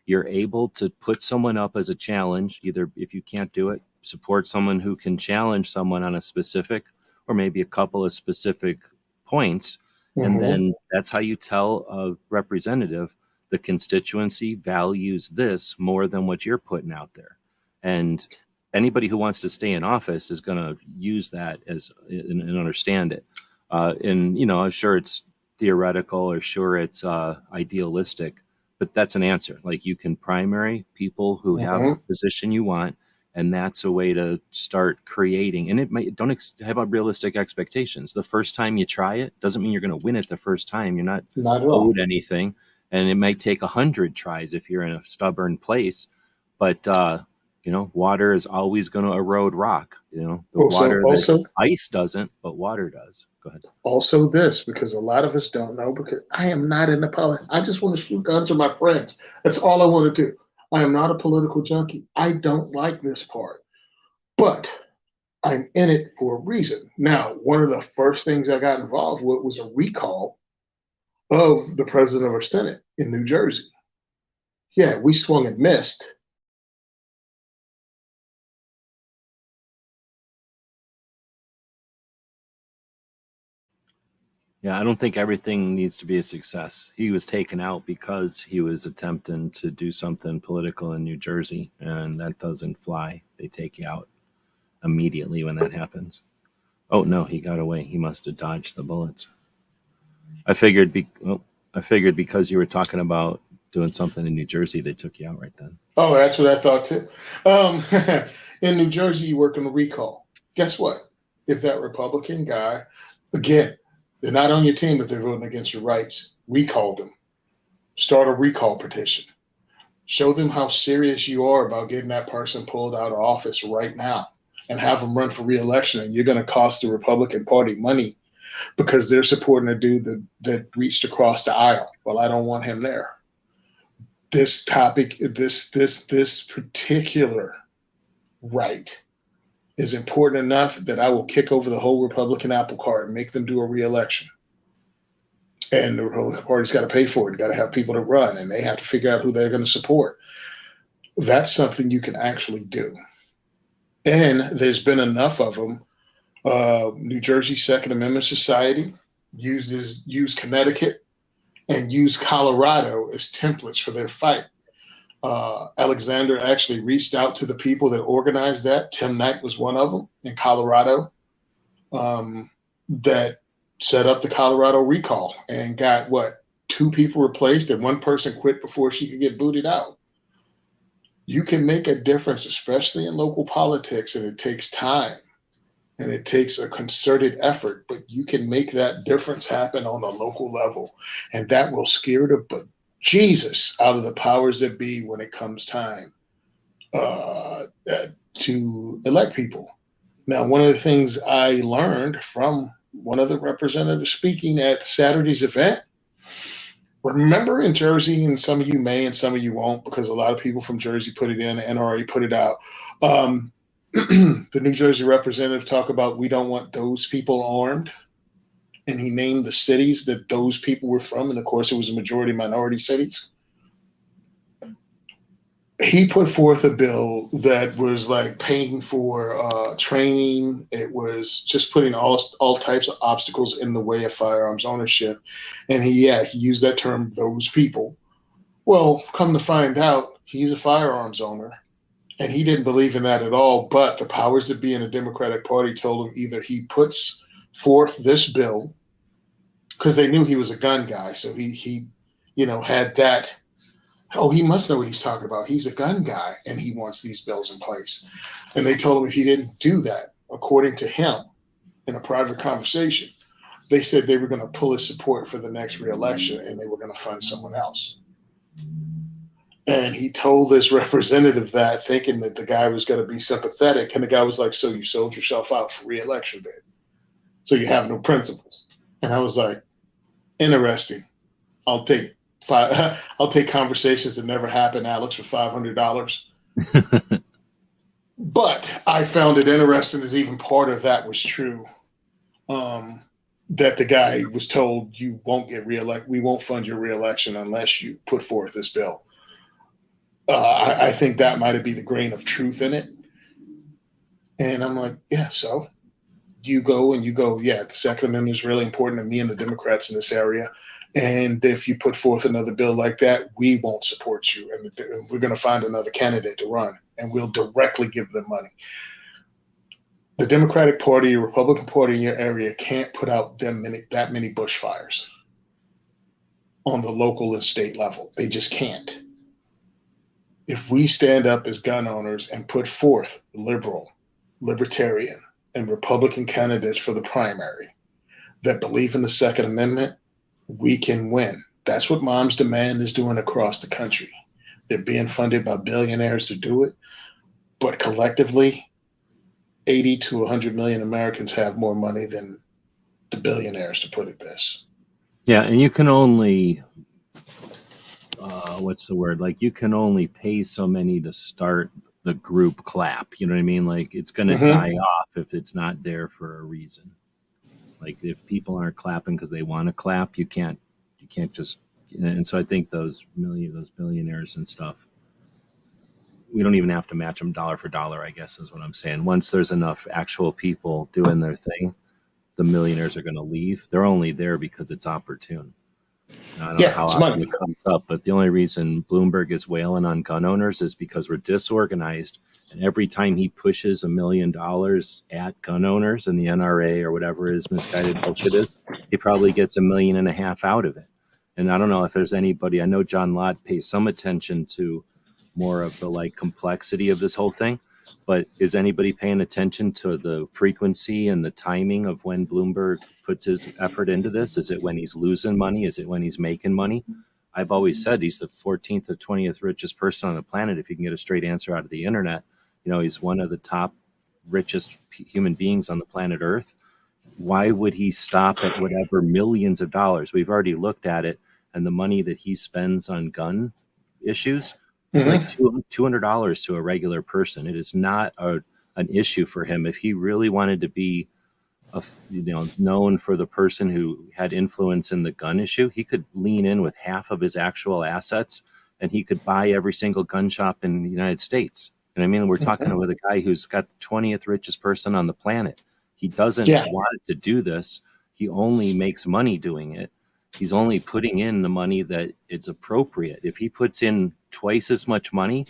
you're able to put someone up as a challenge. Either, if you can't do it, support someone who can challenge someone on a specific or maybe a couple of specific points. And hmm. then that's how you tell a representative the constituency values this more than what you're putting out there. And anybody who wants to stay in office is going to use that as and understand it. And I'm sure it's theoretical or sure it's idealistic, but that's an answer. Like, you can primary people who have the Hmm. position you want, and that's a way to start creating. And it might don't have realistic expectations. The first time you try it doesn't mean you're going to win it the first time. You're not Not at all. owed anything, and it might take 100 tries if you're in a stubborn place. But water is always going to erode rock. The Also, water that also, ice doesn't, but water does. Go ahead. also this, because a lot of us don't know, because I am not in the politics. I just want to shoot guns with my friends. That's all I want to do. I am not a political junkie. I don't like this part, but I'm in it for a reason. Now, one of the first things I got involved with was a recall of the president of our Senate in New Jersey. Yeah, we swung and missed. Yeah, I don't think everything needs to be a success. He was taken out because he was attempting to do something political in New Jersey, and that doesn't fly. They take you out immediately when that happens. Oh no, he got away. He must have dodged the bullets. I figured. I figured because you were talking about doing something in New Jersey, they took you out right then. Oh, that's what I thought too. Um, in New Jersey, you work on a recall. Guess what? If that Republican guy, again, they're not on your team if they're voting against your rights, recall them. Start a recall petition. Show them how serious you are about getting that person pulled out of office right now. and have them run for re-election, and you're going to cost the Republican Party money because they're supporting a dude that reached across the aisle. Well, I don't want him there. This topic, this particular right is important enough that I will kick over the whole Republican apple cart and make them do a re-election. And the Republican Party's got to pay for it. You got to have people to run, and they have to figure out who they're going to support. That's something you can actually do. And there's been enough of them. New Jersey Second Amendment Society used Connecticut and used Colorado as templates for their fight. Alexander actually reached out to the people that organized that. Tim Knight was one of them in Colorado that set up the Colorado recall and got, 2 people replaced and 1 person quit before she could get booted out. You can make a difference, especially in local politics, and it takes time and it takes a concerted effort, but you can make that difference happen on a local level. And that will scare the Jesus out of the powers that be when it comes time to elect people. Now, one of the things I learned from one of the representatives speaking at Saturday's event, remember in Jersey, and some of you may and some of you won't, because a lot of people from Jersey put it in, NRA put it out. The New Jersey representative talked about, we don't want those people armed. And he named the cities that those people were from. And of course, it was a majority minority cities. He put forth a bill that was like paying for training. It was just putting all types of obstacles in the way of firearms ownership. And he used that term, those people. Well, come to find out, he's a firearms owner. And he didn't believe in that at all. But the powers that be in the Democratic Party told him either he puts forth this bill, because they knew he was a gun guy. So he had that. Oh, he must know what he's talking about. He's a gun guy, and he wants these bills in place. And they told him if he didn't do that, according to him, in a private conversation, they said they were going to pull his support for the next re-election, and they were going to fund someone else. And he told this representative that, thinking that the guy was going to be sympathetic. And the guy was like, so you sold yourself out for re-election bid. So you have no principles. And I was like, interesting. I'll take conversations that never happen, Alex, for $500. But I found it interesting as even part of that was true. That the guy was told, you won't get reelected. We won't fund your reelection unless you put forth this bill. I think that might be the grain of truth in it. And I'm like, yeah, so you go, the Second Amendment is really important to me and the Democrats in this area. And if you put forth another bill like that, we won't support you. And we're going to find another candidate to run, and we'll directly give them money. The Democratic Party, the Republican Party in your area can't put out that many bushfires on the local and state level. They just can't. If we stand up as gun owners and put forth liberal, libertarian, and Republican candidates for the primary that believe in the Second Amendment, we can win. That's what Moms Demand is doing across the country. They're being funded by billionaires to do it. But collectively, 80 to 100 million Americans have more money than the billionaires, to put it this. Yeah, and you can only, you can only pay so many to start the group clap. You know what I mean? Like, it's going to die off if it's not there for a reason. Like, if people aren't clapping because they want to clap, you can't just. And so I think those billionaires and stuff, we don't even have to match them dollar for dollar, I guess is what I'm saying. Once there's enough actual people doing their thing, the millionaires are going to leave. They're only there because it's opportune. Now, I don't know how often it comes up, but the only reason Bloomberg is wailing on gun owners is because we're disorganized. And every time he pushes $1 million at gun owners and the NRA or whatever his misguided bullshit is, he probably gets $1.5 million out of it. And I don't know if there's anybody, I know John Lott pays some attention to more of the complexity of this whole thing, but is anybody paying attention to the frequency and the timing of when Bloomberg puts his effort into this? Is it when he's losing money? Is it when he's making money? I've always said he's the 14th or 20th richest person on the planet if you can get a straight answer out of the internet. He's one of the top richest human beings on the planet Earth. Why would he stop at whatever millions of dollars? We've already looked at it, and the money that he spends on gun issues is like Mm-hmm. $200 to a regular person. It is not an issue for him. If he really wanted to be known for the person who had influence in the gun issue, he could lean in with half of his actual assets, and he could buy every single gun shop in the United States. And I mean, we're talking with a guy who's got the 20th richest person on the planet. He doesn't Yeah. want to do this. He only makes money doing it. He's only putting in the money that it's appropriate. If he puts in twice as much money,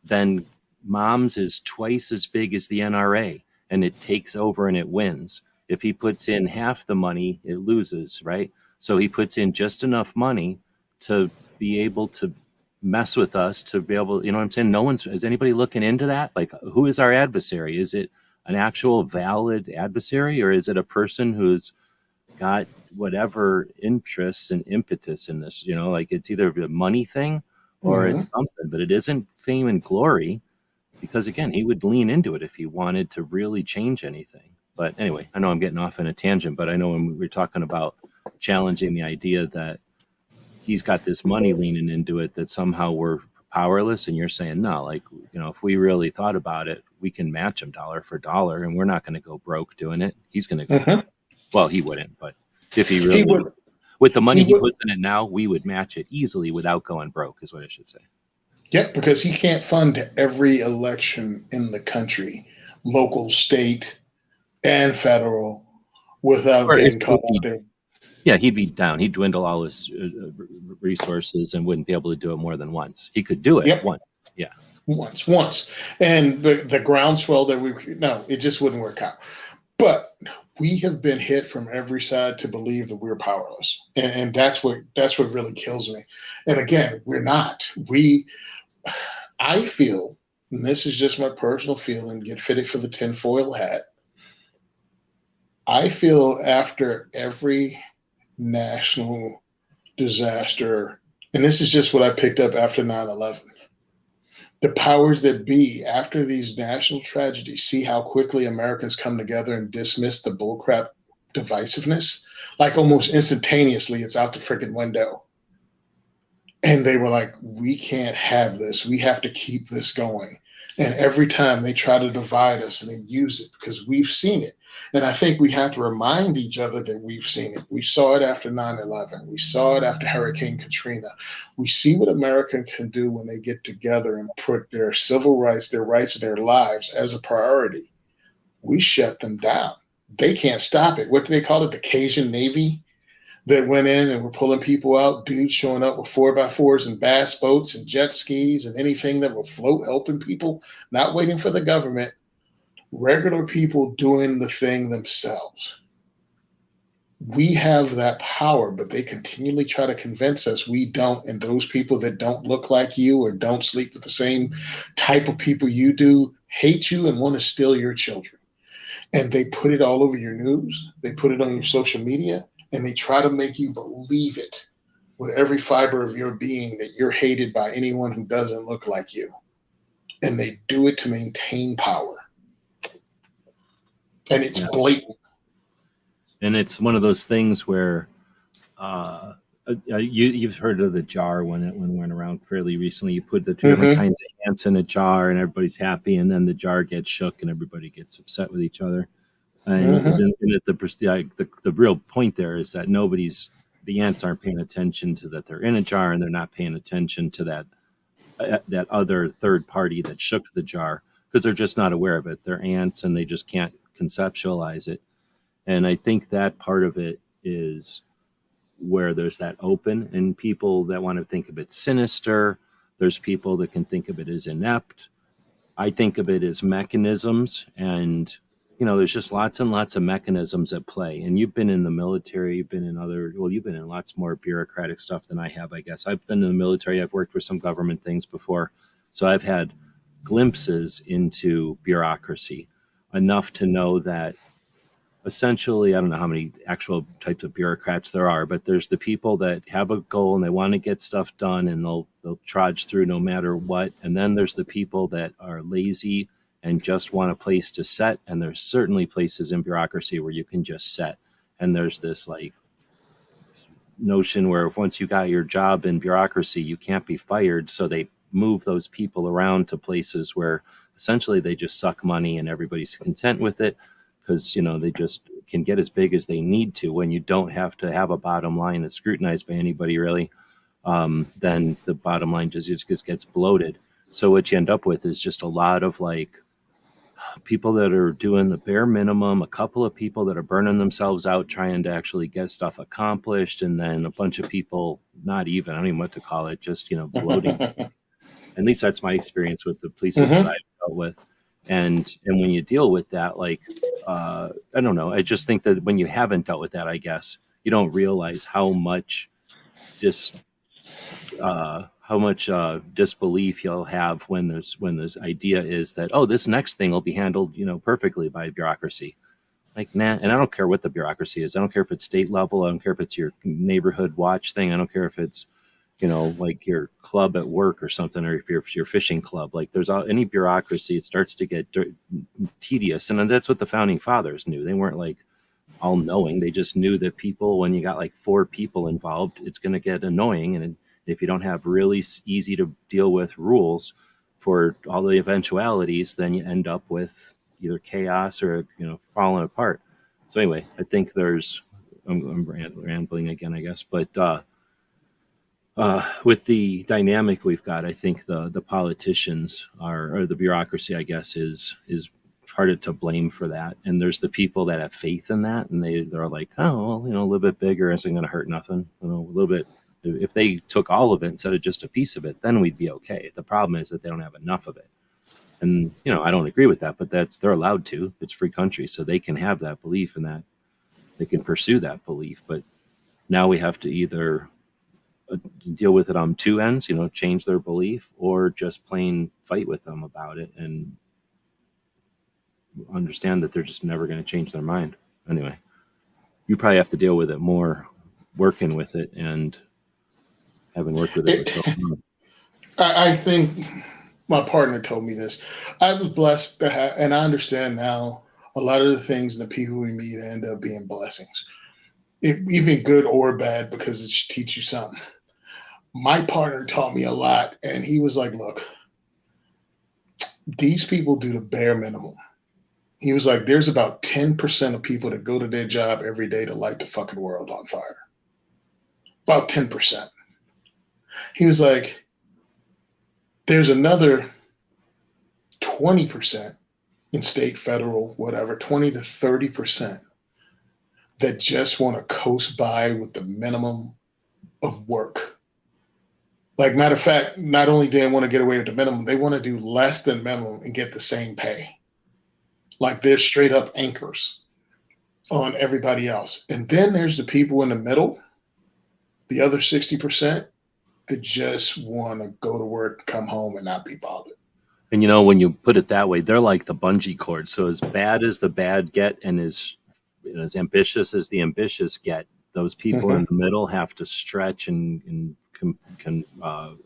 then Mom's is twice as big as the NRA, and it takes over and it wins. If he puts in half the money, it loses, right? So he puts in just enough money to be able to mess with us, to be able, you know what I'm saying? Is anybody looking into that? Like, who is our adversary? Is it an actual valid adversary, or is it a person who's got whatever interests and impetus in this? Like, it's either a money thing or Mm-hmm. it's something, but it isn't fame and glory, because again, he would lean into it if he wanted to really change anything. But anyway, I know I'm getting off in a tangent, but I know when we were talking about challenging the idea that he's got this money leaning into it, that somehow we're powerless, and you're saying, no, like, if we really thought about it, we can match him dollar for dollar, and we're not going to go broke doing it. He's going to go, Mm-hmm. well, he wouldn't, but if he He really, would. with the money He he would. puts in it now, we would match it easily without going broke, is what I should say. Yep, because he can't fund every election in the country, local, state, and federal, without Or if getting caught out there. Yeah, he'd be down. He'd dwindle all his resources and wouldn't be able to do it more than once. He could do it Yep. once. Yeah. Once. And the groundswell that it just wouldn't work out. But we have been hit from every side to believe that we're powerless. And that's what really kills me. And again, we're not. I feel, and this is just my personal feeling, get fitted for the tinfoil hat. I feel after every national disaster, and this is just what I picked up after 9/11, the powers that be, after these national tragedies, see how quickly Americans come together and dismiss the bullcrap divisiveness. Like almost instantaneously, it's out the freaking window. And they were like, we can't have this. We have to keep this going. And every time they try to divide us and they use it, because we've seen it. And I think we have to remind each other that we've seen it. We saw it after 9/11. We saw it after Hurricane Katrina. We see what America can do when they get together and put their civil rights, their rights, and their lives as a priority. We shut them down. They can't stop it. What do they call it? The Cajun Navy that went in and were pulling people out, dudes showing up with 4x4s and bass boats and jet skis and anything that will float, helping people, not waiting for the government. Regular people doing the thing themselves. We have that power, but they continually try to convince us we don't. And those people that don't look like you or don't sleep with the same type of people you do hate you and want to steal your children. And they put it all over your news. They put it on your social media, and they try to make you believe it with every fiber of your being that you're hated by anyone who doesn't look like you. And they do it to maintain power. And it's blatant. And it's one of those things where you've heard of the jar when it went around fairly recently. You put the two different kinds of ants in a jar, and everybody's happy, and then the jar gets shook, and everybody gets upset with each other. And the real point there is that the ants aren't paying attention to that they're in a jar, and they're not paying attention to that other third party that shook the jar, because they're just not aware of it. They're ants, and they just can't conceptualize it. And I think that part of it is where there's that open, and people that want to think of it sinister. There's people that can think of it as inept. I think of it as mechanisms, and there's just lots and lots of mechanisms at play. And you've been in the military, you've been in lots more bureaucratic stuff than I have, I guess. I've been in the military, I've worked with some government things before. So I've had glimpses into bureaucracy enough to know that essentially, I don't know how many actual types of bureaucrats there are, but there's the people that have a goal and they want to get stuff done, and they'll trudge through no matter what. And then there's the people that are lazy and just want a place to set. And there's certainly places in bureaucracy where you can just set. And there's this like notion where once you got your job in bureaucracy, you can't be fired. So they move those people around to places where essentially they just suck money and everybody's content with it because, they just can get as big as they need to when you don't have to have a bottom line that's scrutinized by anybody really. Then the bottom line just gets bloated. So what you end up with is just a lot of like people that are doing the bare minimum, a couple of people that are burning themselves out trying to actually get stuff accomplished, and then a bunch of people not even, I don't even know what to call it, just bloating. At least that's my experience with the polices that I've dealt with. And when you deal with that, like I don't know, I just think that when you haven't dealt with that, I guess you don't realize how much disbelief you'll have when this idea is that, oh, this next thing will be handled perfectly by bureaucracy. Like, nah. And I don't care what the bureaucracy is. I don't care if it's state level. I don't care if it's your neighborhood watch thing. I don't care if it's like your club at work or something, or if you're your fishing club. Like, there's any bureaucracy, it starts to get tedious. And that's what the founding fathers knew. They weren't like all knowing. They just knew that people, when you got like 4 people involved, it's going to get annoying. And if you don't have really easy to deal with rules for all the eventualities, then you end up with either chaos or falling apart. So anyway, I think I'm rambling again, I guess, but with the dynamic we've got, I think the politicians or the bureaucracy, I guess, is harder to blame for that. And there's the people that have faith in that, and they're like, oh, well, a little bit bigger isn't going to hurt nothing. A little bit. If they took all of it instead of just a piece of it, then we'd be okay. The problem is that they don't have enough of it. And, I don't agree with that, but they're allowed to. It's a free country, so they can have that belief and that they can pursue that belief. But now we have to either deal with it on 2 ends, change their belief, or just plain fight with them about it and understand that they're just never going to change their mind. Anyway, you probably have to deal with it more, working with it and having worked with it for so long. I think my partner told me this. I was blessed to have, and I understand now, a lot of the things and the people we meet end up being blessings, even good or bad, because it should teach you something. My partner taught me a lot, and he was like, look, these people do the bare minimum. He was like, there's about 10% of people that go to their job every day to light the fucking world on fire. About 10%. He was like, there's another 20% in state, federal, whatever, 20 to 30% that just want to coast by with the minimum of work. Like, matter of fact, not only do they want to get away with the minimum, they want to do less than minimum and get the same pay. Like, they're straight up anchors on everybody else. And then there's the people in the middle, the other 60%, that just want to go to work, come home, and not be bothered. And when you put it that way, they're like the bungee cord. So as bad as the bad get, and as ambitious as the ambitious get, those people in the middle have to stretch and can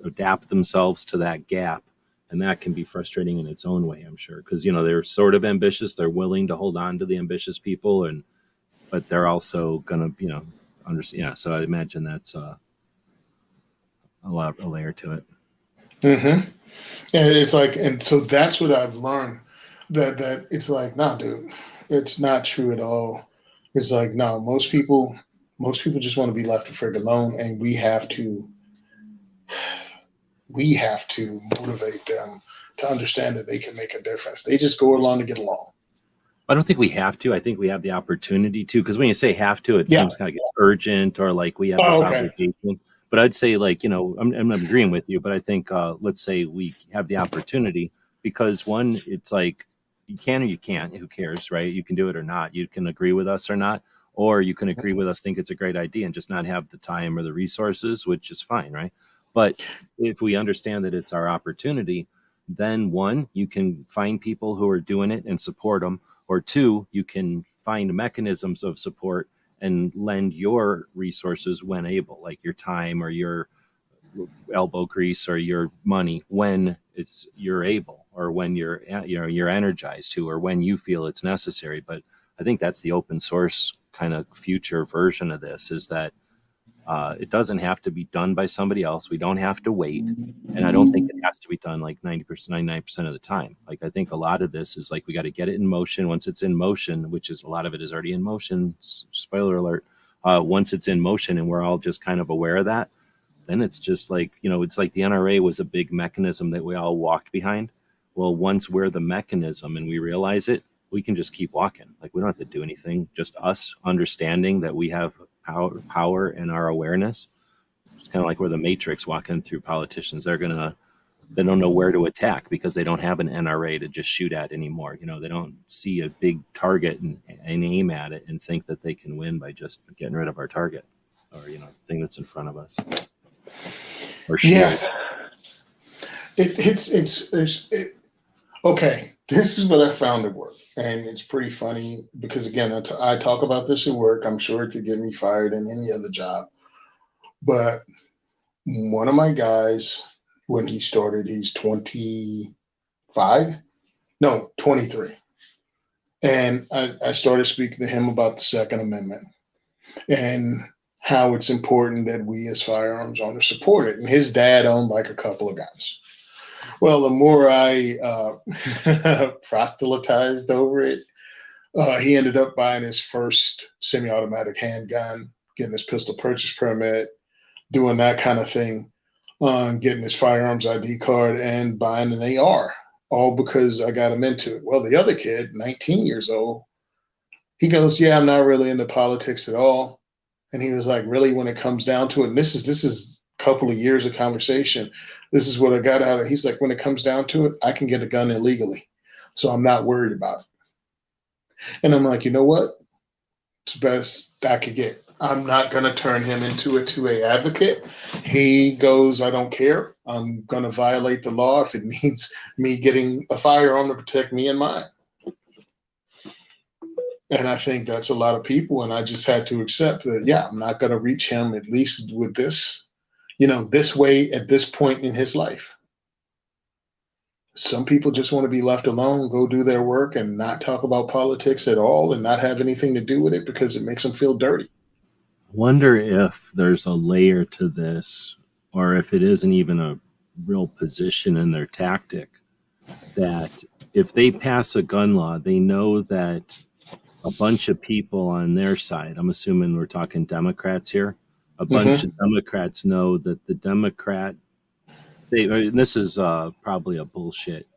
adapt themselves to that gap. And that can be frustrating in its own way, I'm sure, because they're sort of ambitious. They're willing to hold on to the ambitious people, but they're also gonna understand. Yeah, so I imagine that's a layer to it. And it's like, and so that's what I've learned, that it's like, nah, dude, it's not true at all. It's like, no, most people just want to be left to frig alone, and we have to motivate them to understand that they can make a difference. They just go along to get along. I don't think we have to. I think we have the opportunity to, because when you say have to, it seems like it's urgent, or like we have this obligation. But I'd say, like, I'm agreeing with you, but I think let's say we have the opportunity, because one, it's like you can or you can't. Who cares, right? You can do it or not. You can agree with us or not, or you can agree with us, think it's a great idea, and just not have the time or the resources, which is fine, right? But if we understand that it's our opportunity, then one, you can find people who are doing it and support them, or two, you can find mechanisms of support and lend your resources when able, like your time or your elbow grease or your money when you're able. or when you're energized to, or when you feel it's necessary. But I think that's the open source kind of future version of this, is that it doesn't have to be done by somebody else. We don't have to wait. And I don't think it has to be done like 90%, 99% of the time. Like, I think a lot of this is like, we got to get it in motion. Once it's in motion, which is a lot of it is already in motion, spoiler alert. Once it's in motion and we're all just kind of aware of that, then it's just like, it's like the NRA was a big mechanism that we all walked behind. Well, once we're the mechanism and we realize it, we can just keep walking. Like, we don't have to do anything. Just us understanding that we have power in our awareness. It's kind of like we're the Matrix walking through politicians. They don't know where to attack because they don't have an NRA to just shoot at anymore. They don't see a big target and aim at it and think that they can win by just getting rid of our target, or the thing that's in front of us. Or shield. Yeah, okay. This is what I found at work, and it's pretty funny because, again, I talk about this at work. I'm sure it could get me fired in any other job, but one of my guys, when he started, he's 23, and I started speaking to him about the Second Amendment and how it's important that we as firearms owners support it. And his dad owned like a couple of guns. Well, the more I proselytized over it, he ended up buying his first semi-automatic handgun, getting his pistol purchase permit, doing that kind of thing, getting his firearms ID card, and buying an AR, all because I got him into it. Well, the other kid, 19 years old, he goes, "Yeah, I'm not really into politics at all." And he was like, "Really, when it comes down to it," and this is a couple of years of conversation, this is what I got out of it. He's like, "When it comes down to it, I can get a gun illegally, so I'm not worried about it." And I'm like, you know what? It's the best I could get. I'm not going to turn him into a 2A advocate. He goes, "I don't care. I'm going to violate the law if it means me getting a firearm to protect me and mine." And I think that's a lot of people. And I just had to accept that, yeah, I'm not going to reach him, at least with this, this way at this point in his life. Some people just want to be left alone, go do their work, and not talk about politics at all, and not have anything to do with it because it makes them feel dirty. Wonder if there's a layer to this, or if it isn't even a real position in their tactic, that if they pass a gun law, they know that a bunch of people on their side, I'm assuming we're talking Democrats here, a bunch of Democrats know that the Democrat, and this is probably a bullshit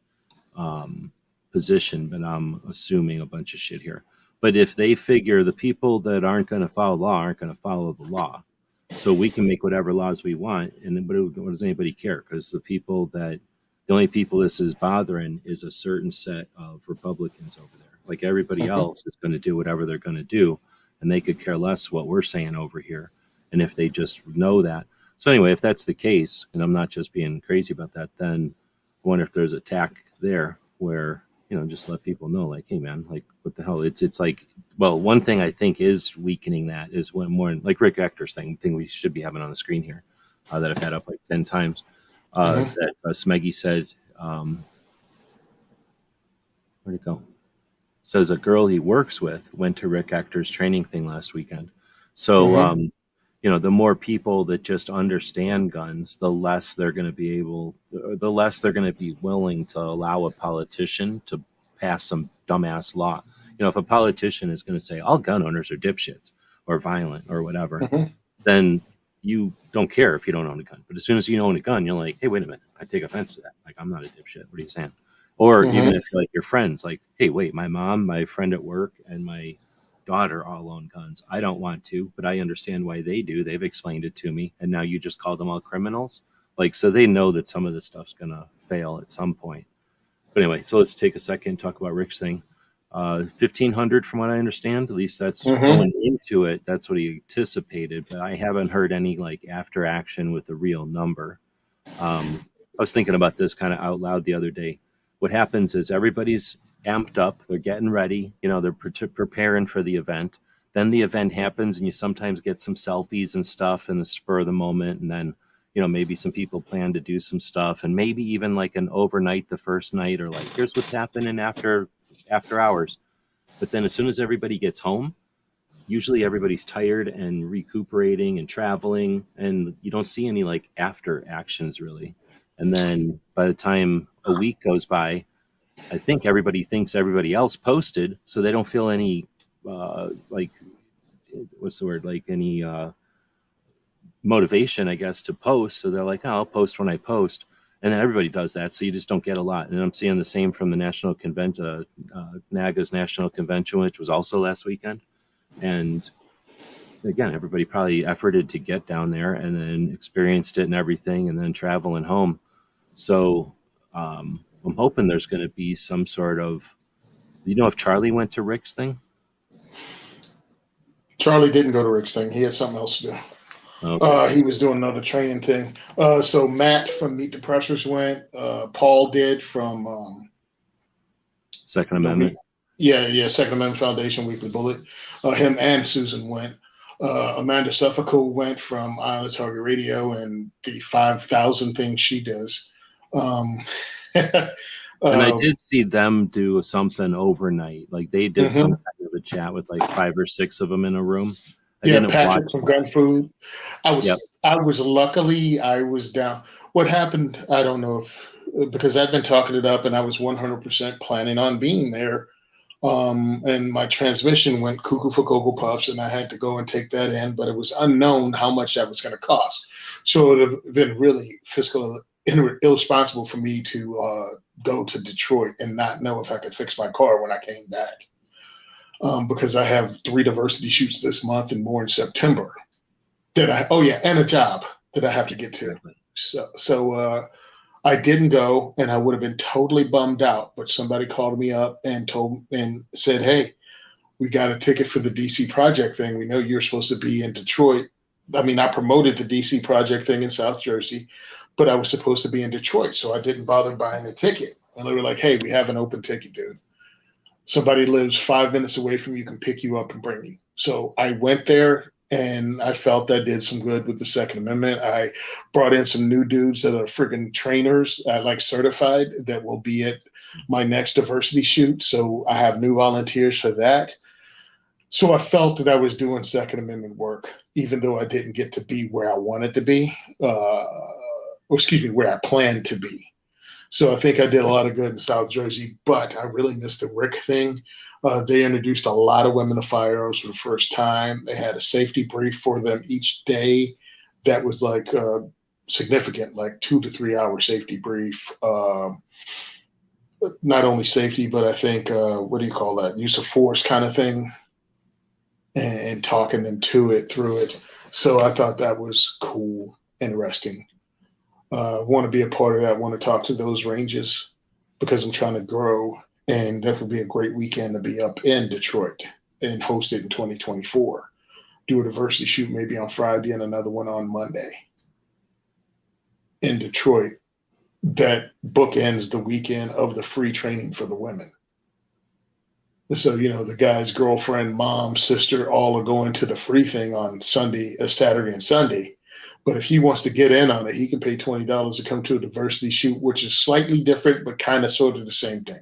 position, but I'm assuming a bunch of shit here. But if they figure the people that aren't going to follow the law aren't going to follow the law, so we can make whatever laws we want, and what does anybody care? Because the only people this is bothering is a certain set of Republicans over there. Like, everybody else is going to do whatever they're going to do, and they could care less what we're saying over here. And if they just know that. So anyway, if that's the case, and I'm not just being crazy about that, then I wonder if there's a tack there where, just let people know, like, hey man, like, what the hell? It's like, well, one thing I think is weakening that is when more like Rick Ector's thing we should be having on the screen here, that I've had up like 10 times, that Smeggy said, where'd it go? Says a girl he works with went to Rick Ector's training thing last weekend. So, the more people that just understand guns, the less they're going to be willing to allow a politician to pass some dumbass law. If a politician is going to say all gun owners are dipshits or violent or whatever, then you don't care if you don't own a gun. But as soon as you own a gun, you're like, hey, wait a minute, I take offense to that. Like, I'm not a dipshit. What are you saying? Or even if like your friends, like, hey, wait, my mom, my friend at work, and my daughter all own guns. I don't want to, but I understand why they do. They've explained it to me. And now you just call them all criminals. Like, so they know that some of this stuff's going to fail at some point. But anyway, so let's take a second and talk about Rick's thing. 1,500 from what I understand, at least that's going into it. That's what he anticipated, but I haven't heard any like after action with a real number. I was thinking about this kind of out loud the other day. What happens is everybody's amped up, they're getting ready, they're preparing for the event. Then the event happens and you sometimes get some selfies and stuff in the spur of the moment, and then maybe some people plan to do some stuff, and maybe even like an overnight the first night, or like, here's what's happening after hours. But then as soon as everybody gets home, usually everybody's tired and recuperating and traveling, and you don't see any like after actions really. And then by the time a week goes by, I think everybody thinks everybody else posted, so they don't feel any like, what's the word, like any motivation, I guess, to post. So they're like, oh, I'll post when I post. And then everybody does that. So you just don't get a lot. And I'm seeing the same from the national convention, NAGA's national convention, which was also last weekend. And again, everybody probably efforted to get down there and then experienced it and everything, and then traveling home. So I'm hoping there's going to be some sort of, if Charlie went to Rick's thing? Charlie didn't go to Rick's thing. He had something else to do. Okay. He was doing another training thing. So Matt from Meet the Pressers went. Paul did from Second Amendment. Second Amendment Foundation Weekly Bullet. Him and Susan went. Amanda Suffolk went from Eye on the Target Radio and the 5,000 things she does. And I did see them do something overnight. Like they did some kind of a chat with like 5 or 6 of them in a room. Patrick from Gun Food. I was down. What happened, I don't know if, because I'd been talking it up and I was 100% planning on being there. And my transmission went cuckoo for Cocoa Puffs, and I had to go and take that in, but it was unknown how much that was going to cost. So it would have been really fiscally irresponsible for me to go to Detroit and not know if I could fix my car when I came back. Because I have 3 diversity shoots this month and more in September. And a job that I have to get to. So I didn't go, and I would have been totally bummed out. But somebody called me up and said, "Hey, we got a ticket for the DC Project thing. We know you're supposed to be in Detroit." I mean, I promoted the DC Project thing in South Jersey, but I was supposed to be in Detroit, so I didn't bother buying a ticket. And they were like, "Hey, we have an open ticket, dude. Somebody lives 5 minutes away from you, can pick you up and bring you." So I went there, and I felt I did some good with the Second Amendment. I brought in some new dudes that are friggin' trainers, like certified, that will be at my next diversity shoot. So I have new volunteers for that. So I felt that I was doing Second Amendment work, even though I didn't get to be where I wanted to be, where I planned to be. So I think I did a lot of good in South Jersey, but I really missed the Rick thing. They introduced a lot of women to firearms for the first time. They had a safety brief for them each day that was like significant, like 2 to 3 hour safety brief. Not only safety, but I think, use of force kind of thing, and talking them through it. So I thought that was cool, interesting. Want to be a part of that, want to talk to those ranges because I'm trying to grow, and that would be a great weekend to be up in Detroit and host it in 2024. Do a diversity shoot maybe on Friday and another one on Monday in Detroit. That bookends the weekend of the free training for the women. So, the guy's girlfriend, mom, sister, all are going to the free thing on Saturday and Sunday. But if he wants to get in on it, he can pay $20 to come to a diversity shoot, which is slightly different, but kind of sort of the same thing.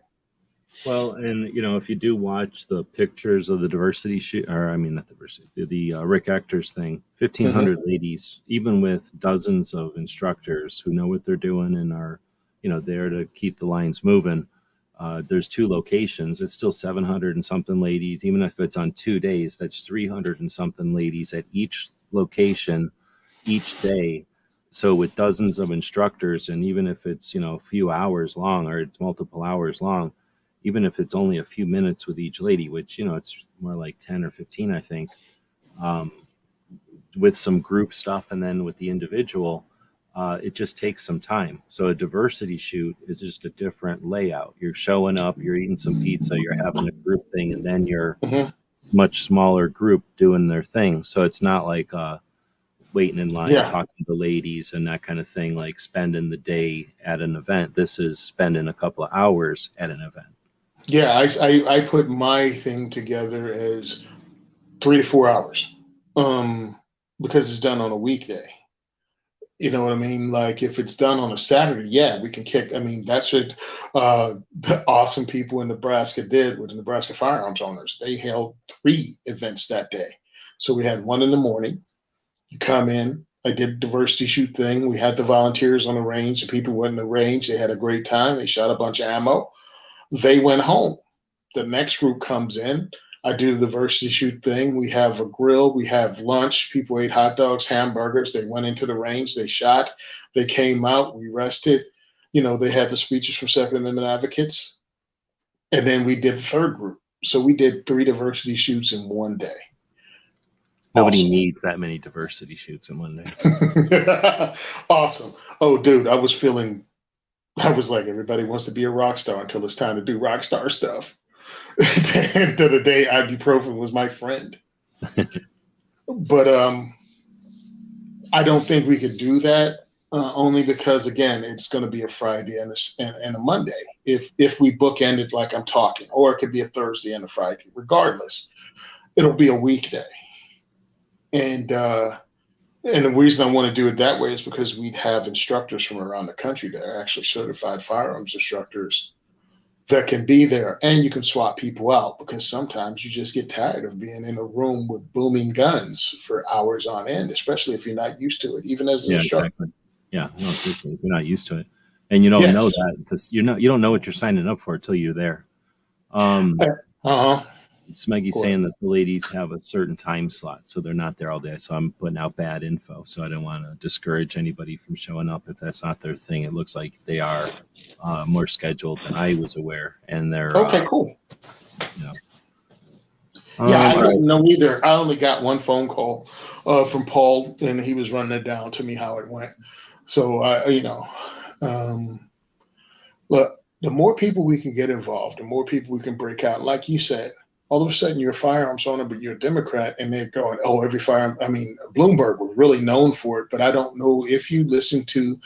Well, and if you do watch the pictures of the diversity shoot, not diversity, the Rick Ector's thing, 1,500 ladies, even with dozens of instructors who know what they're doing and are, there to keep the lines moving. There's 2 locations. It's still 700 and something ladies. Even if it's on 2 days, that's 300 and something ladies at each location each day. So with dozens of instructors, and even if it's, a few hours long or it's multiple hours long, even if it's only a few minutes with each lady, which, it's more like 10 or 15, I think, with some group stuff. And then with the individual, it just takes some time. So a diversity shoot is just a different layout. You're showing up, you're eating some pizza, you're having a group thing, and then you're much smaller group doing their thing. So it's not like waiting in line, talking to ladies and that kind of thing, like spending the day at an event. This is spending a couple of hours at an event. Yeah, I put my thing together as 3 to 4 hours because it's done on a weekday. You know what I mean? Like if it's done on a Saturday, yeah, we can kick. I mean, that's what the awesome people in Nebraska did with the Nebraska firearms owners. They held 3 events that day. So we had one in the morning. You come in. I did a diversity shoot thing. We had the volunteers on the range. The people went in the range. They had a great time. They shot a bunch of ammo. They went home. The next group comes in. I do the diversity shoot thing. We have a grill. We have lunch. People ate hot dogs, hamburgers. They went into the range. They shot. They came out. We rested. They had the speeches from Second Amendment advocates. And then we did the third group. So we did 3 diversity shoots in one day. Nobody needs that many diversity shoots in one day. Awesome. Oh, dude, I was like, everybody wants to be a rock star until it's time to do rock star stuff. The end of the day, ibuprofen was my friend. But I don't think we could do that only because, again, it's going to be a Friday and a Monday. If we bookend it like I'm talking, or it could be a Thursday and a Friday. Regardless, it'll be a weekday. And the reason I want to do it that way is because we'd have instructors from around the country that are actually certified firearms instructors that can be there, and you can swap people out because sometimes you just get tired of being in a room with booming guns for hours on end, especially if you're not used to it, even as an instructor. Exactly. Yeah, no, seriously, you're not used to it, and you don't know that you don't know what you're signing up for until you're there. Smeggy's saying that the ladies have a certain time slot, so they're not there all day. So I'm putting out bad info. So I don't want to discourage anybody from showing up if that's not their thing. It looks like they are more scheduled than I was aware, and they're okay. Cool. I didn't know either. I only got one phone call from Paul, and he was running it down to me how it went. So look, the more people we can get involved, the more people we can break out. Like you said. All of a sudden you're a firearms owner, but you're a Democrat, and they're going, oh, every firearm. I mean, Bloomberg was really known for it, but I don't know if you listen to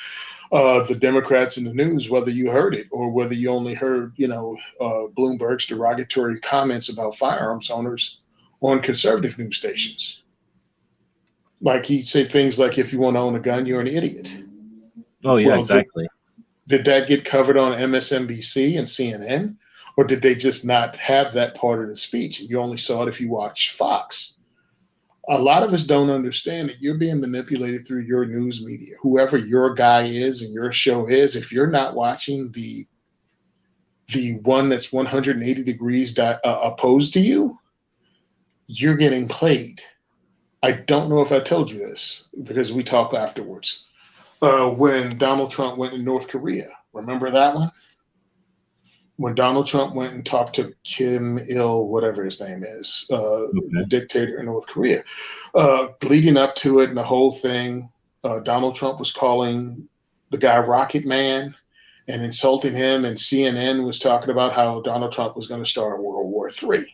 the Democrats in the news, whether you heard it or whether you only heard, Bloomberg's derogatory comments about firearms owners on conservative news stations. Like he'd say things like, if you want to own a gun, you're an idiot. Oh, yeah, exactly. Did that get covered on MSNBC and CNN? Or did they just not have that part of the speech? You only saw it if you watched Fox. A lot of us don't understand that you're being manipulated through your news media. Whoever your guy is and your show is, if you're not watching the one that's 180 degrees opposed to you, you're getting played. I don't know if I told you this because we talk afterwards. When Donald Trump went to North Korea, remember that one? When Donald Trump went and talked to Kim Il, whatever his name is, the dictator in North Korea, leading up to it and the whole thing, Donald Trump was calling the guy Rocket Man and insulting him, and CNN was talking about how Donald Trump was going to start World War III.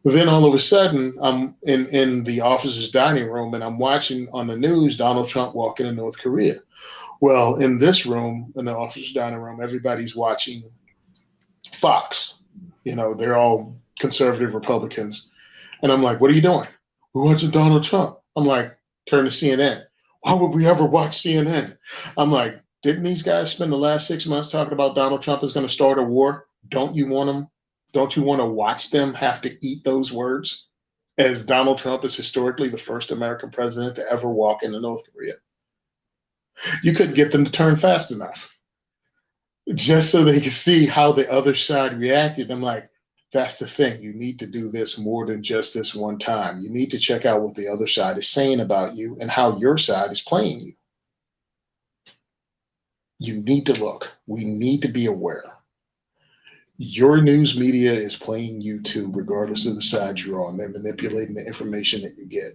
Then all of a sudden, I'm in the officer's dining room, and I'm watching on the news Donald Trump walking in North Korea. Well, in this room, in the officer's dining room, everybody's watching Fox. They're all conservative Republicans. And I'm like, what are you doing? We're watching Donald Trump. I'm like, turn to CNN. Why would we ever watch CNN? I'm like, didn't these guys spend the last 6 months talking about Donald Trump is going to start a war? Don't you want to watch them have to eat those words? As Donald Trump is historically the first American president to ever walk into North Korea. You couldn't get them to turn fast enough. Just so they could see how the other side reacted. I'm like, that's the thing. You need to do this more than just this one time. You need to check out what the other side is saying about you and how your side is playing you. You need to look. We need to be aware. Your news media is playing you too, regardless of the side you're on. They're manipulating the information that you get.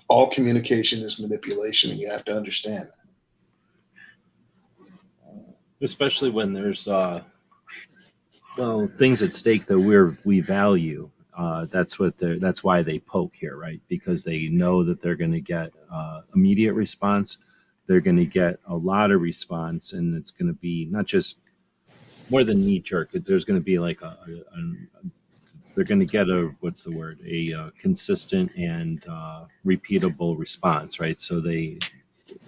All communication is manipulation, and you have to understand that. Especially when there's things at stake that we value. That's why they poke here, right? Because they know that they're going to get immediate response. They're going to get a lot of response, and it's going to be not just more than knee jerk. There's going to be like they're going to get a consistent and repeatable response, right? So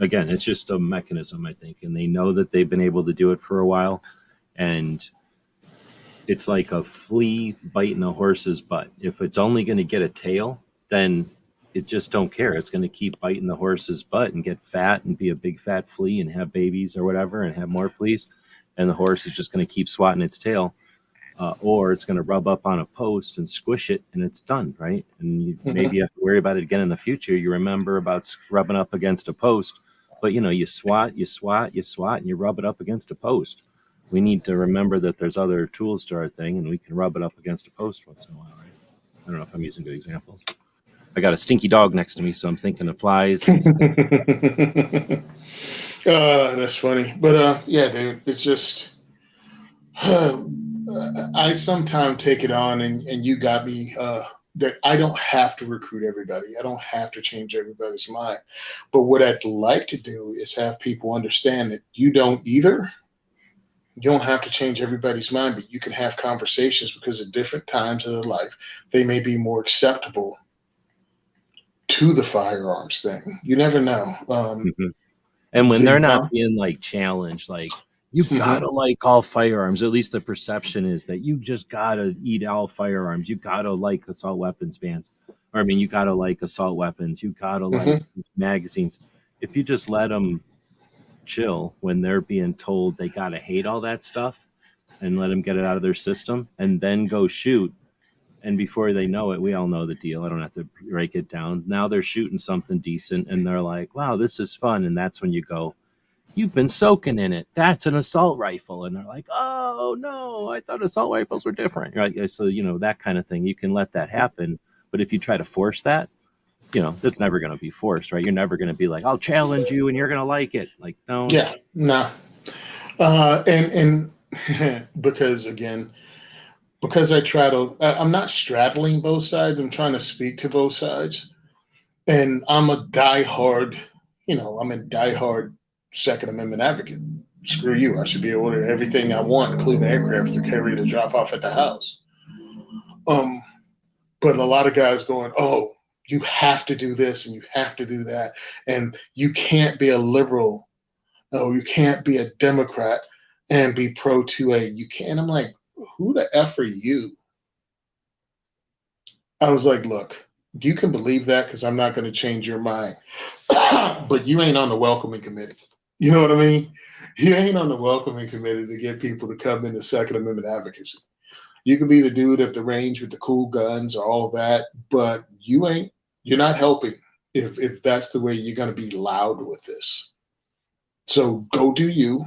again, it's just a mechanism, I think, and they know that they've been able to do it for a while, and it's like a flea biting a horse's butt. If it's only going to get a tail, then it just don't care. It's going to keep biting the horse's butt and get fat and be a big fat flea and have babies or whatever and have more fleas, and the horse is just going to keep swatting its tail. Or it's going to rub up on a post and squish it, and it's done, right? And maybe you have to worry about it again in the future. You remember about rubbing up against a post, but you swat, and you rub it up against a post. We need to remember that there's other tools to our thing, and we can rub it up against a post once in a while, right? I don't know if I'm using good examples. I got a stinky dog next to me, so I'm thinking of flies. And That's funny. But yeah, dude, it's just I sometimes take it on, and you got me. That I don't have to recruit everybody. I don't have to change everybody's mind. But what I'd like to do is have people understand that you don't either. You don't have to change everybody's mind, but you can have conversations because at different times of their life, they may be more acceptable to the firearms thing. You never know. And when they're not one, being like challenged, like you gotta like all firearms, at least the perception is that you just gotta eat all firearms. You gotta like assault weapons bans. Or I mean, you gotta like assault weapons. You gotta like these magazines. If you just let them chill when they're being told they gotta hate all that stuff and let them get it out of their system and then go shoot, and before they know it, we all know the deal. I don't have to break it down. Now they're shooting something decent and they're like, wow, this is fun. And that's when you go, you've been soaking in it. That's an assault rifle. And they're like, oh no, I thought assault rifles were different. Right? So, that kind of thing, you can let that happen. But if you try to force that, that's never going to be forced, right? You're never going to be like, I'll challenge you and you're going to like it. Like, no. Yeah, no. And because again, because I'm not straddling both sides. I'm trying to speak to both sides. And I'm a diehard, I'm a diehard Second Amendment advocate. Screw you. I should be able to order everything I want, including aircraft to carry to drop off at the house. But a lot of guys going, oh, you have to do this and you have to do that. And you can't be a liberal. No, you can't be a Democrat and be pro 2A. You can't. I'm like, who the F are you? I was like, look, you can believe that because I'm not going to change your mind. But you ain't on the welcoming committee. You know what I mean? You ain't on the welcoming committee to get people to come into Second Amendment advocacy. You can be the dude at the range with the cool guns or all that, but you're not helping if that's the way you're going to be loud with this. So go do you.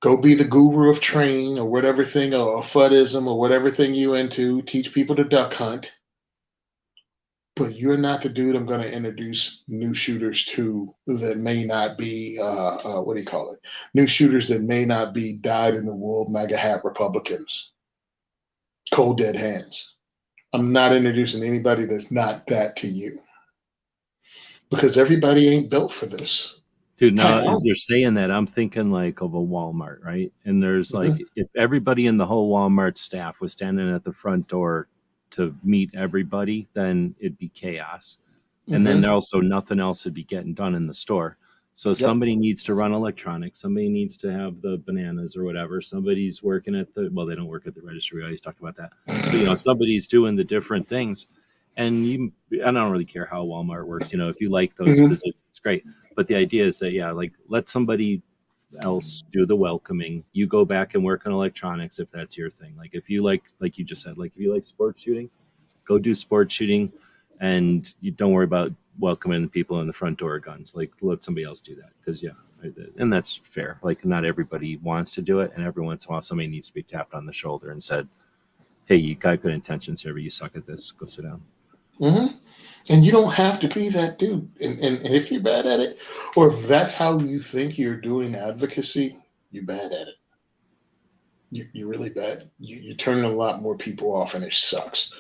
Go be the guru of training or whatever thing, or FUDism or whatever thing you into. Teach people to duck hunt. But you're not the dude I'm going to introduce new shooters to that may not be, new shooters that may not be dyed-in-the-wool MAGA hat Republicans. Cold dead hands. I'm not introducing anybody that's not that to you. Because everybody ain't built for this. Dude, now as you're saying that, I'm thinking like of a Walmart, right? And there's like, if everybody in the whole Walmart staff was standing at the front door to meet everybody, then it'd be chaos. And then also nothing else would be getting done in the store. So somebody needs to run electronics. Somebody needs to have the bananas or whatever. Somebody's working at they don't work at the registry. We always talk about that. But, somebody's doing the different things. And I don't really care how Walmart works. If you like those positions, it's great. But the idea is that, let somebody else do the welcoming. You go back and work on electronics if that's your thing. Like if you like you just said, like if you like sports shooting, go do sports shooting, and you don't worry about welcoming the people in the front door of guns. Like let somebody else do that because and that's fair. Like not everybody wants to do it, and every once in a while somebody needs to be tapped on the shoulder and said, "Hey, you got good intentions here, but you suck at this. Go sit down." And you don't have to be that dude. And if you're bad at it, or if that's how you think you're doing advocacy, you're bad at it. You're really bad. You're turning a lot more people off, and it sucks.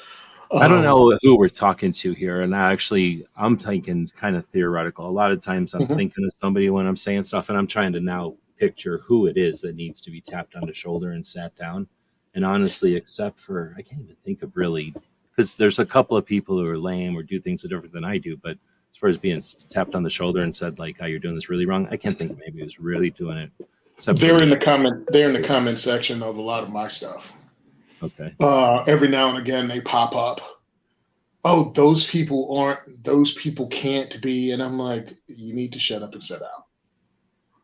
I don't know who we're talking to here, and I'm thinking kind of theoretical. A lot of times I'm thinking of somebody when I'm saying stuff, and I'm trying to now picture who it is that needs to be tapped on the shoulder and sat down. And honestly, except for, I can't even think of really, because there's a couple of people who are lame or do things different than I do, but as far as being tapped on the shoulder and said like, "Oh, you're doing this really wrong." I can't think maybe he was really doing it. Except They're in the comment section of a lot of my stuff. Okay. Every now and again they pop up. Oh, those people can't be. And I'm like, you need to shut up and sit down.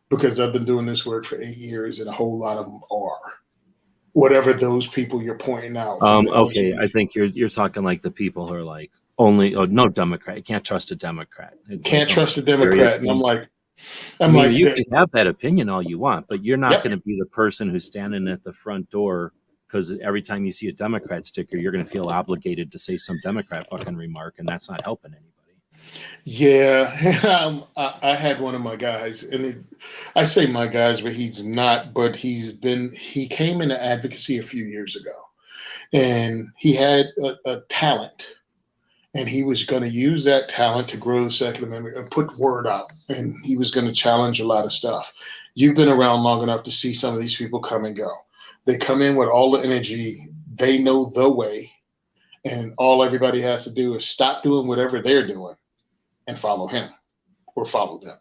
Because I've been doing this work for 8 years and a whole lot of them are. Whatever those people you're pointing out. Okay, I think you're talking like the people who are like no Democrat. You can't trust a Democrat. Can't trust a Democrat. And I'm like, you can have that opinion all you want, but you're not going to be the person who's standing at the front door because every time you see a Democrat sticker, you're going to feel obligated to say some Democrat fucking remark, and that's not helping anybody. Yeah, I had one of my guys, and I say my guys, but he's not. But he came into advocacy a few years ago, and he had a talent, and he was going to use that talent to grow the Second Amendment and put word out, and he was going to challenge a lot of stuff. You've been around long enough to see some of these people come and go. They come in with all the energy. They know the way, and all everybody has to do is stop doing whatever they're doing and follow him or follow them.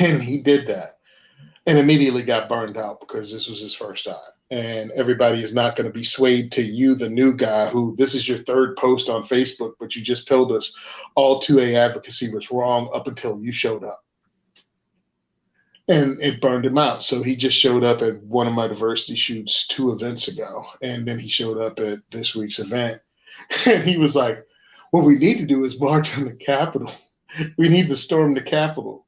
And he did that and immediately got burned out because this was his first time. And everybody is not going to be swayed to you, the new guy, who this is your third post on Facebook, but you just told us all 2A advocacy was wrong up until you showed up. And it burned him out. So he just showed up at one of my diversity shoots 2 events ago. And then he showed up at this week's event. And he was like, what we need to do is march on the Capitol. We need to storm the Capitol,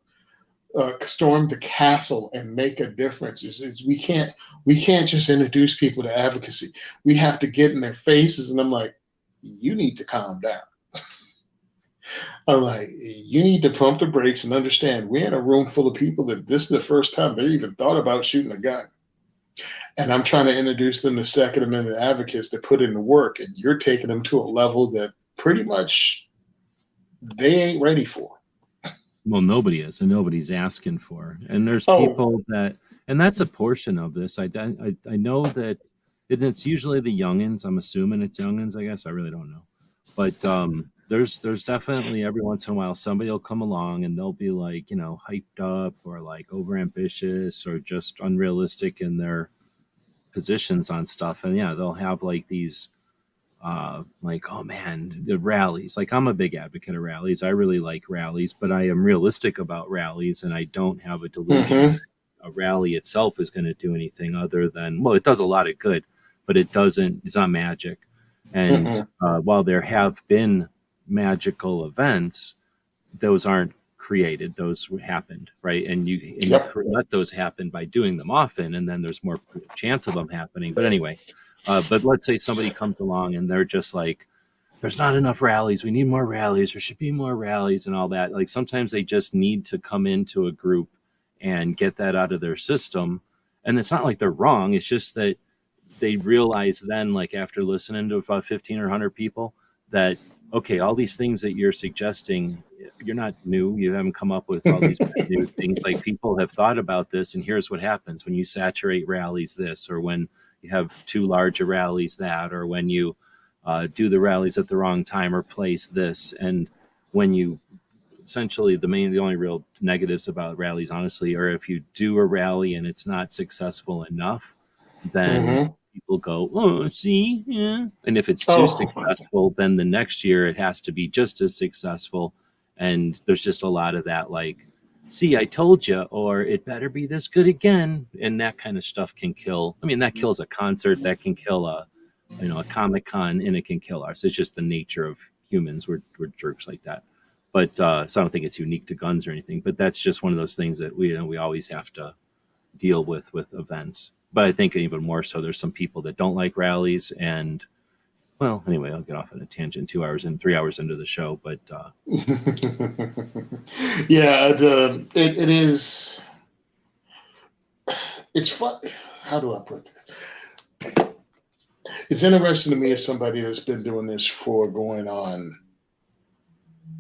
storm the castle, and make a difference. We can't just introduce people to advocacy. We have to get in their faces. And I'm like, you need to calm down. I'm like, you need to pump the brakes and understand we're in a room full of people that this is the first time they even thought about shooting a gun. And I'm trying to introduce them to Second Amendment advocates that put in the work, and you're taking them to a level that pretty much they ain't ready for. Well, nobody is, and nobody's asking for. And there's people that, and that's a portion of this. I know that it's usually the youngins. I'm assuming it's youngins. I guess I really don't know, but there's definitely every once in a while somebody will come along and they'll be like, hyped up or like overambitious or just unrealistic in their positions on stuff, and yeah, they'll have like these. Like, oh man, the rallies. Like, I'm a big advocate of rallies. I really like rallies, but I am realistic about rallies, and I don't have a delusion a rally itself is going to do anything other than, well, it does a lot of good, but it's not magic. And while there have been magical events, those aren't created, those happened, right? And you let those happen by doing them often, and then there's more chance of them happening. But anyway, but let's say somebody comes along and they're just like, there's not enough rallies. We need more rallies. There should be more rallies and all that. Like sometimes they just need to come into a group and get that out of their system. And it's not like they're wrong. It's just that they realize then, like after listening to about 15 or 100 people, that, okay, all these things that you're suggesting, you're not new. You haven't come up with all these new things. Like people have thought about this, and here's what happens when you saturate rallies this, or when you have too large a rallies that, or when you do the rallies at the wrong time or place this. And when you essentially the only real negatives about rallies, honestly, are if you do a rally and it's not successful enough, then people go, oh, see, yeah. And if it's too successful, then the next year it has to be just as successful. And there's just a lot of that, like, see, I told you, or it better be this good again. And that kind of stuff can kill. I mean, that kills a concert, that can kill a Comic-Con, and it can kill us. It's just the nature of humans. We're jerks like that. But so I don't think it's unique to guns or anything, but that's just one of those things that we always have to deal with events. But I think even more so, there's some people that don't like rallies. And well, anyway, I'll get off on a tangent 3 hours into the show, but yeah, it is. It's fun. How do I put that? It's interesting to me as somebody that's been doing this for going on.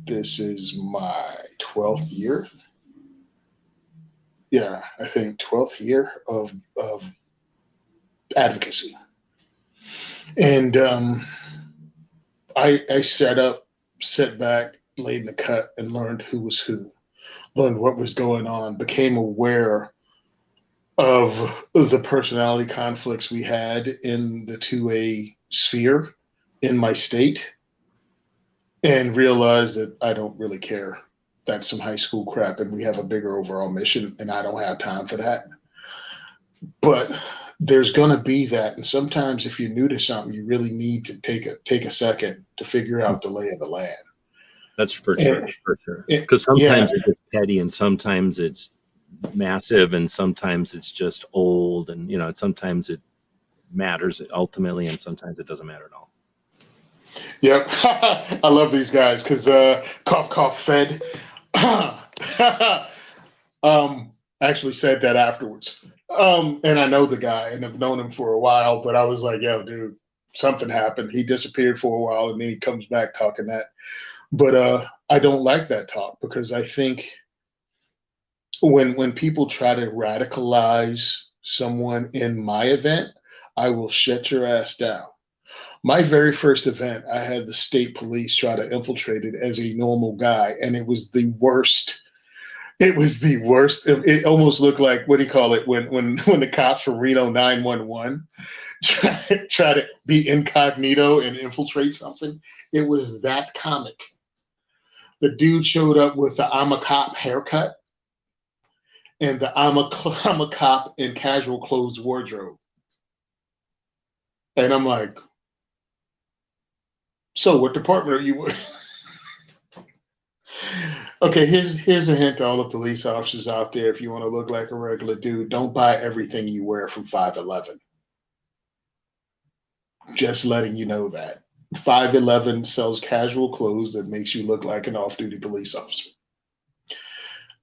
This is my 12th year. Yeah, I think 12th year of advocacy. And I set back laid in the cut and learned who was who, learned what was going on, became aware of the personality conflicts we had in the 2A sphere in my state, and realized that I don't really care. That's some high school crap, and we have a bigger overall mission, and I don't have time for that. But there's going to be that, and sometimes if you're new to something, you really need to take a second to figure out the lay of the land. That's for And- sure. Because yeah. sometimes it's petty, and sometimes it's massive, and sometimes it's just old, and sometimes it matters ultimately, and sometimes it doesn't matter at all. Yep. I love these guys because cough cough fed. Actually said that afterwards. And I know the guy and I've known him for a while, but I was like, yo, dude, something happened. He disappeared for a while and then he comes back talking that. But I don't like that talk because I think when people try to radicalize someone in my event, I will shut your ass down. My very first event, I had the state police try to infiltrate it as a normal guy, and it was the worst. It was the worst. It almost looked like, what do you call it, when the cops from Reno 911 try to be incognito and infiltrate something. It was that comic. The dude showed up with the I'm a cop haircut and the I'm a cop in casual clothes wardrobe. And I'm like, so what department are you with? Okay, here's a hint to all the police officers out there. If you want to look like a regular dude, don't buy everything you wear from 511. Just letting you know that. 511 sells casual clothes that makes you look like an off-duty police officer.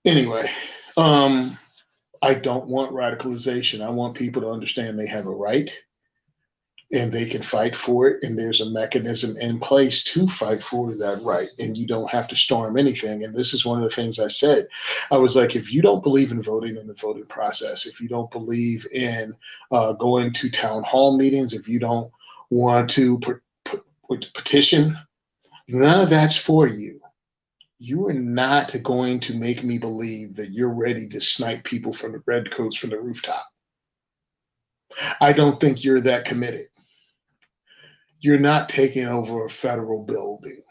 Anyway, I don't want radicalization. I want people to understand they have a right and they can fight for it, and there's a mechanism in place to fight for that right, and you don't have to storm anything. And this is one of the things I said. I was like, if you don't believe in voting in the voting process, if you don't believe in going to town hall meetings, if you don't want to petition, none of that's for you. You are not going to make me believe that you're ready to snipe people from the redcoats from the rooftop. I don't think you're that committed. You're not taking over a federal building.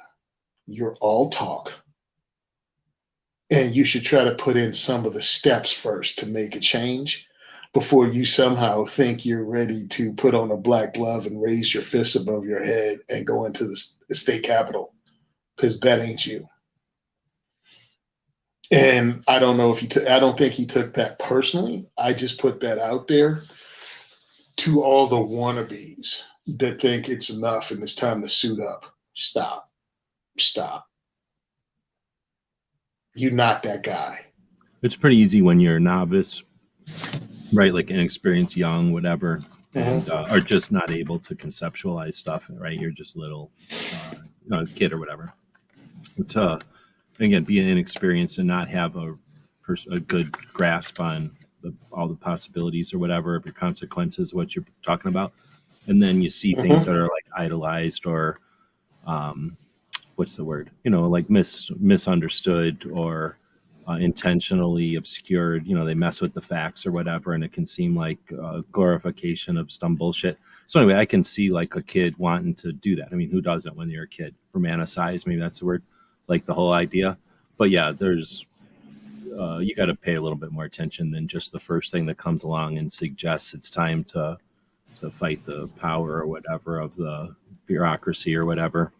You're all talk. And you should try to put in some of the steps first to make a change before you somehow think you're ready to put on a black glove and raise your fists above your head and go into the state capitol, because that ain't you. And I don't know if I don't think he took that personally. I just put that out there to all the wannabes that think it's enough and it's time to suit up. Stop. You're not that guy. It's pretty easy when you're a novice, right? Like inexperienced, young, whatever, and are just not able to conceptualize stuff, right? You're just a little kid or whatever. To again, be inexperienced and not have a good grasp on all the possibilities or whatever of your consequences, what you're talking about, and then you see things that are like idolized or what's the word? Like misunderstood or intentionally obscured. They mess with the facts or whatever, and it can seem like glorification of some bullshit. So anyway, I can see like a kid wanting to do that. I mean, who doesn't when you're a kid? Romanticize, maybe that's the word, like the whole idea. But yeah, there's you got to pay a little bit more attention than just the first thing that comes along and suggests it's time to fight the power or whatever of the bureaucracy or whatever,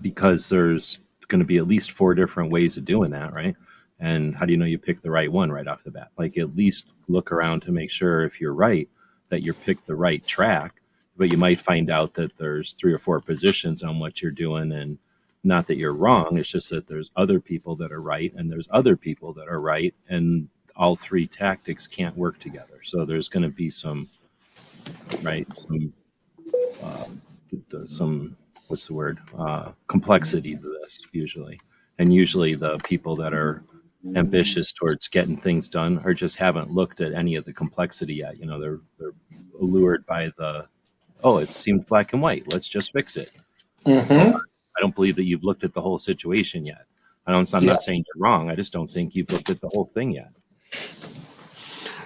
because there's going to be at least 4 different ways of doing that, right? And how do you know you pick the right one right off the bat? Like, at least look around to make sure, if you're right, that you're picked the right track. But you might find out that there's 3 or 4 positions on what you're doing, and not that you're wrong. It's just that there's other people that are right, and there's other people that are right, and all 3 tactics can't work together. So there's going to be some what's the word? Complexity to this usually. And usually the people that are ambitious towards getting things done or just haven't looked at any of the complexity yet. They're allured by it seemed black and white. Let's just fix it. I I don't believe that you've looked at the whole situation yet. I'm Yeah. not saying you're wrong. I just don't think you've looked at the whole thing yet.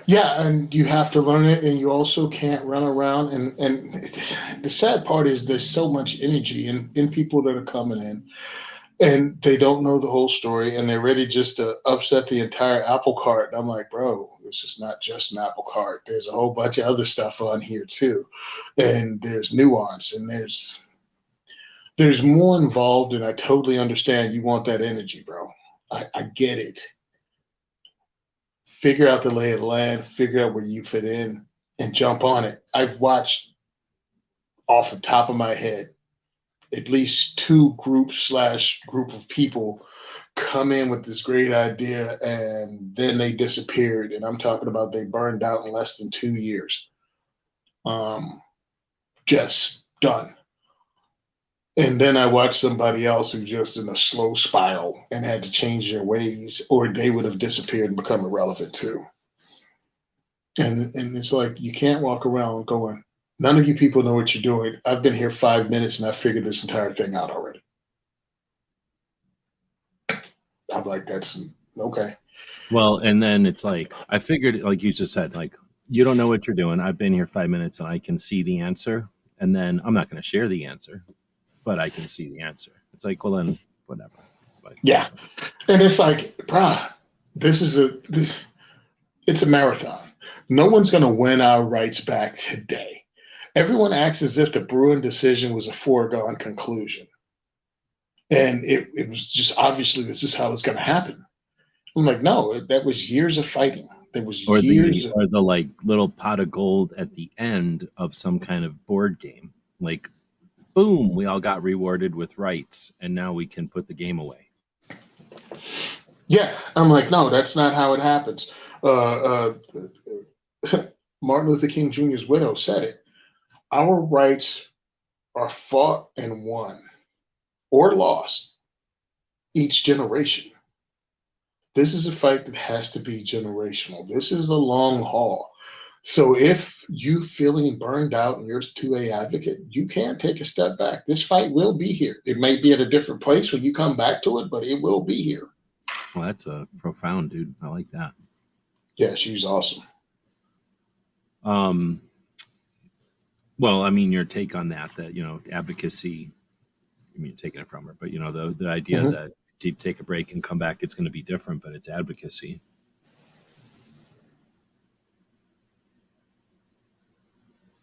Yeah, and you have to learn it, and you also can't run around. And the sad part is there's so much energy in people that are coming in, and they don't know the whole story, and they're ready just to upset the entire apple cart. And I'm like, bro, this is not just an apple cart. There's a whole bunch of other stuff on here too, and there's nuance, and there's more involved. And I totally understand you want that energy, bro. I get it. Figure out the lay of the land, figure out where you fit in, and jump on it. I've watched off the top of my head at least two group of people come in with this great idea and then they disappeared. And I'm talking about they burned out in less than 2 years. Just done. And then I watched somebody else who's just in a slow spiral and had to change their ways, or they would have disappeared and become irrelevant too. And it's like, you can't walk around going, none of you people know what you're doing. I've been here 5 minutes and I figured this entire thing out already. I'm like, that's okay. Well, and then it's like, I figured, like you just said, like, you don't know what you're doing. I've been here 5 minutes and I can see the answer. And then I'm not going to share the answer, but I can see the answer. It's like, well, then whatever. But, yeah. And it's like, brah, it's a marathon. No one's going to win our rights back today. Everyone acts as if the Bruin decision was a foregone conclusion. And it was just obviously this is how it's going to happen. I'm like, no, that was years of fighting. There was or years the like little pot of gold at the end of some kind of board game. Like, boom, we all got rewarded with rights, and now we can put the game away. Yeah, I'm like, no, that's not how it happens. Martin Luther King Jr.'s widow said it. Our rights are fought and won or lost each generation. This is a fight that has to be generational. This is a long haul. So if you feeling burned out and you're a 2A advocate, you can't take a step back. This fight will be here. It may be at a different place when you come back to it, but it will be here. Well, that's a profound, dude. I like that. Yeah, she's awesome. Well, I mean, your take on that, advocacy, I mean, you're taking it from her, but, the idea that to take a break and come back, it's going to be different, but it's advocacy.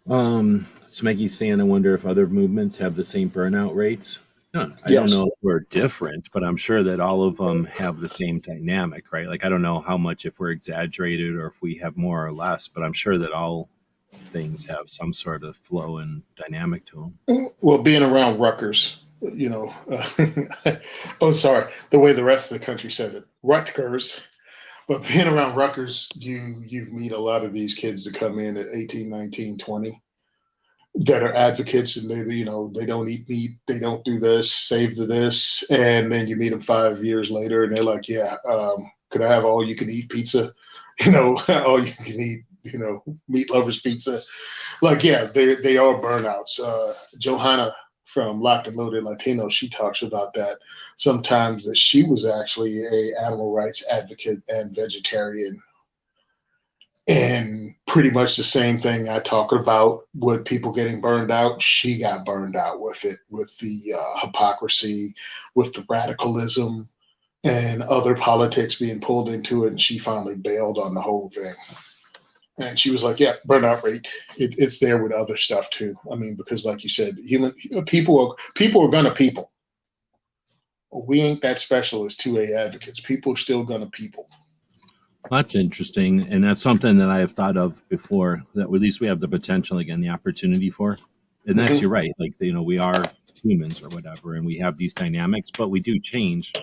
Smeggy's saying, I wonder if other movements have the same burnout rates. No, I don't know if we're different, but I'm sure that all of them have the same dynamic, right? Like, I don't know how much, if we're exaggerated or if we have more or less, but I'm sure that all things have some sort of flow and dynamic to them. Well, being around Rutgers, oh, sorry, the way the rest of the country says it, Rutgers. But being around Rutgers, you meet a lot of these kids that come in at 18, 19, 20 that are advocates, and they don't eat meat, they don't do this, save this, and then you meet them 5 years later, and they're like, yeah, could I have all you can eat pizza? All you can eat, meat lovers pizza. Like, yeah, they are burnouts. Johanna from Locked and Loaded Latino, she talks about that sometimes, that she was actually a animal rights advocate and vegetarian. And pretty much the same thing I talk about with people getting burned out. She got burned out with it, with the hypocrisy, with the radicalism, and other politics being pulled into it. And she finally bailed on the whole thing. And she was like, yeah, burnout rate. It's there with other stuff too. I mean, because like you said, people are gonna people. We ain't that special as 2A advocates. People are still gonna people. That's interesting, and that's something that I have thought of before, that at least we have the potential, again, the opportunity for. And that's, you're right, like, we are humans or whatever, and we have these dynamics, but we do change.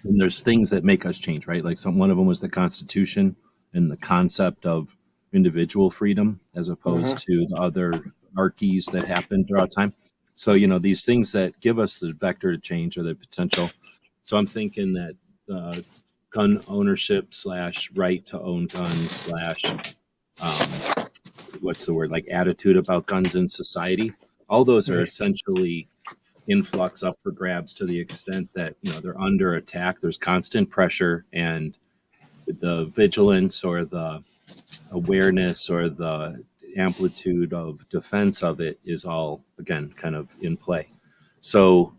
And there's things that make us change, right? Like one of them was the Constitution and the concept of individual freedom as opposed to the other archies that happen throughout time. So, these things that give us the vector to change or the potential. So I'm thinking that gun ownership / right to own guns / what's the word, like attitude about guns in society. All those are essentially influx up for grabs to the extent that, they're under attack. There's constant pressure, and the vigilance or the awareness or the amplitude of defense of it is all, again, kind of in play. So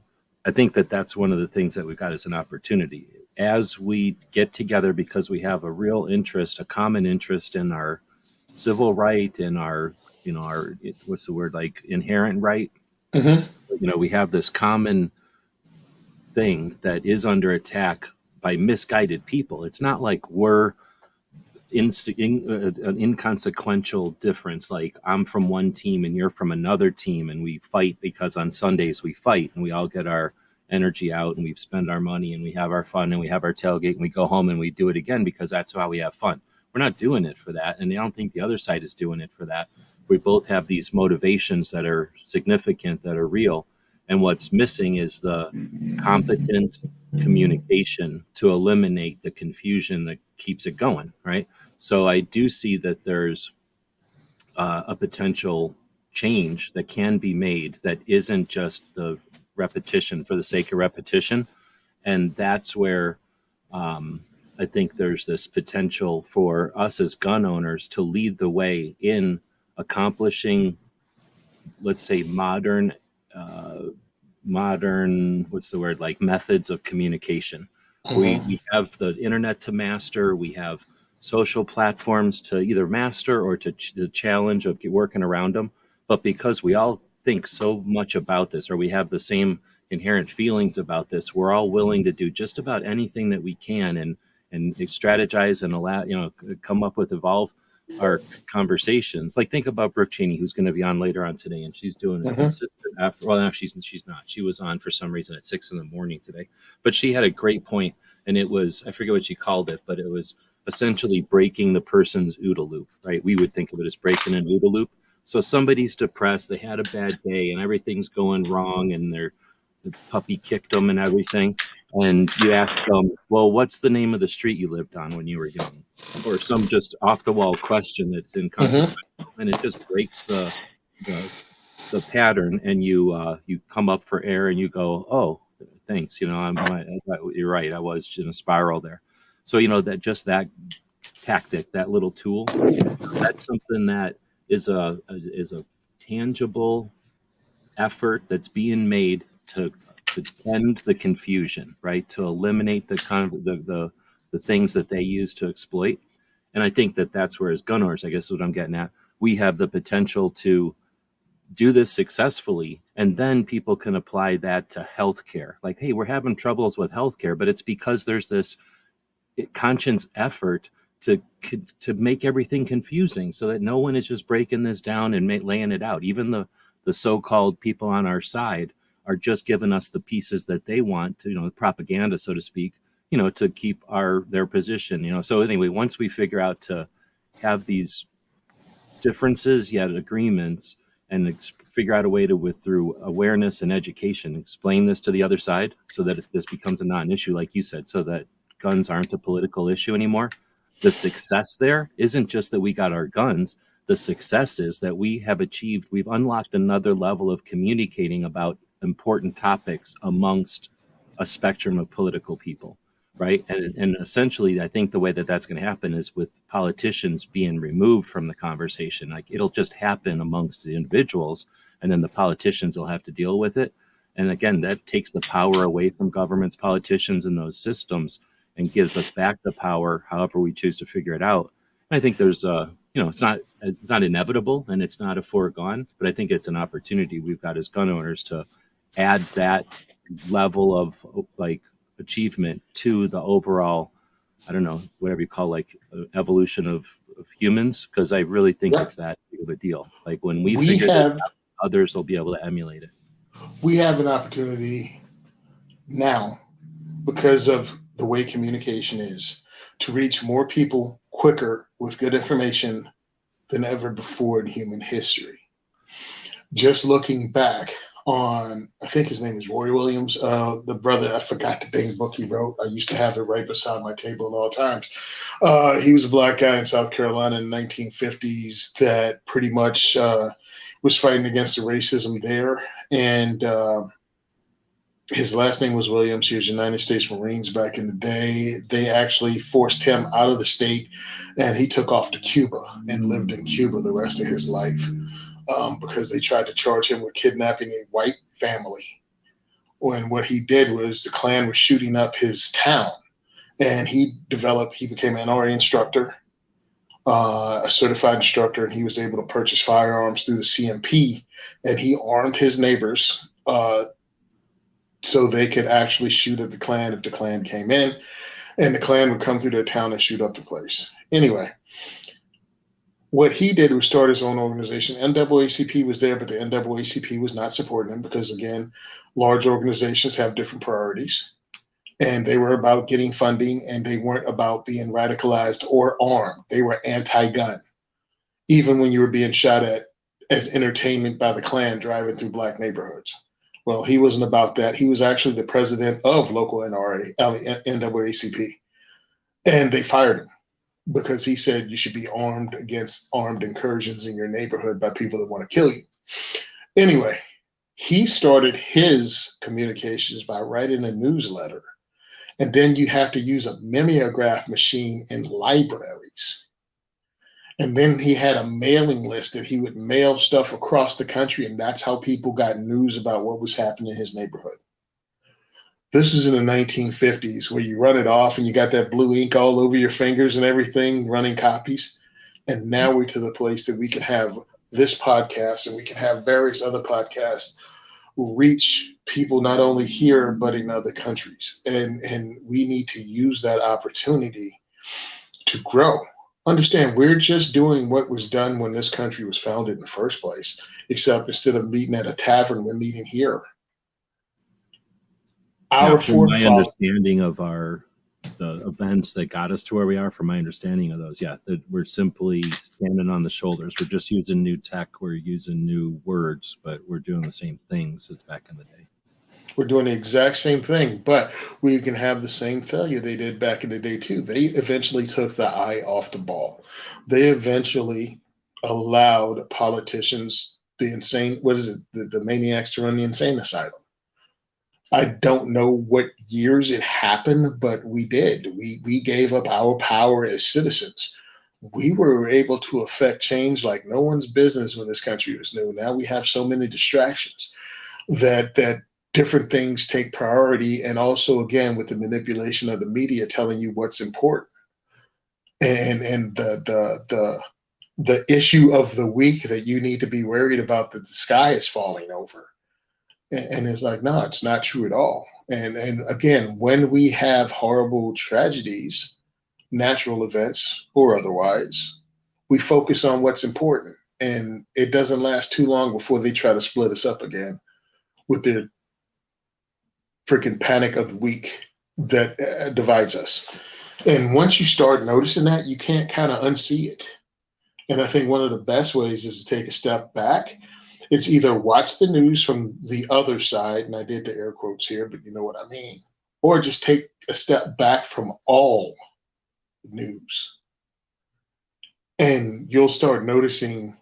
I think that that's one of the things that we've got as an opportunity as we get together, because we have a real interest, a common interest in our civil right and our, our, what's the word, like inherent right. Mm-hmm. We have this common thing that is under attack by misguided people. It's not like we're an inconsequential difference, like I'm from one team and you're from another team, and we fight because on Sundays we fight and we all get our energy out and we spend our money and we have our fun and we have our tailgate and we go home and we do it again because that's how we have fun. We're not doing it for that, and I don't think the other side is doing it for that. We both have these motivations that are significant, that are real, and what's missing is the competent communication to eliminate the confusion that keeps it going, right? So I do see that there's a potential change that can be made that isn't just the repetition for the sake of repetition. And that's where I think there's this potential for us as gun owners to lead the way in accomplishing, let's say, modern, what's the word, like methods of communication. Mm-hmm. We have the internet to master. We have social platforms to either master or to the challenge of working around them. But because we all think so much about this, or we have the same inherent feelings about this, we're all willing to do just about anything that we can and strategize and allow, come up with, evolve our conversations. Like, think about Brooke Cheney, who's going to be on later on today, and she's doing a consistent after. Well, no, she's not. She was on for some reason at 6 a.m. today, but she had a great point, and it was, I forget what she called it, but it was essentially breaking the person's OODA loop, right? We would think of it as breaking an OODA loop. So somebody's depressed, they had a bad day, and everything's going wrong, and the puppy kicked them and everything. And you ask them, well, what's the name of the street you lived on when you were young? Or some just off the wall question that's inconsequential, and it just breaks the pattern. And you come up for air and you go, oh, thanks. You're right. I was in a spiral there. So, that tactic, that little tool, that's something that is a tangible effort that's being made to end the confusion, right? To eliminate the kind of the things that they use to exploit. And I think that that's where, as gun owners, I guess is what I'm getting at, we have the potential to do this successfully, and then people can apply that to healthcare. Like, hey, we're having troubles with healthcare, but it's because there's this conscious effort to make everything confusing so that no one is just breaking this down and laying it out. Even the so-called people on our side are just giving us the pieces that they want to, propaganda, so to speak, to keep their position, So anyway, once we figure out to have these differences yet agreements, and figure out a way to, through awareness and education, explain this to the other side so that this becomes a non-issue, like you said, so that guns aren't a political issue anymore. The success there isn't just that we got our guns. The success is that we've unlocked another level of communicating about important topics amongst a spectrum of political people, right? And essentially, I think the way that that's going to happen is with politicians being removed from the conversation. Like, it'll just happen amongst the individuals, and then the politicians will have to deal with it. And again, that takes the power away from governments, politicians, and those systems, and gives us back the power, however we choose to figure it out. And I think there's it's not inevitable and it's not a foregone, but I think it's an opportunity we've got as gun owners to add that level of like achievement to the overall, I don't know, whatever you call, like evolution of humans, because I really think it's that big of a deal. Like, when we figure it out, others will be able to emulate it. We have an opportunity now, because of the way communication is, to reach more people quicker with good information than ever before in human history. Just looking back on, I think his name is Roy Williams, the brother, I forgot the dang book he wrote. I used to have it right beside my table at all times. He was a black guy in South Carolina in the 1950s that pretty much was fighting against the racism there. And His last name was Williams. He was United States Marines back in the day. They actually forced him out of the state, and he took off to Cuba and lived in Cuba the rest of his life because they tried to charge him with kidnapping a white family. When what he did was the Klan was shooting up his town, and he became an NRA instructor, a certified instructor, and he was able to purchase firearms through the CMP, and he armed his neighbors so they could actually shoot at the Klan if the Klan came in, and the Klan would come through their town and shoot up the place. Anyway, what he did was start his own organization. NAACP was there, but the NAACP was not supporting him because, again, large organizations have different priorities. And they were about getting funding, and they weren't about being radicalized or armed. They were anti-gun, even when you were being shot at as entertainment by the Klan driving through black neighborhoods. Well, he wasn't about that. He was actually the president of local NAACP, and they fired him because he said you should be armed against armed incursions in your neighborhood by people that want to kill you. Anyway, he started his communications by writing a newsletter. And then you have to use a mimeograph machine in libraries. And then he had a mailing list that he would mail stuff across the country, and that's how people got news about what was happening in his neighborhood. This was in the 1950s, where you run it off and you got that blue ink all over your fingers and everything, running copies. And now we're to the place that we can have this podcast, and we can have various other podcasts reach people not only here but in other countries, and we need to use that opportunity to grow. Understand, we're just doing what was done when this country was founded in the first place, except instead of meeting at a tavern, we're meeting here. Our my understanding of the events that got us to where we are, from my understanding of those, that we're simply standing on the shoulders. We're just using new tech, we're using new words, but we're doing the same things as back in the day. We're doing the exact same thing, but we can have the same failure they did back in the day too. They eventually took the eye off the ball. They eventually allowed politicians, the maniacs, to run the insane asylum. I don't know what years it happened, but we did. We gave up our power as citizens. We were able to affect change like no one's business when this country was new. Now we have so many distractions that different things take priority, and also, again, with the manipulation of the media telling you what's important. And the issue of the week that you need to be worried about, that the sky is falling over. And it's like, no, it's not true at all. And again, when we have horrible tragedies, natural events or otherwise, we focus on what's important. And it doesn't last too long before they try to split us up again with their freaking panic of the week that divides us. And once you start noticing that, you can't kind of unsee it. And I think one of the best ways is to take a step back. It's either watch the news from the other side, and I did the air quotes here, but you know what I mean, or just take a step back from all news. And you'll start noticing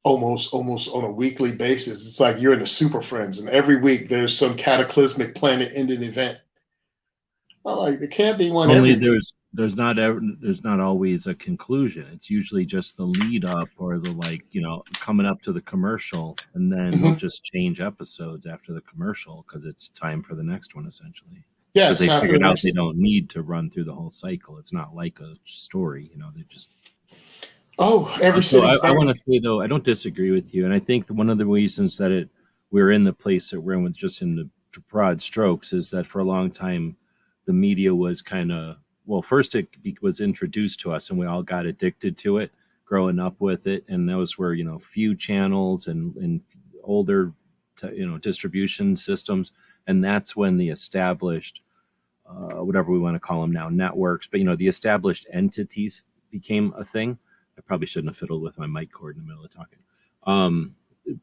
almost on a weekly basis, it's like you're in the Super Friends, and every week there's some cataclysmic planet-ending event. Well, like, there can't be one. Only there's not always a conclusion. It's usually just the lead up, or the coming up to the commercial, and then they'll just change episodes after the commercial because it's time for the next one, essentially. Yeah, because they figured out they don't need to run through the whole cycle. It's not like a story, they just. Every so I want to say, though, I don't disagree with you, and I think one of the reasons that we're in the place that we're in, with just in the broad strokes, is that for a long time the media was kind of, first it was introduced to us and we all got addicted to it growing up with it, and those were few channels and older distribution systems, and that's when the established whatever we want to call them now, networks, but the established entities became a thing. I probably shouldn't have fiddled with my mic cord in the middle of talking.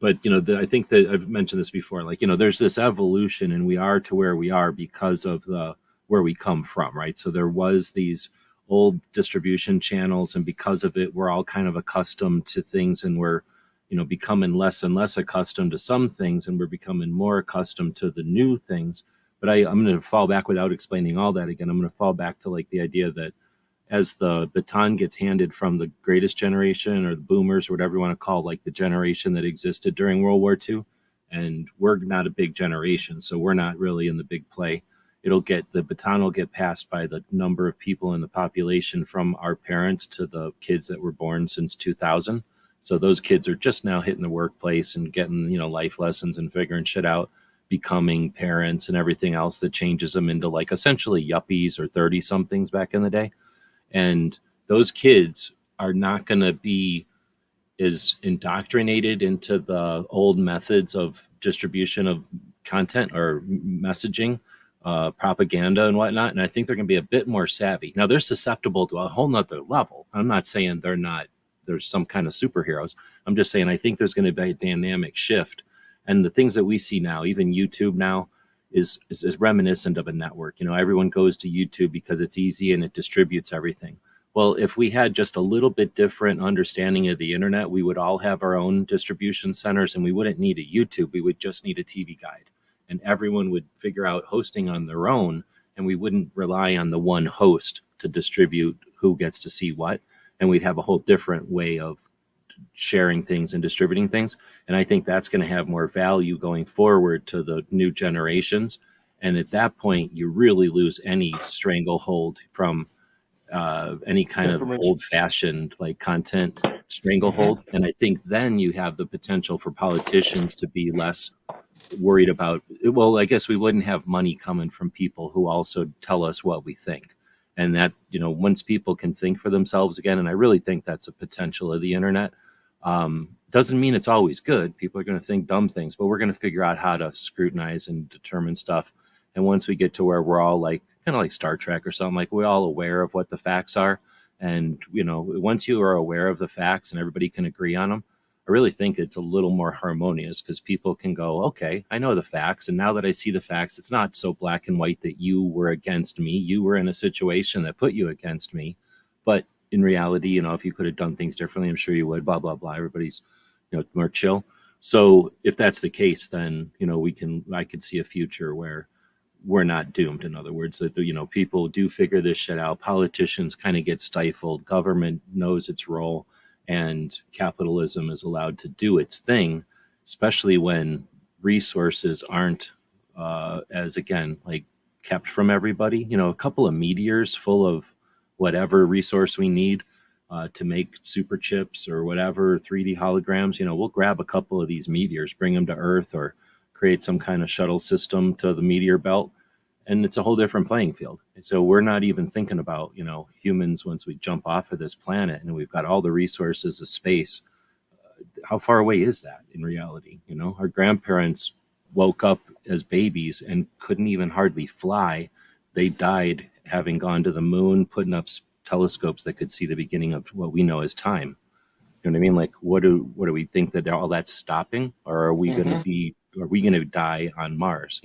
But I think that I've mentioned this before, there's this evolution, and we are to where we are because of where we come from, right? So there was these old distribution channels, and because of it, we're all kind of accustomed to things, and we're becoming less and less accustomed to some things, and we're becoming more accustomed to the new things. But I'm going to fall back without explaining all that again. I'm going to fall back to like the idea that as the baton gets handed from the greatest generation or the boomers or whatever you want to call like the generation that existed during World War II, and we're not a big generation, so we're not really in the big play. The baton will get passed by the number of people in the population from our parents to the kids that were born since 2000. So those kids are just now hitting the workplace and getting, life lessons and figuring shit out, becoming parents and everything else that changes them into like essentially yuppies or 30 somethings back in the day. And those kids are not going to be as indoctrinated into the old methods of distribution of content or messaging, propaganda and whatnot. And I think they're going to be a bit more savvy. Now they're susceptible to a whole nother level. I'm not saying there's some kind of superheroes. I'm just saying I think there's going to be a dynamic shift. And the things that we see now, even YouTube now, is reminiscent of a network. Everyone goes to YouTube because it's easy and it distributes everything. Well, if we had just a little bit different understanding of the internet, we would all have our own distribution centers and we wouldn't need a YouTube. We would just need a TV guide. And everyone would figure out hosting on their own, and we wouldn't rely on the one host to distribute who gets to see what. And we'd have a whole different way of sharing things and distributing things. And I think that's going to have more value going forward to the new generations. And at that point, you really lose any stranglehold from any kind of old-fashioned like content stranglehold. And I think then you have the potential for politicians to be less worried about, well, I guess we wouldn't have money coming from people who also tell us what we think. And that, once people can think for themselves again, and I really think that's a potential of the internet, doesn't mean it's always good. People are going to think dumb things, but we're going to figure out how to scrutinize and determine stuff. And once we get to where we're all like, kind of like Star Trek or something, like we're all aware of what the facts are. And, once you are aware of the facts and everybody can agree on them, I really think it's a little more harmonious because people can go, okay, I know the facts. And now that I see the facts, it's not so black and white that you were against me. You were in a situation that put you against me. But in reality, if you could have done things differently, I'm sure you would, blah, blah, blah. Everybody's, more chill. So if that's the case, then, I could see a future where we're not doomed. In other words, that, people do figure this shit out. Politicians kind of get stifled. Government knows its role. And capitalism is allowed to do its thing, especially when resources aren't as, again, like kept from everybody. A couple of meteors full of whatever resource we need to make super chips or whatever 3D holograms, we'll grab a couple of these meteors, bring them to Earth, or create some kind of shuttle system to the meteor belt. And it's a whole different playing field. And so we're not even thinking about, humans once we jump off of this planet and we've got all the resources of space. How far away is that in reality? Our grandparents woke up as babies and couldn't even hardly fly. They died having gone to the moon, putting up telescopes that could see the beginning of what we know as time. You know what I mean? Like, what do we think that all that's stopping, or are we going to die on Mars?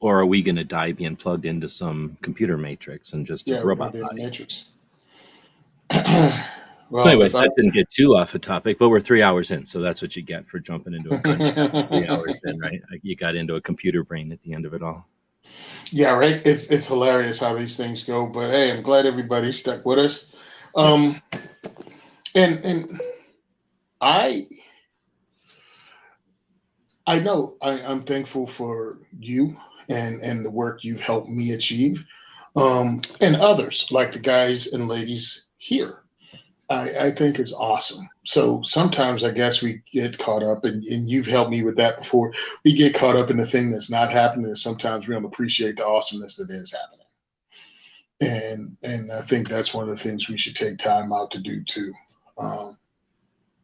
Or are we going to die being plugged into some computer matrix and just a robot body? Matrix. Well, anyway, that didn't get too off a topic, but we're 3 hours in, so that's what you get for jumping into a gunshot. 3 hours in, right? You got into a computer brain at the end of it all. Yeah, right. It's hilarious how these things go, but hey, I'm glad everybody stuck with us. And I know I'm thankful for you and the work you've helped me achieve, and others like the guys and ladies here. I think it's awesome. So sometimes I guess we get caught up, and you've helped me with that before. We get caught up in the thing that's not happening, and sometimes we don't appreciate the awesomeness that is happening. And I think that's one of the things we should take time out to do too.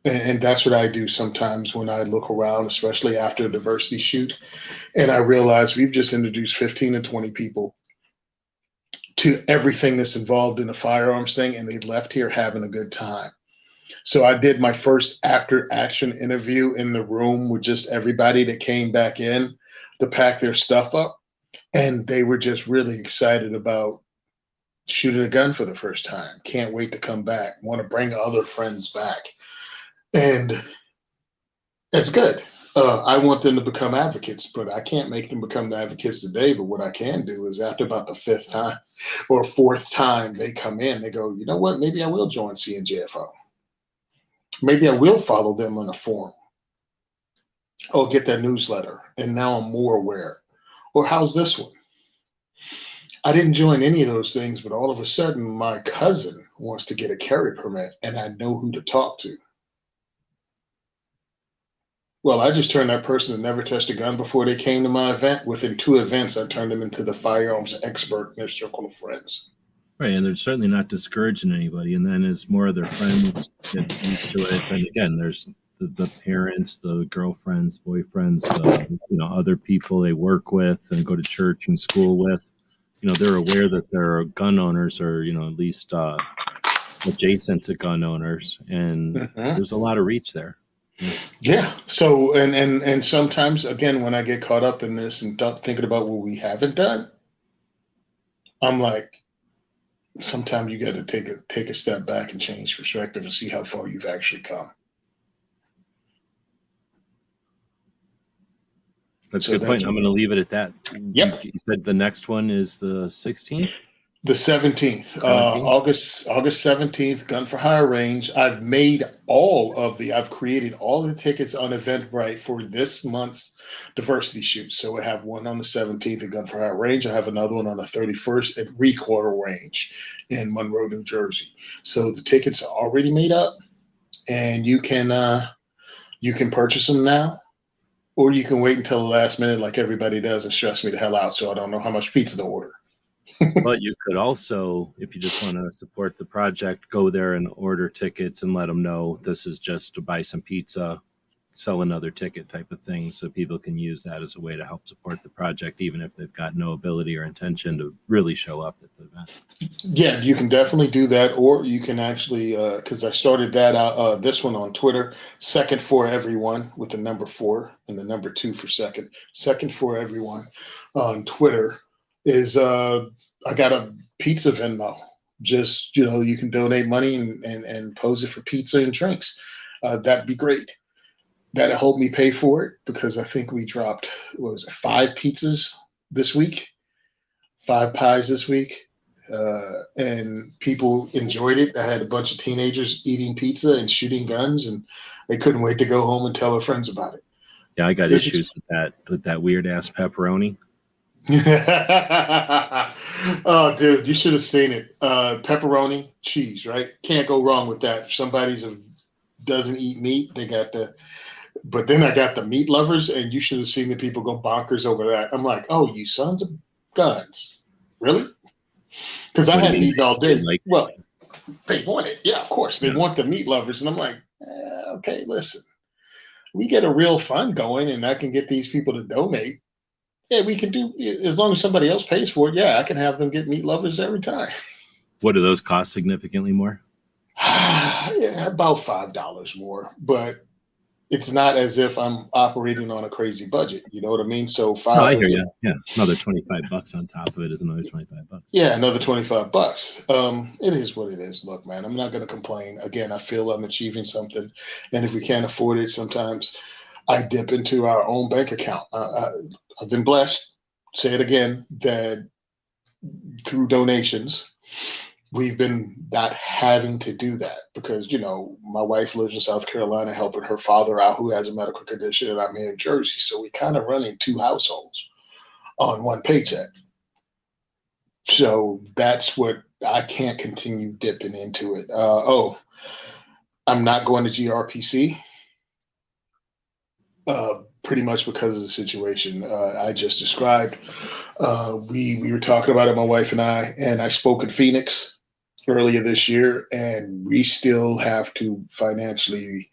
And that's what I do sometimes when I look around, especially after a diversity shoot, and I realize we've just introduced 15 to 20 people to everything that's involved in the firearms thing, and they left here having a good time. So I did my first after action interview in the room with just everybody that came back in to pack their stuff up, and they were just really excited about shooting a gun for the first time. Can't wait to come back. Want to bring other friends back. And it's good. I want them to become advocates, but I can't make them become advocates today. But what I can do is after about the fifth time or fourth time they come in, they go, you know what? Maybe I will join CNJFO. Maybe I will follow them on a forum or get their newsletter. And now I'm more aware. Or how's this one? I didn't join any of those things, but all of a sudden my cousin wants to get a carry permit and I know who to talk to. Well, I just turned that person that never touched a gun before they came to my event. Within 2 events, I turned them into the firearms expert in their circle of friends. Right, and they're certainly not discouraging anybody. And then as more of their friends get used to it, then again, there's the parents, the girlfriends, boyfriends, other people they work with and go to church and school with. They're aware that their gun owners are, at least adjacent to gun owners, and there's a lot of reach there. Yeah. So, and sometimes, again, when I get caught up in this and thinking about what we haven't done, I'm like, sometimes you got to take a step back and change perspective and see how far you've actually come. That's a good point. I'm going to leave it at that. Yep. You said the next one is the 16th? The 17th, August 17th, Gun for Hire range. I've created all the tickets on Eventbrite for this month's diversity shoot. So I have one on the 17th at Gun for Hire range. I have another one on the 31st at Recoil range in Monroe, New Jersey. So the tickets are already made up, and you can purchase them now, or you can wait until the last minute like everybody does and stress me the hell out so I don't know how much pizza to order. But you could also, if you just want to support the project, go there and order tickets and let them know this is just to buy some pizza, sell another ticket type of thing, so people can use that as a way to help support the project, even if they've got no ability or intention to really show up at the event. Yeah, you can definitely do that, or you can actually, because I started that this one on Twitter, Second for Everyone with the number 4 and the number 2 for second. Second for Everyone on Twitter is I got a pizza Venmo. Just, you can donate money and pose it for pizza and drinks. That'd be great. That'll help me pay for it, because I think we dropped, 5 pizzas this week, 5 pies this week. And people enjoyed it. I had a bunch of teenagers eating pizza and shooting guns, and they couldn't wait to go home and tell their friends about it. Yeah, I got issues with that weird ass pepperoni. Oh, dude, you should have seen it. Pepperoni, cheese, right? Can't go wrong with that. If somebody's doesn't eat meat, but then I got the meat lovers, and you should have seen the people go bonkers over that. I'm like, oh, you sons of guns. Really? Because I had meat all day. Well, they want it. Yeah, of course. They want the meat lovers. And I'm like, okay, listen. We get a real fund going, and I can get these people to donate. Yeah, we can do, as long as somebody else pays for it. Yeah, I can have them get meat lovers every time. What do those cost significantly more? Yeah, about $5 more, but it's not as if I'm operating on a crazy budget. You know what I mean? So I hear you. Yeah, another $25 on top of it is another $25. Yeah, another $25. It is what it is. Look, man, I'm not going to complain. Again, I feel I'm achieving something, and if we can't afford it, sometimes I dip into our own bank account. I've been blessed, say it again, that through donations, we've been not having to do that, because, my wife lives in South Carolina helping her father out who has a medical condition, and I'm here in Jersey. So we kind of running 2 households on one paycheck. So that's what I can't continue dipping into it. I'm not going to GRPC. Pretty much because of the situation I just described. We were talking about it, my wife and I spoke in Phoenix earlier this year, and we still have to financially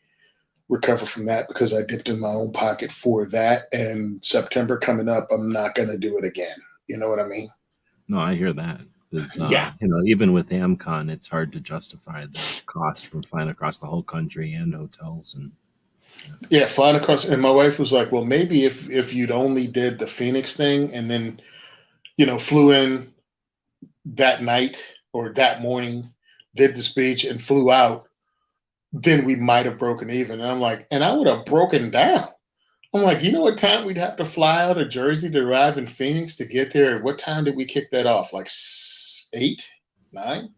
recover from that, because I dipped in my own pocket for that. And September coming up, I'm not going to do it again. You know what I mean? No, I hear that. Yeah. Even with AmCon, it's hard to justify the cost from flying across the whole country and hotels and. Yeah, flying across, and my wife was like, well, maybe if you'd only did the Phoenix thing and then, flew in that night or that morning, did the speech and flew out, then we might have broken even. And I'm like, and I would have broken down. I'm like, you know what time we'd have to fly out of Jersey to arrive in Phoenix to get there? What time did we kick that off? Like 8, 9?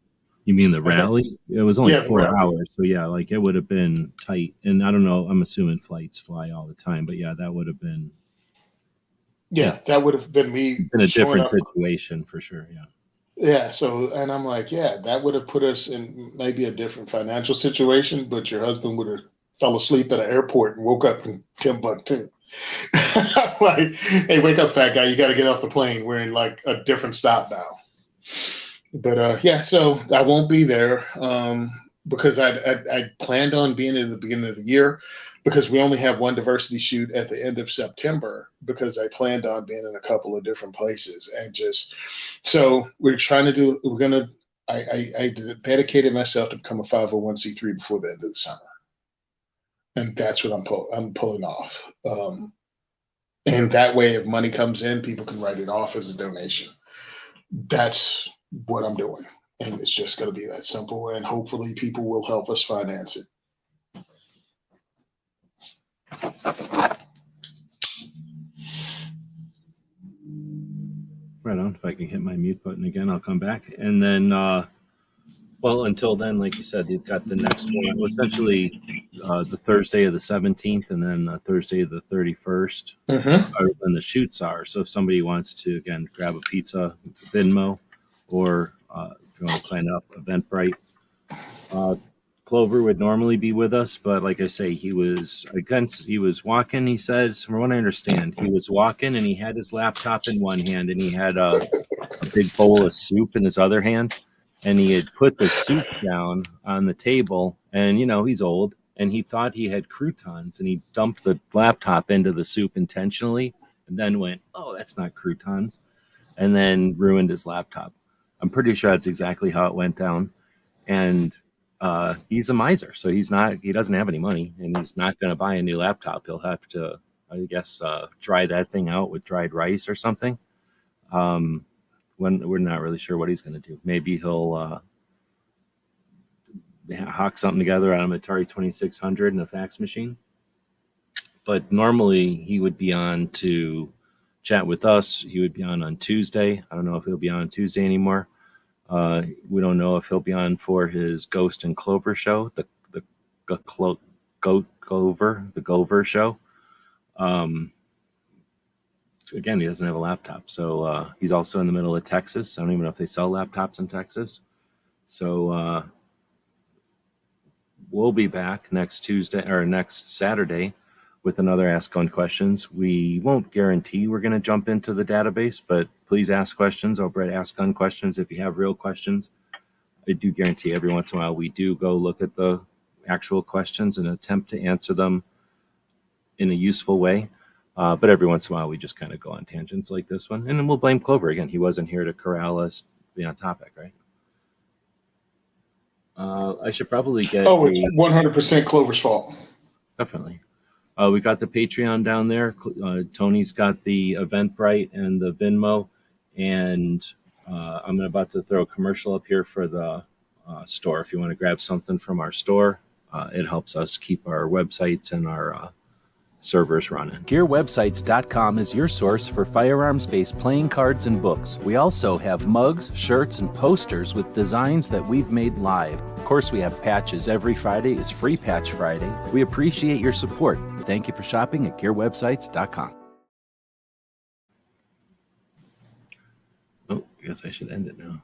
You mean the I think, rally? It was only yeah, the 4 rally. hours, so yeah, like it would have been tight. And I don't know. I'm assuming flights fly all the time, but yeah, that would have been That would have been me a showing different up. situation for sure. Yeah. Yeah, so and I'm like, yeah, that would have put us in maybe a different financial situation, but your husband would have fell asleep at an airport and woke up in Timbuktu. I'm like, hey, wake up, fat guy! You got to get off the plane. We're in like a different stop now. But yeah, so I won't be there because I planned on being in the beginning of the year because we only have one diversity shoot at the end of September because I planned on being in a couple of different places and just so we're trying to do we're gonna I dedicated myself to become a 501c3 before the end of the summer, and that's what I'm pulling off. And that way, if money comes in, people can write it off as a donation. That's what I'm doing. And it's just going to be that simple. And hopefully, people will help us finance it. Right on. If I can hit my mute button again, I'll come back. And then, well, until then, like you said, you've got the next one, well, essentially the Thursday of the 17th and then Thursday of the 31st, when the shoots are. So if somebody wants to, again, grab a pizza, Venmo, or if you want to sign up, Eventbrite. Clover would normally be with us, but like I say, he was walking. He says, from what I understand, he was walking and he had his laptop in one hand and he had a big bowl of soup in his other hand, and he had put the soup down on the table. And he's old, and he thought he had croutons, and he dumped the laptop into the soup intentionally, and then went, "Oh, that's not croutons," and then ruined his laptop. I'm pretty sure that's exactly how it went down, and. He's a miser, so he doesn't have any money, and he's not going to buy a new laptop. He'll have to, I guess, dry that thing out with dried rice or something. When we're not really sure what he's going to do. Maybe he'll hock something together on an Atari 2600 and a fax machine. But normally he would be on to chat with us. He would be on Tuesday. I don't know if he'll be on Tuesday anymore. We don't know if he'll be on for his Ghost and Clover show, the Gover show. Again, he doesn't have a laptop, so he's also in the middle of Texas. I don't even know if they sell laptops in Texas. So we'll be back next Tuesday or next Saturday with another Ask On Questions. We won't guarantee we're going to jump into the database, but please ask questions over at Ask On Questions if you have real questions. I do guarantee every once in a while we do go look at the actual questions and attempt to answer them in a useful way. But every once in a while we just kind of go on tangents like this one. And then we'll blame Clover again. He wasn't here to corral us, be on topic, right? I should probably get it's 100% Clover's fault. Definitely. We got the Patreon down there. Tony's got the Eventbrite and the Venmo, and I'm about to throw a commercial up here for the store. If you want to grab something from our store, it helps us keep our websites and our servers running. GearWebsites.com is your source for firearms-based playing cards and books. We also have mugs, shirts, and posters with designs that we've made live. Of course, we have patches. Every Friday is Free Patch Friday. We appreciate your support. Thank you for shopping at GearWebsites.com. Oh, I guess I should end it now.